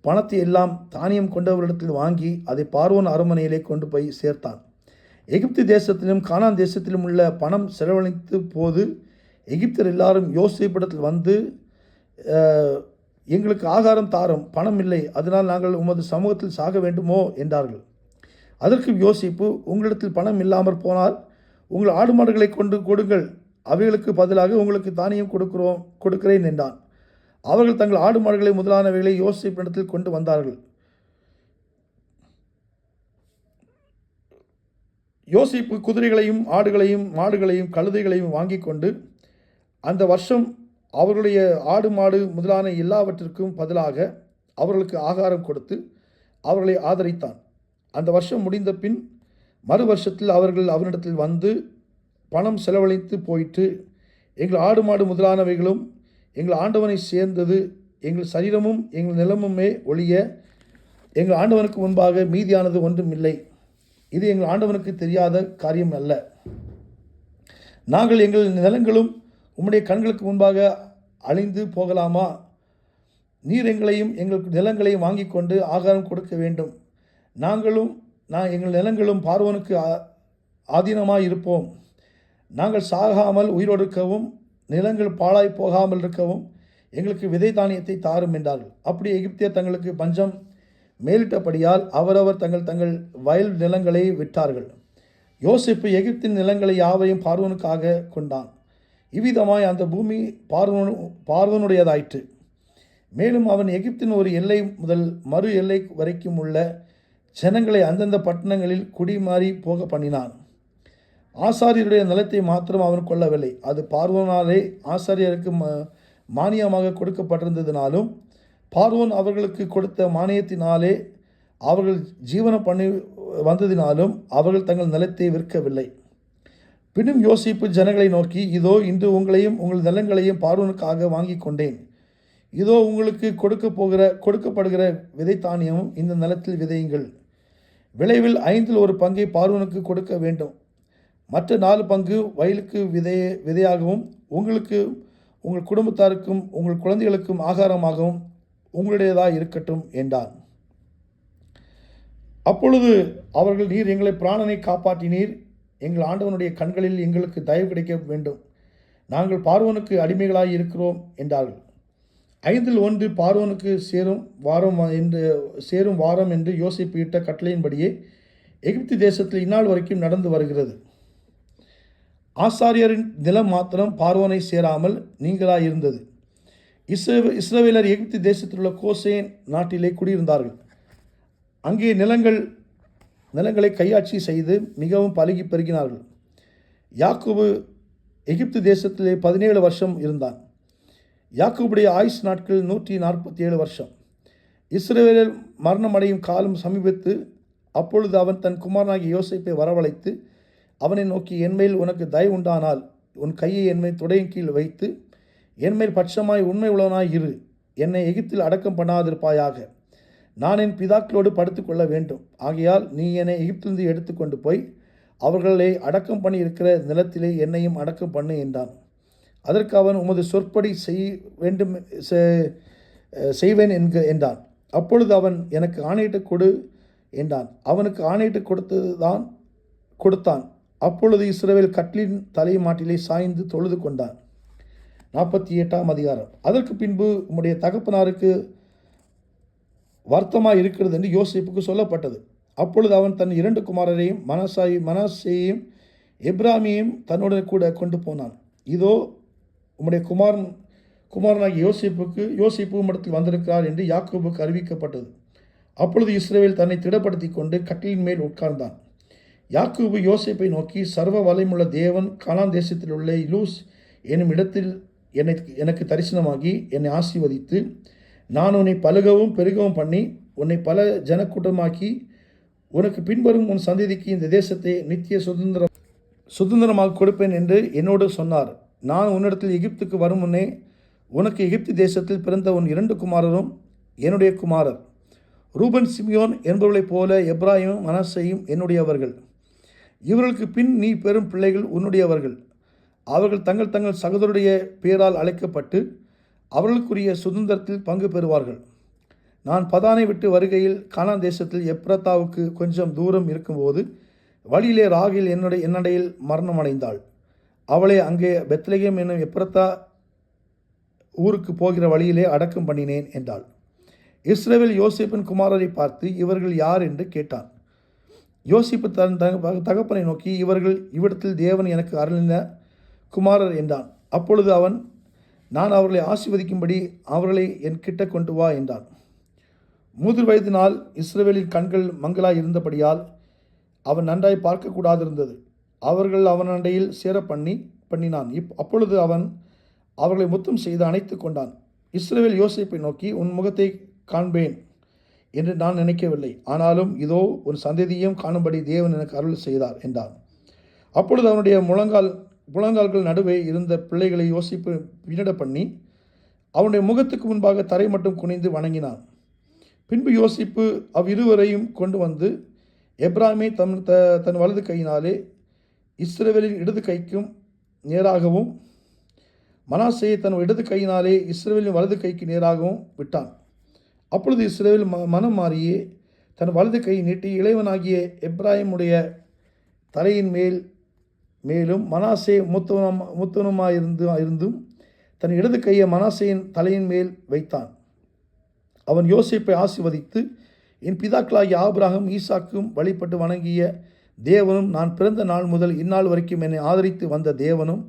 பணத்தை எல்லாம் தானியம் கொண்டவரிடத்தில் வாங்கி அதை பார்வோன் அரண்மனையிலே கொண்டு போய் சேர்த்தான். எகிப்து தேசத்திலும் கானான் தேசத்திலும் உள்ள பணம் செலவழித்து போது எகிப்தர் எல்லாரும் யோசிப்பிடத்தில் வந்து, எங்களுக்கு ஆகாரம் தாரும், பணம் இல்லை, அதனால் நாங்கள் உமது சமூகத்தில் சாக வேண்டுமோ என்றார்கள். அதற்கு யோசிப்பு, உங்களிடத்தில் பணம் இல்லாமற் போனால் உங்கள் ஆடு மாடுகளை கொண்டு கொடுங்கள், அவைகளுக்கு பதிலாக உங்களுக்கு தானியம் கொடுக்கிறேன் என்றான். அவர்கள் தங்கள் ஆடு மாடுகளை முதலானவைகளை யோசிப்பிடத்தில் கொண்டு வந்தார்கள். யோசிப்பு குதிரைகளையும் ஆடுகளையும் மாடுகளையும் கழுதைகளையும் வாங்கி கொண்டு அந்த வருஷம் அவர்களுடைய ஆடு மாடு முதலான எல்லாவற்றிற்கும் பதிலாக அவர்களுக்கு ஆகாரம் கொடுத்து அவர்களை ஆதரித்தான். அந்த வருஷம் முடிந்த பின் மறு வருஷத்தில் அவர்கள் அவனிடத்தில் வந்து, பணம் செலவழித்து போயிற்று, எங்கள் ஆடு மாடு முதலானவைகளும் எங்கள் ஆண்டவனை சேர்ந்தது, எங்கள் சரீரமும் எங்கள் நிலமுமே ஒழிய எங்கள் ஆண்டவனுக்கு முன்பாக மீதியானது ஒன்றும் இல்லை. இது எங்கள் ஆண்டவனுக்கு தெரியாத காரியம் அல்ல. நாங்கள் எங்கள் நிலங்களும் உம்முடைய கண்களுக்கு முன்பாக அழிந்து போகலாமா? நீர் எங்களையும் எங்கள் நிலங்களையும் வாங்கி கொண்டு ஆகாரம் கொடுக்க வேண்டும். எங்கள் நிலங்களும் பார்வோனுக்கு ஆதீனமாய் இருப்போம். நாங்கள் சாகாமல் உயிரோடு இருக்கவும் நிலங்கள் பாழாய் போகாமல் இருக்கவும் எங்களுக்கு விதை தானியத்தை தாரும் என்றார்கள். அப்படி எகிப்தியர் தங்களுக்கு பஞ்சம் மேலிட்டபடியால் அவரவர் தங்கள் வயல் நிலங்களை விற்றார்கள். யோசிப்பு எகிப்தின் நிலங்களை யாவையும் பார்வோனுக்காக கொண்டான். இவ்விதமாய் அந்த பூமி பார்வோனுடையதாயிற்று. மேலும் அவன் எகிப்தின் ஒரு எல்லை முதல் மறு எல்லை வரைக்கும் உள்ள ஜனங்களை அந்தந்த பட்டணங்களில் குடிமாறி போக பண்ணினான். ஆசாரியருடைய நிலத்தை மாத்திரம் அவன் கொள்ளவில்லை. அது பார்வோனாலே ஆசாரியருக்கு மானியமாக கொடுக்கப்பட்டிருந்ததினாலும் பார்வோன் அவர்களுக்கு கொடுத்த மானியத்தினாலே அவர்கள் ஜீவனம் பண்ணி வந்ததினாலும் அவர்கள் தங்கள் நிலத்தை விற்கவில்லை. பின்னும் யோசிப்பு ஜனங்களை நோக்கி, இதோ இன்று உங்களையும் உங்கள் நிலங்களையும் பார்வோனுக்காக வாங்கி கொண்டேன். இதோ உங்களுக்கு கொடுக்கப்படுகிற விதை தானியமும் இந்த நிலத்தில் விதையுங்கள். விளைவில் 5 1 பங்கை பார்வோனுக்கு கொடுக்க வேண்டும். மற்ற 4 பங்கு வயலுக்கு விதையாகவும் உங்களுக்கு உங்கள் குடும்பத்தாருக்கும் உங்கள் குழந்தைகளுக்கும் ஆகாரமாகவும் உங்களுடையதாக இருக்கட்டும் என்றான். அப்பொழுது அவர்கள், நீர் எங்களை பிராணனை காப்பாற்றினீர், எங்கள் ஆண்டவனுடைய கண்களில் எங்களுக்கு தயவு கிடைக்க வேண்டும். நாங்கள் பார்வோனுக்கு அடிமைகளாய் இருக்கிறோம் என்றார்கள். 1/5 பார்வோனுக்கு சேரும் வாரம் என்று யோசேப்பு இட்ட கட்டளையின்படியே எகிப்து தேசத்தில் இந்நாள் வரைக்கும் நடந்து வருகிறது. ஆசாரியரின் நிலம் மாத்திரம் பார்வோனை சேராமல் நீங்களாய் இருந்தது. இஸ்ரவேலர் எகிப்து தேசத்தில் உள்ள கோசேன் நாட்டிலே குடியிருந்தார்கள். அங்கே நிலங்களை கையாட்சி செய்து மிகவும் பலுகி பெருகினார்கள். யாக்கோபு எகிப்து தேசத்திலே 17 வருஷம் இருந்தான். யாக்கோபுடைய ஆயுஷ் நாட்கள் 147 வருஷம். இஸ்ரவேலர் மரணமடையும் காலம் சமீபித்து அப்பொழுது அவன் தன் குமாரனாகிய யோசேப்பை வரவழைத்து அவனை நோக்கி, என்மேல் உனக்கு தயவு உண்டானால் உன் கையை என்மேல் துடையின் கீழ் வைத்து என்மேல் பட்சமாய் உண்மை உள்ளவனாய் இரு. என்னை எகிப்தில் அடக்கம் பண்ணாதிருப்பாயாக. நான் என் பிதாக்களோடு படுத்துக்கொள்ள வேண்டும். ஆகையால் நீ என்னை எகிப்திலிருந்து எடுத்துக்கொண்டு போய் அவர்களை அடக்கம் பண்ணி இருக்கிற நிலத்திலே என்னையும் அடக்கம் பண்ணு என்றான். அதற்கு அவன், உமது சொற்படி செய்வேன் என்றான். அப்பொழுது அவன், எனக்கு ஆணையிட்டு கொடு என்றான். அவனுக்கு ஆணையிட்டு கொடுத்தான். அப்பொழுது இஸ்ரவேல் கட்லின் தலைமாட்டிலே சாய்ந்து தொழுது கொண்டான். 48ஆம் அதிகாரம். அதற்கு பின்பு உம்முடைய தகப்பனாருக்கு வருத்தமாய் இருக்கிறது என்று யோசேப்புக்கு சொல்லப்பட்டது. அப்பொழுது அவன் தன் 2 குமாரரையும் மனாசேயையும் எப்ராமியையும் தன்னுடன் கூட கொண்டு போனான். இதோ உம்முடைய குமாரனாகிய யோசேப்பு உம்மிடத்தில் வந்திருக்கிறார் என்று யாக்கோபுக்கு அறிவிக்கப்பட்டது. அப்பொழுது இஸ்ரவேல் தன்னை திடப்படுத்தி கொண்டு கட்டிலின் மேல் உட்கார்ந்தான். யாக்கோபு யோசேப்பை நோக்கி, சர்வ வல்லமையுள்ள தேவன் கானான் தேசத்தில் உள்ள லூஸ் என்னும் இடத்தில் எனக்கு தரிசனமாகி என்னை ஆசீர்வதித்து, நான் உன்னை பலுகவும் பெருகவும் பண்ணி உன்னை பல ஜனக்கூட்டமாக்கி உனக்கு பின்வரும் உன் சந்ததிக்கு இந்த தேசத்தை நித்திய சுதந்திரமாக கொடுப்பேன் என்று என்னோடு சொன்னார். நான் உன்னிடத்தில் எகிப்துக்கு வரும் முன்னே உனக்கு எகிப்து தேசத்தில் பிறந்த உன் 2 குமாரரும் என்னுடைய குமாரர். ரூபன் சிமியோன் என்பவர்களைப் போல எப்ராயிமும் மனாசேயும் என்னுடையவர்கள். இவர்களுக்கு பின் நீ பெறும் பிள்ளைகள் உன்னுடையவர்கள். அவர்கள் தங்கள் சகோதரருடைய பேரால் அழைக்கப்பட்டு அவர்களுக்குரிய சுதந்திரத்தில் பங்கு பெறுவார்கள். நான் பதானை விட்டு வருகையில் கானான் தேசத்தில் எப்ரத்தாவுக்கு கொஞ்சம் தூரம் இருக்கும்போது வழியிலே ராகேல் என்னடையில் மரணமடைந்தாள். அவளை அங்கே பெத்லகேம் என்னும் எப்ரத்தா ஊருக்கு போகிற வழியிலே அடக்கம் பண்ணினேன் என்றாள். இஸ்ரவேல் யோசேப்பின் குமாரரை பார்த்து, இவர்கள் யார் என்று கேட்டான். யோசேப்பு தன் தகப்பனை நோக்கி, இவர்கள் இவ்விடத்தில் தேவன் எனக்கு அருளின குமாரர் என்றான். அப்பொழுது அவன், நான் அவர்களை ஆசீர்வதிக்கும்படி அவர்களை என் கிட்ட கொண்டு வா என்றான். 3 வயதினால் இஸ்ரவேலின் கண்கள் மங்களாய் இருந்தபடியால் அவன் நன்றாய் பார்க்கக்கூடாதிருந்தது. அவர்கள் அவன் அண்டையில் சேர பண்ணினான். அப்பொழுது அவன் அவர்களை முத்தம் செய்து அணைத்து கொண்டான். இஸ்ரவேல் யோசேப்பை நோக்கி, உன் முகத்தை காண்பேன் என்று நான் நினைக்கவில்லை. ஆனாலும் இதோ உன் சந்ததியையும் காணும்படி தேவன் எனக்கு அருள் செய்தார் என்றான். அப்பொழுது அவனுடைய முழங்கால்கள் நடுவே இருந்த பிள்ளைகளை யோசிப்பு வினிட பண்ணி அவனுடைய முகத்துக்கு முன்பாக தரை மட்டும் குனிந்து வணங்கினான். பின்பு யோசிப்பு அவ்விருவரையும் கொண்டு வந்து எப்ராமை தன் வலது கையினாலே இஸ்ரவேலின் இடது கைக்கும் நேராகவும் மனாசேயை தன் இடது கையினாலே இஸ்ரவேலின் வலது கைக்கு நேராகவும் விட்டான். அப்பொழுது இஸ்ரவேல் மனம் மாறியே தன் வலது கை நீட்டி இளைவனாகிய எப்ராயிமுடைய தலையின் மேலும் மனாசே மூத்தவனுமாயிருந்தும் தன் இடது கையை மனாசேயின் தலையின் மேல் வைத்தான். அவன் யோசேப்பை ஆசீர்வதித்து, என் பிதாக்களாகிய ஆபிரகாம் ஈசாக்கும் வழிபட்டு வணங்கிய தேவனும் நான் பிறந்த நாள் முதல் இந்நாள் வரைக்கும் என்னை ஆதரித்து வந்த தேவனும்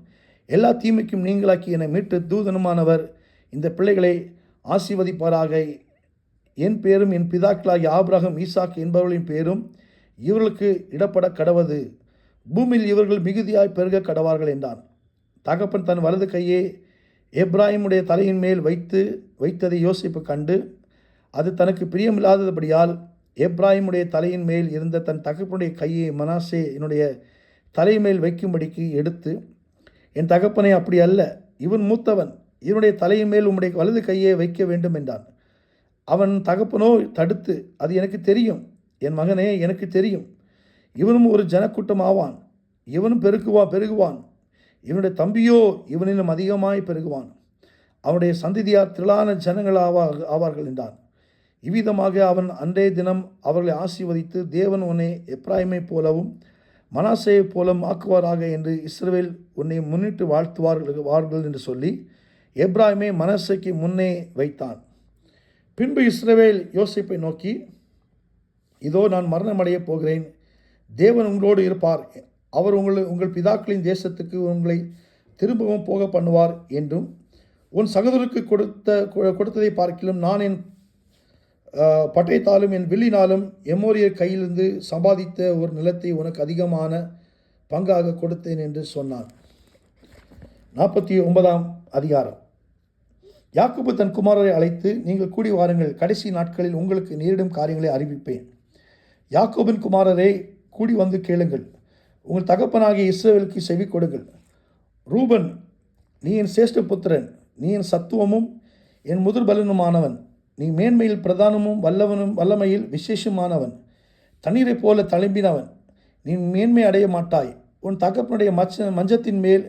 எல்லா தீமைக்கும் நீங்களாக்கி என்னை மீட்டு தூதனுமானவர் இந்த பிள்ளைகளை ஆசீர்வதிப்பாராக. என் பேரும் என் பிதாக்களாகிய ஆபிரகாம் ஈசாக் என்பவர்களின் பேரும் இவர்களுக்கு இடப்பட கடவது. பூமியில் இவர்கள் மிகுதியாய் பெருக கடவார்கள் என்றான். தகப்பன் தன் வலது கையை எப்ராயிமுடைய தலையின் மேல் வைத்ததை யோசிப்பு கண்டு அது தனக்கு பிரியமில்லாதபடியால் எப்ராயிமுடைய தலையின் மேல் இருந்த தன் தகப்பனுடைய கையை மனாசே என்னுடைய தலைமேல் வைக்கும்படிக்கு எடுத்து, என் தகப்பனை அப்படி அல்ல, இவன் மூத்தவன், இவனுடைய தலையின் மேல் உம்முடைய வலது கையை வைக்க வேண்டும் என்றான். அவன் தகப்பனோ தடுத்து, அது எனக்கு தெரியும், என் மகனே, எனக்கு தெரியும், இவனும் ஒரு ஜனக்கூட்டம் ஆவான், இவனும் பெருகுவான், இவனுடைய தம்பியோ இவனிலும் அதிகமாய் பெருகுவான், அவனுடைய சந்ததியார் திரளான ஜனங்கள் ஆவார்கள் என்றான். இவ்விதமாக அவன் அன்றைய தினம் அவர்களை ஆசீர்வதித்து, தேவன் உன்னை எப்ராயிமை போலவும் மனாசேயைப் போல ஆக்குவாராக என்று இஸ்ரவேல் உன்னை முன்னிட்டு வாழ்த்துவார்கள் என்று சொல்லி எப்ராயிமை மனாசேக்கு முன்னே வைத்தான். பின்பு இஸ்ரவேல் யோசேப்பை நோக்கி, இதோ நான் மரணமடையப் போகிறேன், தேவன் உங்களோடு இருப்பார், அவர் உங்கள் பிதாக்களின் தேசத்துக்கு உங்களை திரும்பவும் போக பண்ணுவார் என்றும், உன் சகோதரருக்கு கொடுத்ததை பார்க்கிலும் நான் என் பட்டயத்தாலும் என் வில்லினாலும் எமோரியர் கையிலிருந்து சம்பாதித்த ஒரு நிலத்தை உனக்கு அதிகமான பங்காக கொடுத்தேன் என்று சொன்னான். 49ஆம் அதிகாரம். யாக்கோபு தன் குமாரரை அழைத்து, நீங்கள் கூடி வாருங்கள், கடைசி நாட்களில் உங்களுக்கு நேரிடும் காரியங்களை அறிவிப்பேன். யாக்கோபின் குமாரரை கூடி வந்து கேளுங்கள், உங்கள் தகப்பனாகிய இஸ்ரவேலுக்கு செவி கொடுங்கள். ரூபன், நீ என் சேஷ்ட புத்திரன், நீ என் சத்துவமும் என் முதிர்பலனுமானவன், நீ மேன்மையில் பிரதானமும் வல்லமையில் விசேஷமானவன், தண்ணீரைப் போல தழும்பினவன், நீ மேன்மை அடைய மாட்டாய். உன் தகப்பனுடைய மஞ்சத்தின் மேல்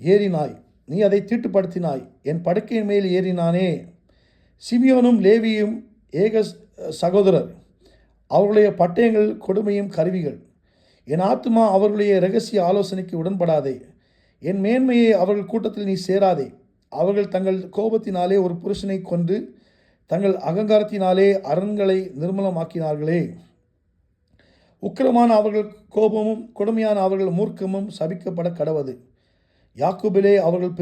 ஏறினாய், நீ அதை தீட்டுப்படுத்தினாய், என் படுக்கையின் மேல் ஏறினானே. சிமியோனும் லேவியும் ஏக சகோதரர், அவர்களுடைய பட்டயங்கள் கொடுமையும் கருவிகள். என் ஆத்துமா அவர்களுடைய இரகசிய ஆலோசனைக்கு உடன்படாதே. என் மேன்மையை அவர்கள் கூட்டத்தில் நீ சேராதே. அவர்கள் தங்கள் கோபத்தினாலே ஒரு புருஷனை கொன்று தங்கள் அகங்காரத்தினாலே அரண்களை நிர்மலமாக்கினார்களே. உக்கிரமான அவர்கள் கோபமும் கொடுமையான அவர்கள் மூர்க்கமும் சபிக்கப்பட கடவது. யாக்கோபிலே அவர்கள்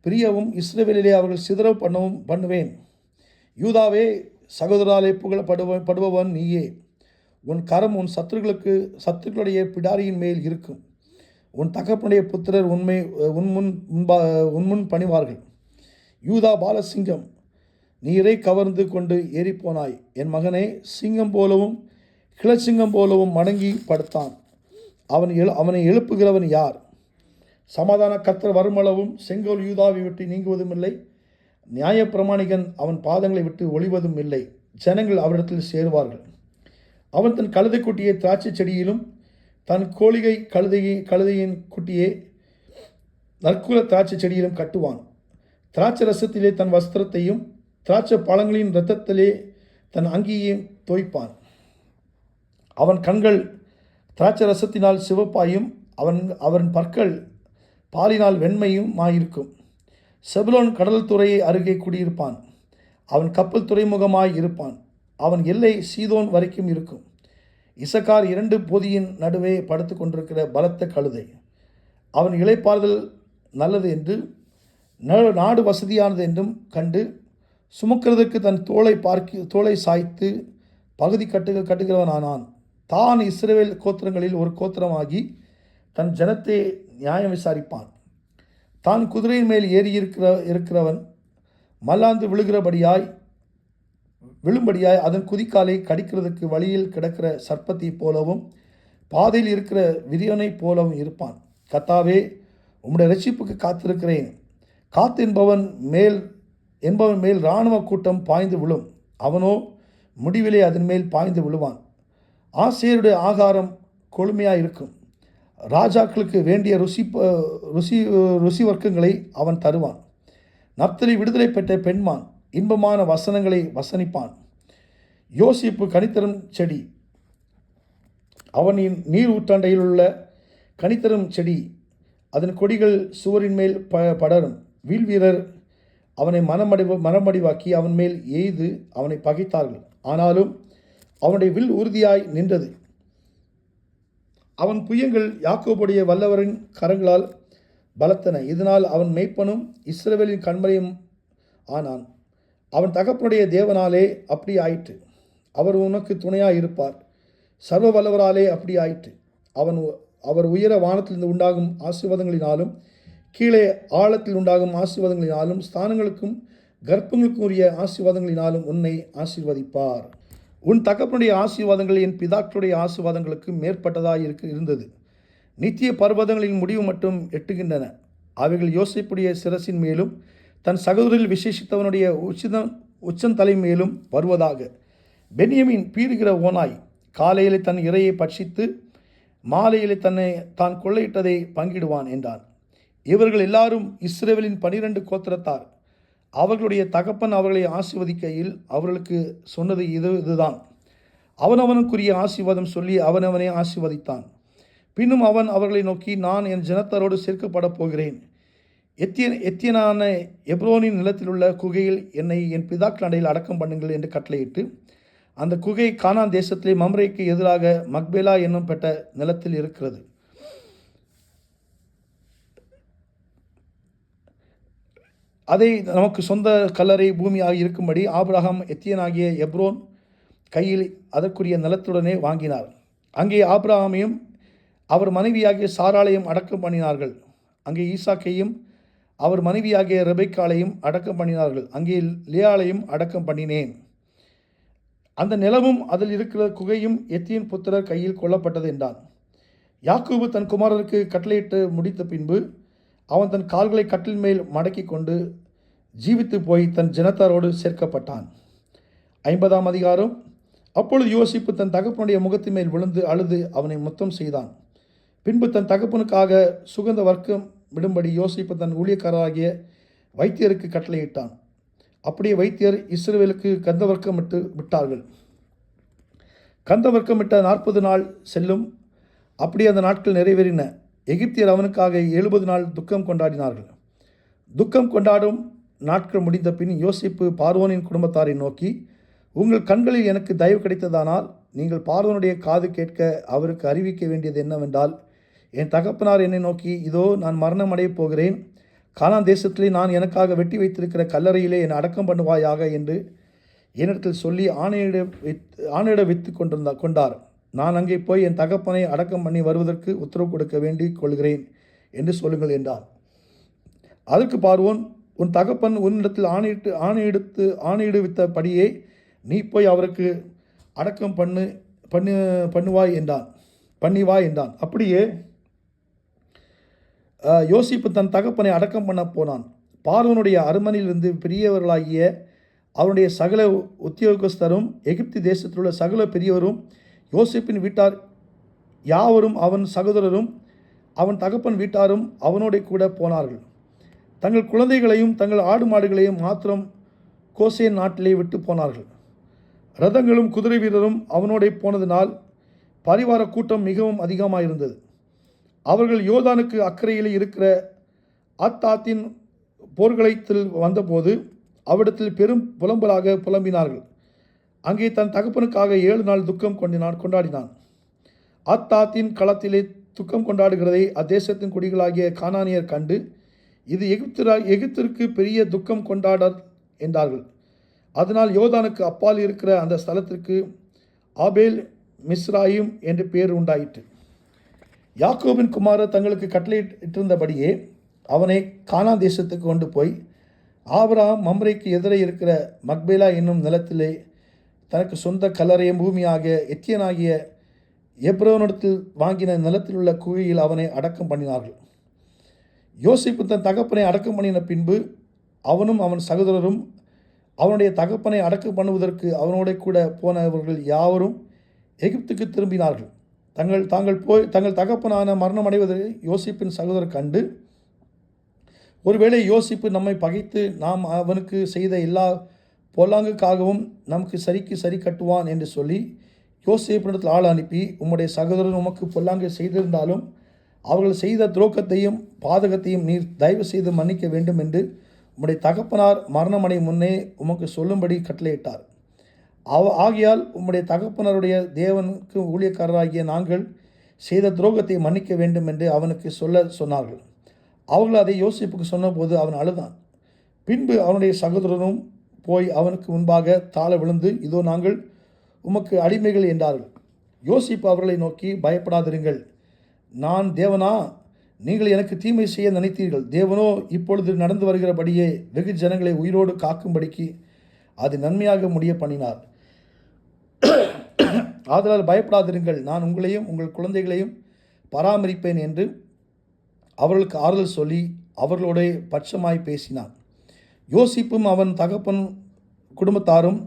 பிரியவும் இஸ்ரவேலிலே அவர்கள் சிதறவு பண்ணுவேன். யூதாவே, சகோதராலே புகழப்படுபவன் நீயே. உன் கரம் உன் சத்துருக்களுடைய பிடாரியின் மேல் இருக்கும். உன் தகப்பனுடைய புத்திரர் உன்முன் பணிவார்கள். யூதா பாலசிங்கம், நீ இறை கவர்ந்து கொண்டு ஏறிப்போனாய். என் மகனே, சிங்கம் போலவும் கிளச்சிங்கம் போலவும் மடங்கி படுத்தான். அவனை எழுப்புகிறவன் யார்? சமாதான கர்த்தர் வருமளவும் செங்கோல் யூதாவை விட்டு நீங்குவதும் இல்லை, நியாயப்பிரமாணிகன் அவன் பாதங்களை விட்டு ஒளிவதும் இல்லை. ஜனங்கள் அவரிடத்தில் சேருவார்கள். அவன் தன் கழுதைக்குட்டியை திராட்சை செடியிலும் தன் கோழிகை கழுதையின் குட்டியை நற்குல திராட்சை செடியிலும் கட்டுவான். திராட்சை ரசத்திலே தன் வஸ்திரத்தையும் திராட்சை பழங்களின் இரத்தத்திலே தன் அங்கியையும் தோய்ப்பான். அவன் கண்கள் திராட்சை ரசத்தினால் சிவப்பாயும் அவன் பற்கள் பாலினால் வெண்மையுமாயிருக்கும். செபுலோன் கடல் துறையை அருகே குடியிருப்பான். அவன் கப்பல் துறைமுகமாய் இருப்பான். அவன் எல்லை சீதோன் வரைக்கும் இருக்கும். இசக்கார் 2 பொதியின் நடுவே படுத்து கொண்டிருக்கிற பலத்த கழுதை. அவன் இளைப்பாறுதல் நல்லது என்று நாடு வசதியானது என்றும் கண்டு சுமக்கிறதற்கு தன் தோளை சாய்த்து பகுதி கட்டுகிறவனானான். தான் இஸ்ரவேல் கோத்திரங்களில் ஒரு கோத்திரமாகி தன் ஜனத்தை நியாயம் விசாரிப்பான். தான் குதிரையின் மேல் ஏறி இருக்கிறவன் மல்லாந்து விழும்படியாய் அதன் குதிக்காலை கடிக்கிறதுக்கு வழியில் கிடக்கிற சர்ப்பத்தை போலவும் பாதையில் இருக்கிற விரியனைப் போலவும் இருப்பான். கர்த்தாவே, உம்முடைய இரட்சிப்புக்கு காத்திருக்கிறேன். என்பவன் மேல் இராணுவ கூட்டம் பாய்ந்து விழும். அவனோ முடிவிலே அதன் மேல் பாய்ந்து விழுவான். ஆசேருடைய ஆகாரம் கொழுமையாக இருக்கும். ராஜாக்களுக்கு வேண்டிய ருசி வர்க்கங்களை அவன் தருவான். நப்தலி விடுதலை பெற்ற பெண்மான் இன்பமான வசனங்களை வசனிப்பான். யோசிப்பு கனித்தரும் செடி, அவனின் நீர் ஊற்றாண்டையில் உள்ள கனித்தரும் செடி, அதன் கொடிகள் சுவரின் மேல் படரும். வீழ்வீரர் அவனை மனமடிவாக்கி அவன் மேல் எய்து அவனை பகைத்தார்கள். ஆனாலும் அவனுடைய வில் உறுதியாய் நின்றது. அவன் புயங்கள் யாக்கோபுடைய வல்லவரின் கரங்களால் பலத்தன. இதனால் அவன் மேய்ப்பனும் இஸ்ரவேலின் கண்மலையும் ஆனான். அவன் தகப்பனுடைய தேவனாலே அப்படி ஆயிற்று. அவர் உனக்கு துணையாக இருப்பார். சர்வ வல்லவராலே அப்படி ஆயிற்று. அவர் உயர வானத்திலிருந்து உண்டாகும் ஆசீர்வாதங்களினாலும் கீழே ஆழத்தில் உண்டாகும் ஆசீர்வாதங்களினாலும் ஸ்தானங்களுக்கும் கர்ப்பங்களுக்கும் உரிய ஆசீர்வாதங்களினாலும் உன்னை ஆசீர்வதிப்பார். உன் தகப்பனுடைய ஆசீர்வாதங்கள் என் பிதாக்களுடைய ஆசீர்வாதங்களுக்கு மேற்பட்டதாக இருந்தது. நித்திய பர்வதங்களின் முடிவு மட்டும் எட்டுகின்றன. அவைகள் யோசேப்புடைய சிரசின் மேலும் தன் சகோதரில் விசேஷித்தவனுடைய உச்சந்தலை மேலும் வருவதாக. பென்யமீன் பீறுகிற ஓனாய் காலையிலே தன் இரையை பட்சித்து மாலையிலே தான் கொள்ளையிட்டதை பங்கிடுவான் என்றான். இவர்கள் எல்லாரும் இஸ்ரவேலின் 12 கோத்திரத்தார். அவர்களுடைய தகப்பன் அவர்களை ஆசீர்வதிக்கையில் அவர்களுக்கு சொன்னது இதுதான். அவனவனுக்குரிய ஆசீர்வாதம் சொல்லி அவனவனே ஆசீர்வதித்தான். பின்னும் அவன் அவர்களை நோக்கி, நான் என் ஜனத்தாரோடு சேர்க்கப்படப் போகிறேன். எத்தியனான எப்ரோனின் நிலத்திலுள்ள குகையில் என்னை என் பிதாக்கள் அண்டையில் அடக்கம் பண்ணுங்கள் என்று கட்டளையிட்டு, அந்த குகை கானான் தேசத்திலே மம்ரேக்கு எதிராக மக்பேலா என்னும் பெற்ற நிலத்தில் இருக்கிறது. அதை நமக்கு சொந்த கல்லறை பூமியாக இருக்கும்படி ஆபிரகாம் எத்தியனாகிய எப்ரோன் கையில் அதற்குரிய நிலத்துடனே வாங்கினார். அங்கே ஆபிரகாமையும் அவர் மனைவியாகிய சாராளையும் அடக்கம் பண்ணினார்கள். அங்கே ஈசாக்கையும் அவர் மனைவியாகிய ரெபெக்காளையும் அடக்கம் பண்ணினார்கள். அங்கே லேயாளையும் அடக்கம் பண்ணினேன். அந்த நிலமும் அதில் இருக்கிற குகையும் எத்தியின் புத்திரர் கையில் கொல்லப்பட்டது என்றான். யாக்கோபு தன் குமாரருக்கு கட்டளையிட்டு முடித்த பின்பு அவன் தன் கால்களை கட்டில் மேல் மடக்கி கொண்டு ஜீவித்து போய் தன் ஜனத்தாரோடு சேர்க்கப்பட்டான். 50ஆம் அதிகாரம். அப்பொழுது யோசிப்பு தன் தகப்பனுடைய முகத்தின் மேல் விழுந்து அழுது அவனை முத்தம் செய்தான். பின்பு தன் தகப்பனுக்காக சுகந்த வர்க்கம் விடும்படி யோசிப்பு தன் ஊழியக்காரராகிய வைத்தியருக்கு கட்டளையிட்டான். அப்படியே வைத்தியர் இஸ்ரவேலுக்கு கந்தவர்க்கமிட்டு விட்டார்கள். கந்தவர்க்கமிட்ட 40 நாள் செல்லும். அப்படி அந்த நாட்கள் நிறைவேறின. எகிப்தியர் அவனுக்காக 70 நாள் துக்கம் கொண்டாடினார்கள். துக்கம் கொண்டாடும் நாட்கள் முடிந்த பின் யோசிப்பு பார்வோனின் குடும்பத்தாரை நோக்கி, உங்கள் கண்களில் எனக்கு தயவு கிடைத்ததானால் நீங்கள் பார்வோனுடைய காது கேட்க அவருக்கு அறிவிக்க வேண்டியது என்னவென்றால், என் தகப்பனார் என்னை நோக்கி, இதோ நான் மரணம் அடையப் போகிறேன், கானான் தேசத்திலே நான் எனக்காக வெட்டி வைத்திருக்கிற கல்லறையிலே என்னை அடக்கம் பண்ணுவாயாக என்று என்னிடத்தில் சொல்லி ஆணையிட வைத்து கொண்டார். நான் அங்கே போய் என் தகப்பனை அடக்கம் பண்ணி வருவதற்கு உத்தரவு கொடுக்க வேண்டிக் கொள்கிறேன் என்று சொல்லுங்கள் என்றார். அதற்கு பார்வோன், உன் தகப்பன் உன்னிடத்தில் ஆணையிடுவித்தபடியே நீ போய் அவருக்கு அடக்கம் பண்ணிவா என்றான். அப்படியே யோசிப்பு தன் தகப்பனை அடக்கம் பண்ண போனான். பார்வோனுடைய அரண்மனையிலிருந்து பெரியவர்களாகிய அவனுடைய சகல உத்தியோகஸ்தரும் எகிப்து தேசத்திலுள்ள சகல பெரியவரும் யோசிப்பின் வீட்டார் யாவரும் அவன் சகோதரரும் அவன் தகப்பன் வீட்டாரும் அவனோட கூட போனார்கள். தங்கள் குழந்தைகளையும் தங்கள் ஆடு மாடுகளையும் மாத்திரம் கோசேன் நாட்டிலே விட்டு போனார்கள். இரதங்களும் குதிரை வீரரும் அவனோட போனதினால் பரிவார கூட்டம் மிகவும் அதிகமாயிருந்தது. அவர்கள் யோர்தானுக்கு அக்கறையில் இருக்கிற ஆத்தாத்தின் போர்க்களத்தில் வந்தபோது அவ்விடத்தில் பெரும் புலம்பலாக புலம்பினார்கள். அங்கே தன் தகப்பனுக்காக 7 நாள் துக்கம் கொண்டாடினான். ஆத்தாத்தின் களத்திலே துக்கம் கொண்டாடுகிறதை அத்தேசத்தின் குடிகளாகிய கானானியர் கண்டு, இது எகிப்திற்கு பெரிய துக்கம் கொண்டாடர் என்றார்கள். அதனால் யோர்தானுக்கு அப்பால் இருக்கிற அந்த ஸ்தலத்திற்கு ஆபேல் மிஸ்ராயிம் என்று பெயர் உண்டாயிற்று. யாக்கோபின் குமாரர் தங்களுக்கு கட்டளையிட்டிருந்தபடியே அவனை கானான் தேசத்துக்கு கொண்டு போய் ஆபிரகாம் மம்ரேக்கு எதிரே இருக்கிற மக்பேலா என்னும் நிலத்திலே தனக்கு சொந்த கல்லறையும் பூமியாக எத்தியனாகிய எப்ரோனிடத்தில் வாங்கின நிலத்தில் உள்ள குகையில் அவனை அடக்கம் பண்ணினார்கள். யோசிப்பு தன் தகப்பனை அடக்கம் பண்ணின பின்பு அவனும் அவன் சகோதரரும் அவனுடைய தகப்பனை அடக்கம் பண்ணுவதற்கு அவனோட கூட போனவர்கள் யாவரும் எகிப்துக்கு திரும்பினார்கள். தங்கள் தகப்பனான மரணம் அடைவதை யோசிப்பின் சகோதரர் கண்டு, ஒருவேளை யோசிப்பு நம்மை பகைத்து நாம் அவனுக்கு செய்த எல்லா பொல்லாங்குக்காகவும் நமக்கு சரி கட்டுவான் என்று சொல்லி யோசேப்பினிடத்தில் ஆள் அனுப்பி, உம்முடைய சகோதரன் உமக்கு பொல்லாங்கு செய்திருந்தாலும் அவர்கள் செய்த துரோகத்தையும் பாதகத்தையும் நீர் தயவு செய்து மன்னிக்க வேண்டும் என்று உம்முடைய தகப்பனார் மரணமடை முன்னே உமக்கு சொல்லும்படி கட்டளையிட்டார். ஆகையால் உம்முடைய தகப்பனருடைய தேவனுக்கு ஊழியக்காரராகிய நாங்கள் செய்த துரோகத்தை மன்னிக்க வேண்டும் என்று அவனுக்கு சொன்னார்கள். அவர்கள் அதை யோசிப்புக்கு சொன்னபோது அவன் அழுதான். பின்பு அவனுடைய சகோதரனும் போய் அவனுக்கு முன்பாக தாழ விழுந்து, இதோ நாங்கள் உமக்கு அடிமைகள் என்றார்கள். யோசிப்பு அவர்களை நோக்கி, பயப்படாதிருங்கள், நான் தேவனா? நீங்கள் எனக்கு தீமை செய்ய நினைத்தீர்கள். தேவனோ இப்பொழுது நடந்து வருகிறபடியே வெகு ஜனங்களை உயிரோடு காக்கும்படிக்கு அது நன்மையாக முடிய பண்ணினார். ஆதலால் பயப்படாதிருங்கள், நான் உங்களையும் உங்கள் குழந்தைகளையும் பராமரிப்பேன் என்று அவர்களுக்கு ஆறுதல் சொல்லி அவர்களோட பட்சமாய் பேசினான். யோசிப்பும் அவன் தகப்பன் குடும்பத்தாரும்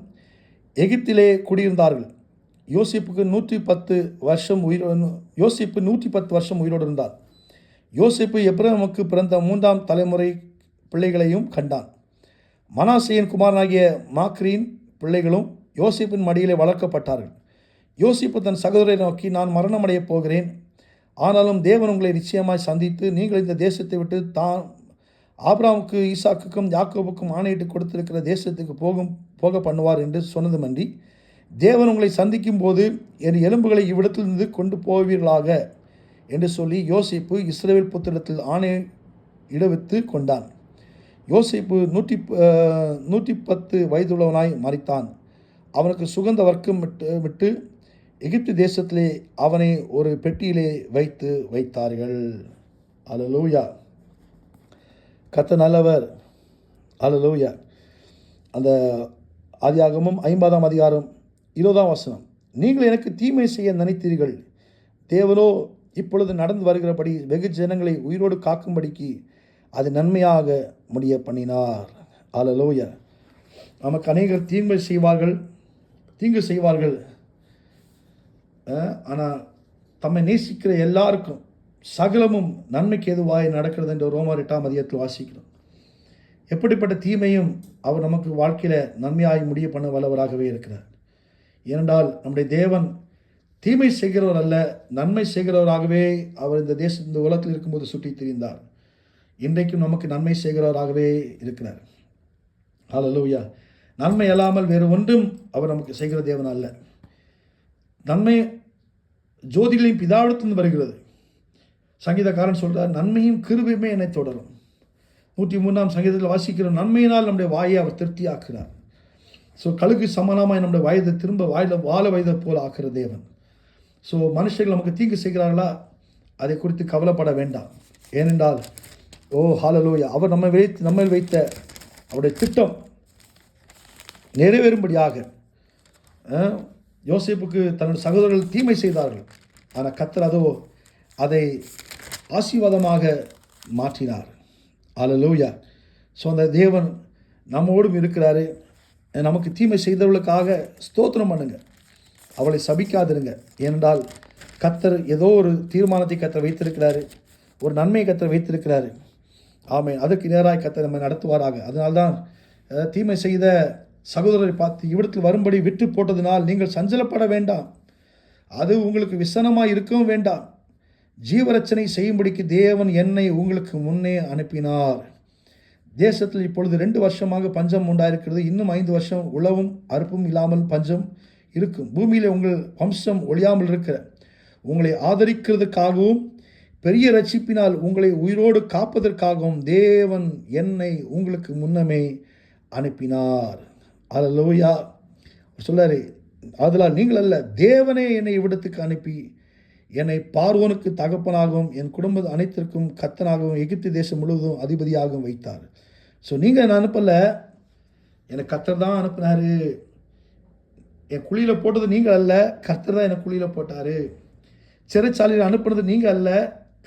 எகிப்திலே குடியிருந்தார்கள். யோசிப்பு 110 வருஷம் உயிரோடு இருந்தார். யோசிப்பு எப்ராமுக்கு பிறந்த 3ஆம் தலைமுறை பிள்ளைகளையும் கண்டான். மனாசேயின் குமாரனாகிய மாக்ரின் பிள்ளைகளும் யோசிப்பின் மடியிலே வளர்க்கப்பட்டார்கள். யோசிப்பு தன் சகோதரரை நோக்கி, நான் மரணமடையப் போகிறேன், ஆனாலும் தேவன் உங்களை நிச்சயமாய் சந்தித்து நீங்கள் இந்த தேசத்தை விட்டு ஆபிரகாமுக்கு ஈசாக்குக்கும் யாக்கோபுக்கும் ஆணையிட்டு கொடுத்திருக்கிற தேசத்துக்கு போக பண்ணுவார் என்று சொன்னதுமன்றி, தேவன் உங்களை சந்திக்கும் போது என் எலும்புகளை இவ்விடத்திலிருந்து கொண்டு போவீர்களாக என்று சொல்லி யோசேப்பு இஸ்ரவேல் புத்திரத்தில் ஆணை இடவித்து கொண்டான். யோசேப்பு 110 வயதுள்ளவனாய் மரித்தான். அவனுக்கு சுகந்த வர்க்கம் விட்டு எகிப்து தேசத்திலே அவனை ஒரு பெட்டியிலே வைத்தார்கள். அல்லேலூயா. கர்த்தர் நல்லவர். அல்லேலூயா. அந்த ஆதியாகமம் 50ஆம் அதிகாரம் 20ஆம் வசனம். நீங்கள் எனக்கு தீமை செய்ய நினைத்தீர்கள், தேவனோ இப்பொழுது நடந்து வருகிறபடி வெகு ஜனங்களை உயிரோடு காக்கும்படிக்கு அது நன்மையாக முடிய பண்ணினார். அல்லேலூயா. நமக்கு அநேகர் தீங்கு செய்வார்கள். ஆனால் தம்மை நேசிக்கிற எல்லாருக்கும் சகலமும் நன்மைக்கு எதுவாய் நடக்கிறது என்று ரோமர் 8ஆம் அதிகாரத்தில் வாசிக்கிறோம். எப்படிப்பட்ட தீமையும் அவர் நமக்கு வாழ்க்கையில் நன்மையாய் முடிய பண்ண வல்லவராகவே இருக்கிறார். ஏனென்றால் நம்முடைய தேவன் தீமை செய்கிறவர் அல்ல, நன்மை செய்கிறவராகவே அவர் இந்த உலகத்தில் இருக்கும்போது சுற்றி திரிந்தார். இன்றைக்கும் நமக்கு நன்மை செய்கிறவராகவே இருக்கிறார். ஹல்லேலூயா. நன்மை அல்லாமல் வேறு ஒன்றும் அவர் நமக்கு செய்கிற தேவன் அல்ல. நன்மை ஜோதிகளின் பிதாவிடத்திலிருந்து வருகிறது. சங்கீதக்காரன் சொல்கிறார், நன்மையும் கிருபையுமே என்னை தொடரும். 103ஆம் சங்கீதத்தில் வாசிக்கிற நன்மையினால் நம்முடைய வாயை அவர் திருப்தியாக்குறார். ஸோ கழுகு சமானமாய் நம்முடைய வயதை திரும்ப வாழ வயதை போல் ஆக்குற தேவன். ஸோ மனுஷர்கள் நமக்கு தீங்கு செய்கிறார்களா, அதை குறித்து கவலைப்பட வேண்டாம். ஏனென்றால் ஹல்லேலூயா, அவர் நம்மை வைத்த அவருடைய திட்டம் நிறைவேறும்படியாக யோசேப்புக்கு தன்னுடைய சகோதரர்கள் தீமை செய்தார்கள். ஆனால் கர்த்தர் அதை ஆசீர்வாதமாக மாற்றினார். அல்லேலூயா. ஸோ அந்த தேவன் நம்மோடும் இருக்கிறாரு. நமக்கு தீமை செய்தவர்களுக்காக ஸ்தோத்திரம் பண்ணுங்க, அவளை சபிக்காதிருங்க. ஏனென்றால் கர்த்தர் ஏதோ ஒரு தீர்மானத்தை கர்த்தர் வைத்திருக்கிறாரு, ஒரு நன்மையை கர்த்தர் வைத்திருக்கிறாரு. ஆமென். அதற்கு நேராக கர்த்தர் நம்ம நடத்துவாராக. அதனால்தான் தீமை செய்த சகோதரரை பார்த்து இவ்விடத்தில் வரும்படி விட்டு போட்டதினால் நீங்கள் சஞ்சலப்பட வேண்டாம், அது உங்களுக்கு விசனமாக இருக்கவும் வேண்டாம். ஜீவரட்சனை செய்யும்படிக்கு தேவன் என்னை உங்களுக்கு முன்னே அனுப்பினார். தேசத்தில் இப்பொழுது 2 வருஷமாக பஞ்சம் உண்டாயிருக்கிறது. இன்னும் 5 வருஷம் உழவும் அறுப்பும் இல்லாமல் பஞ்சம் இருக்கும். பூமியில் உங்கள் வம்சம் ஒழியாமல் இருக்கிற உங்களை ஆதரிக்கிறதுக்காகவும் பெரிய ரட்சிப்பினால் உங்களை உயிரோடு காப்பதற்காகவும் தேவன் என்னை உங்களுக்கு முன்னமே அனுப்பினார். அல்லேலூயா. சொல்லாரு, அதனால் நீங்கள் அல்ல, தேவனே என்னை இவ்விடத்துக்கு அனுப்பி என்னை பார்வோனுக்கு தகப்பனாகவும் என் குடும்ப அனைத்திற்கும் கர்த்தனாகவும் எகிப்து தேசம் முழுவதும் அதிபதியாகவும் வைத்தார். ஸோ நீங்கள் என்ன அனுப்பலை, என்னை கர்த்தர் தான் அனுப்பினார். என் குழியில் போட்டது நீங்கள் அல்ல, கர்த்தர் தான் என்னை குழியில் போட்டார். சிறைச்சாலையில் அனுப்புனது நீங்கள் அல்ல,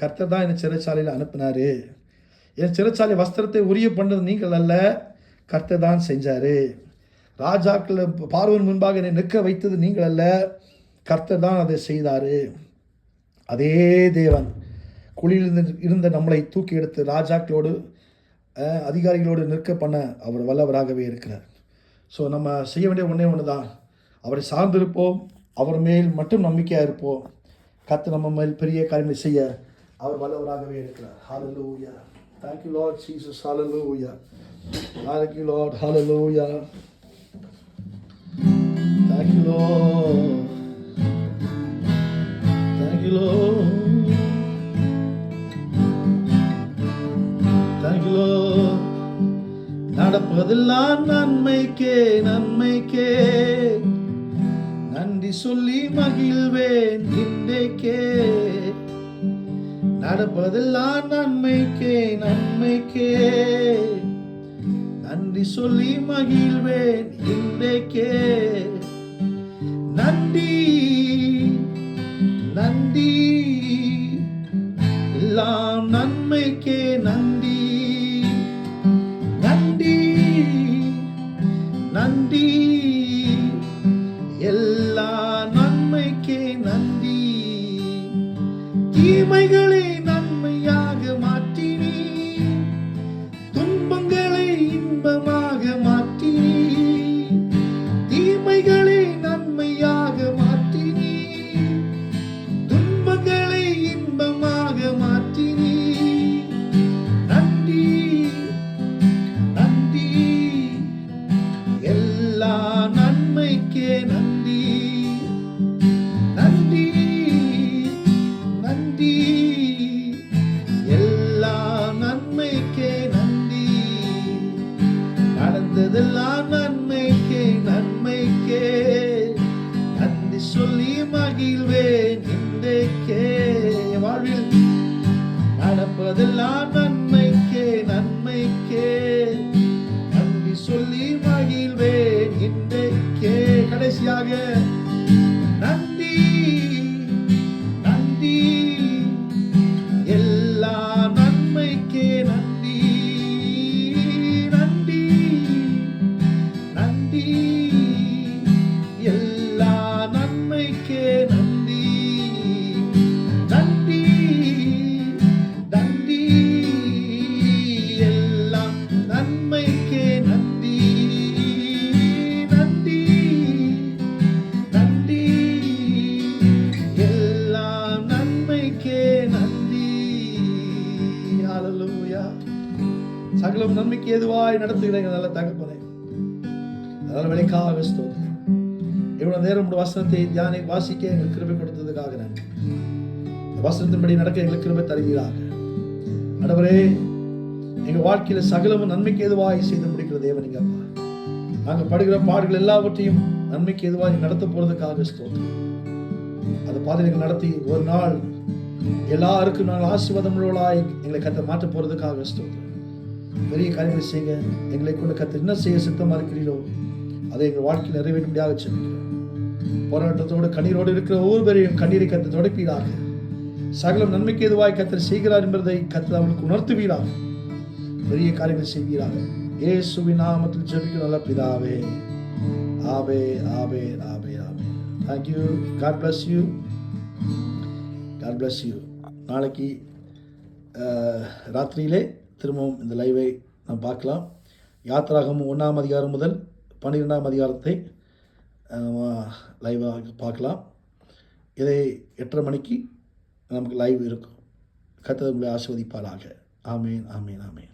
கர்த்தர் தான் என்னை சிறைச்சாலையில் அனுப்பினார். என் சிறைச்சாலை வஸ்திரத்தை உரிய பண்ணது நீங்கள் அல்ல, கர்த்தர் தான் செஞ்சார். ராஜாக்கள் பார்வோன் முன்பாக என்னை நிற்க வைத்தது நீங்கள் அல்ல, கர்த்தர் தான் அதை செய்தார். அதே தேவன் குழியில் இருந்த நம்மளை தூக்கி எடுத்து ராஜாக்களோடு அதிகாரிகளோடு நிற்க பண்ண அவர் வல்லவராகவே இருக்கிறார். ஸோ நம்ம செய்ய வேண்டிய ஒன்று தான், அவரை சார்ந்திருப்போம், அவர் மேல் மட்டும் நம்பிக்கையாக இருப்போம். கர்த்தர் நம்ம மேல் பெரிய காரியங்களை செய்ய அவர் வல்லவராகவே இருக்கிறார். ஹல்லேலூயா. Thank you Lord Jesus. Hallelujah. Thank you Lord. Hallelujah. Thank you Lord. Thank you Lord. Thank you Lord. நடப்பதெல்லாம் நன்மைக்கே நன்மைக்கே, நன்றி சொல்லி மகிழ்வேன் இன்றைக்கே. நடப்பதெல்லாம் நன்மைக்கே நன்மைக்கே, நன்றி சொல்லி மகிழ்வேன் இன்றைக்கே. நன்றி நன்றி எல்லாம் நன்மைக்கே நன்றி. நன்றி நன்றி எல்லா நன்மைக்கே நன்றி. தீமைகளை நன்மையாக மாற்றினீ, துன்பங்களை இன்பமாக மாற்றினீ. தீமைகளை நன்மையாக மாற்றினீ, துன்பங்களை இன்பமாக சொல்லி மகிழ்வேன் இன்றைக்கே. வாழ்வில் நடப்பதெல்லாம் நன்மைக்கே நன்மைக்கே. நன்றி சொல்லி மகிழ்வேன் இன்றைக்கே. கடைசியாக நன்றி நன்றி எல்லா நன்மைக்கே நன்றி நன்றி நன்றி எல்லா நன்மைக்கே நன்றி நன்றி நன்றி எல்லாம் நன்மைக்கே நன்றி நன்றி நன்றி எல்லாம் நன்மைக்கே நன்றி. ஹல்லேலூயா. சகலம் நன்மைக்கு ஏதுவாய் நடத்துகிறேன் நல்ல தகப்பனே. அதனால வெளிக்காக ஸ்தோத்திரம். இவ்வளவு நேரம் வசனத்தை வாசிக்க எங்களுக்கு கிருபை கொடுத்ததுக்காக நன்றி. வசனத்தின்படி நடக்க எங்களுக்கு கிருபை தருவீராக. ஆண்டவரே, எங்க வாழ்க்கையில சகலமும் நன்மைக்கு எதுவாய் செய்து முடிக்கிற தேவன் அப்பா. நாங்கள் படுகிற பாடுகள் எல்லாவற்றையும் நன்மைக்கு எதுவாய் நடத்த போறதுக்காக ஸ்தோத்திரம். அந்த பாதைகள் நடத்தி ஒரு நாள் எல்லாருக்கும் நாங்கள் ஆசீர்வாதம் உள்ளவர்களாய் எங்களை கத்த மாற்ற போறதுக்காக ஸ்தோத்திரம். பெரிய காரியங்களை செய்ய எங்களை கொண்டு கத்த என்ன செய்ய சித்தமா இருக்கிறீரோ அதை எங்கள் வாழ்க்கையில் நிறைவேற்றும்படியாக செல்கிறோம். போராட்டத்தோடு கண்ணீரோடு இருக்கிற ஒவ்வொரு பேரையும் கண்ணீரை கத்த தொடப்பீராக. சகலம் நன்மைக்கு எதுவாய் கத்தர் செய்கிறார் என்பதை கத்தர் அவர்களுக்கு உணர்த்துவீராக. பெரிய காரியங்கள் செய்வீராக. இயேசுவின் நாமத்தில் ஜெபிக்கிறோம் நல்ல பிதாவே. ஆவே ஆவே ஆவே ஆவே. Thank you. God bless you. God bless you. நாளைக்கு ராத்திரியிலே திரும்பவும் இந்த லைவை நாம் பார்க்கலாம். யாத்திராகமம் 1ஆம் அதிகாரம் முதல் 12ஆம் அதிகாரத்தை லைவாக பார்க்கலாம். இதை 8:30 மணிக்கு நமக்கு லைவ் இருக்கும். கர்த்தர் உங்களை ஆசீர்வதிப்பாராக. ஆமேன் ஆமேன் ஆமேன்.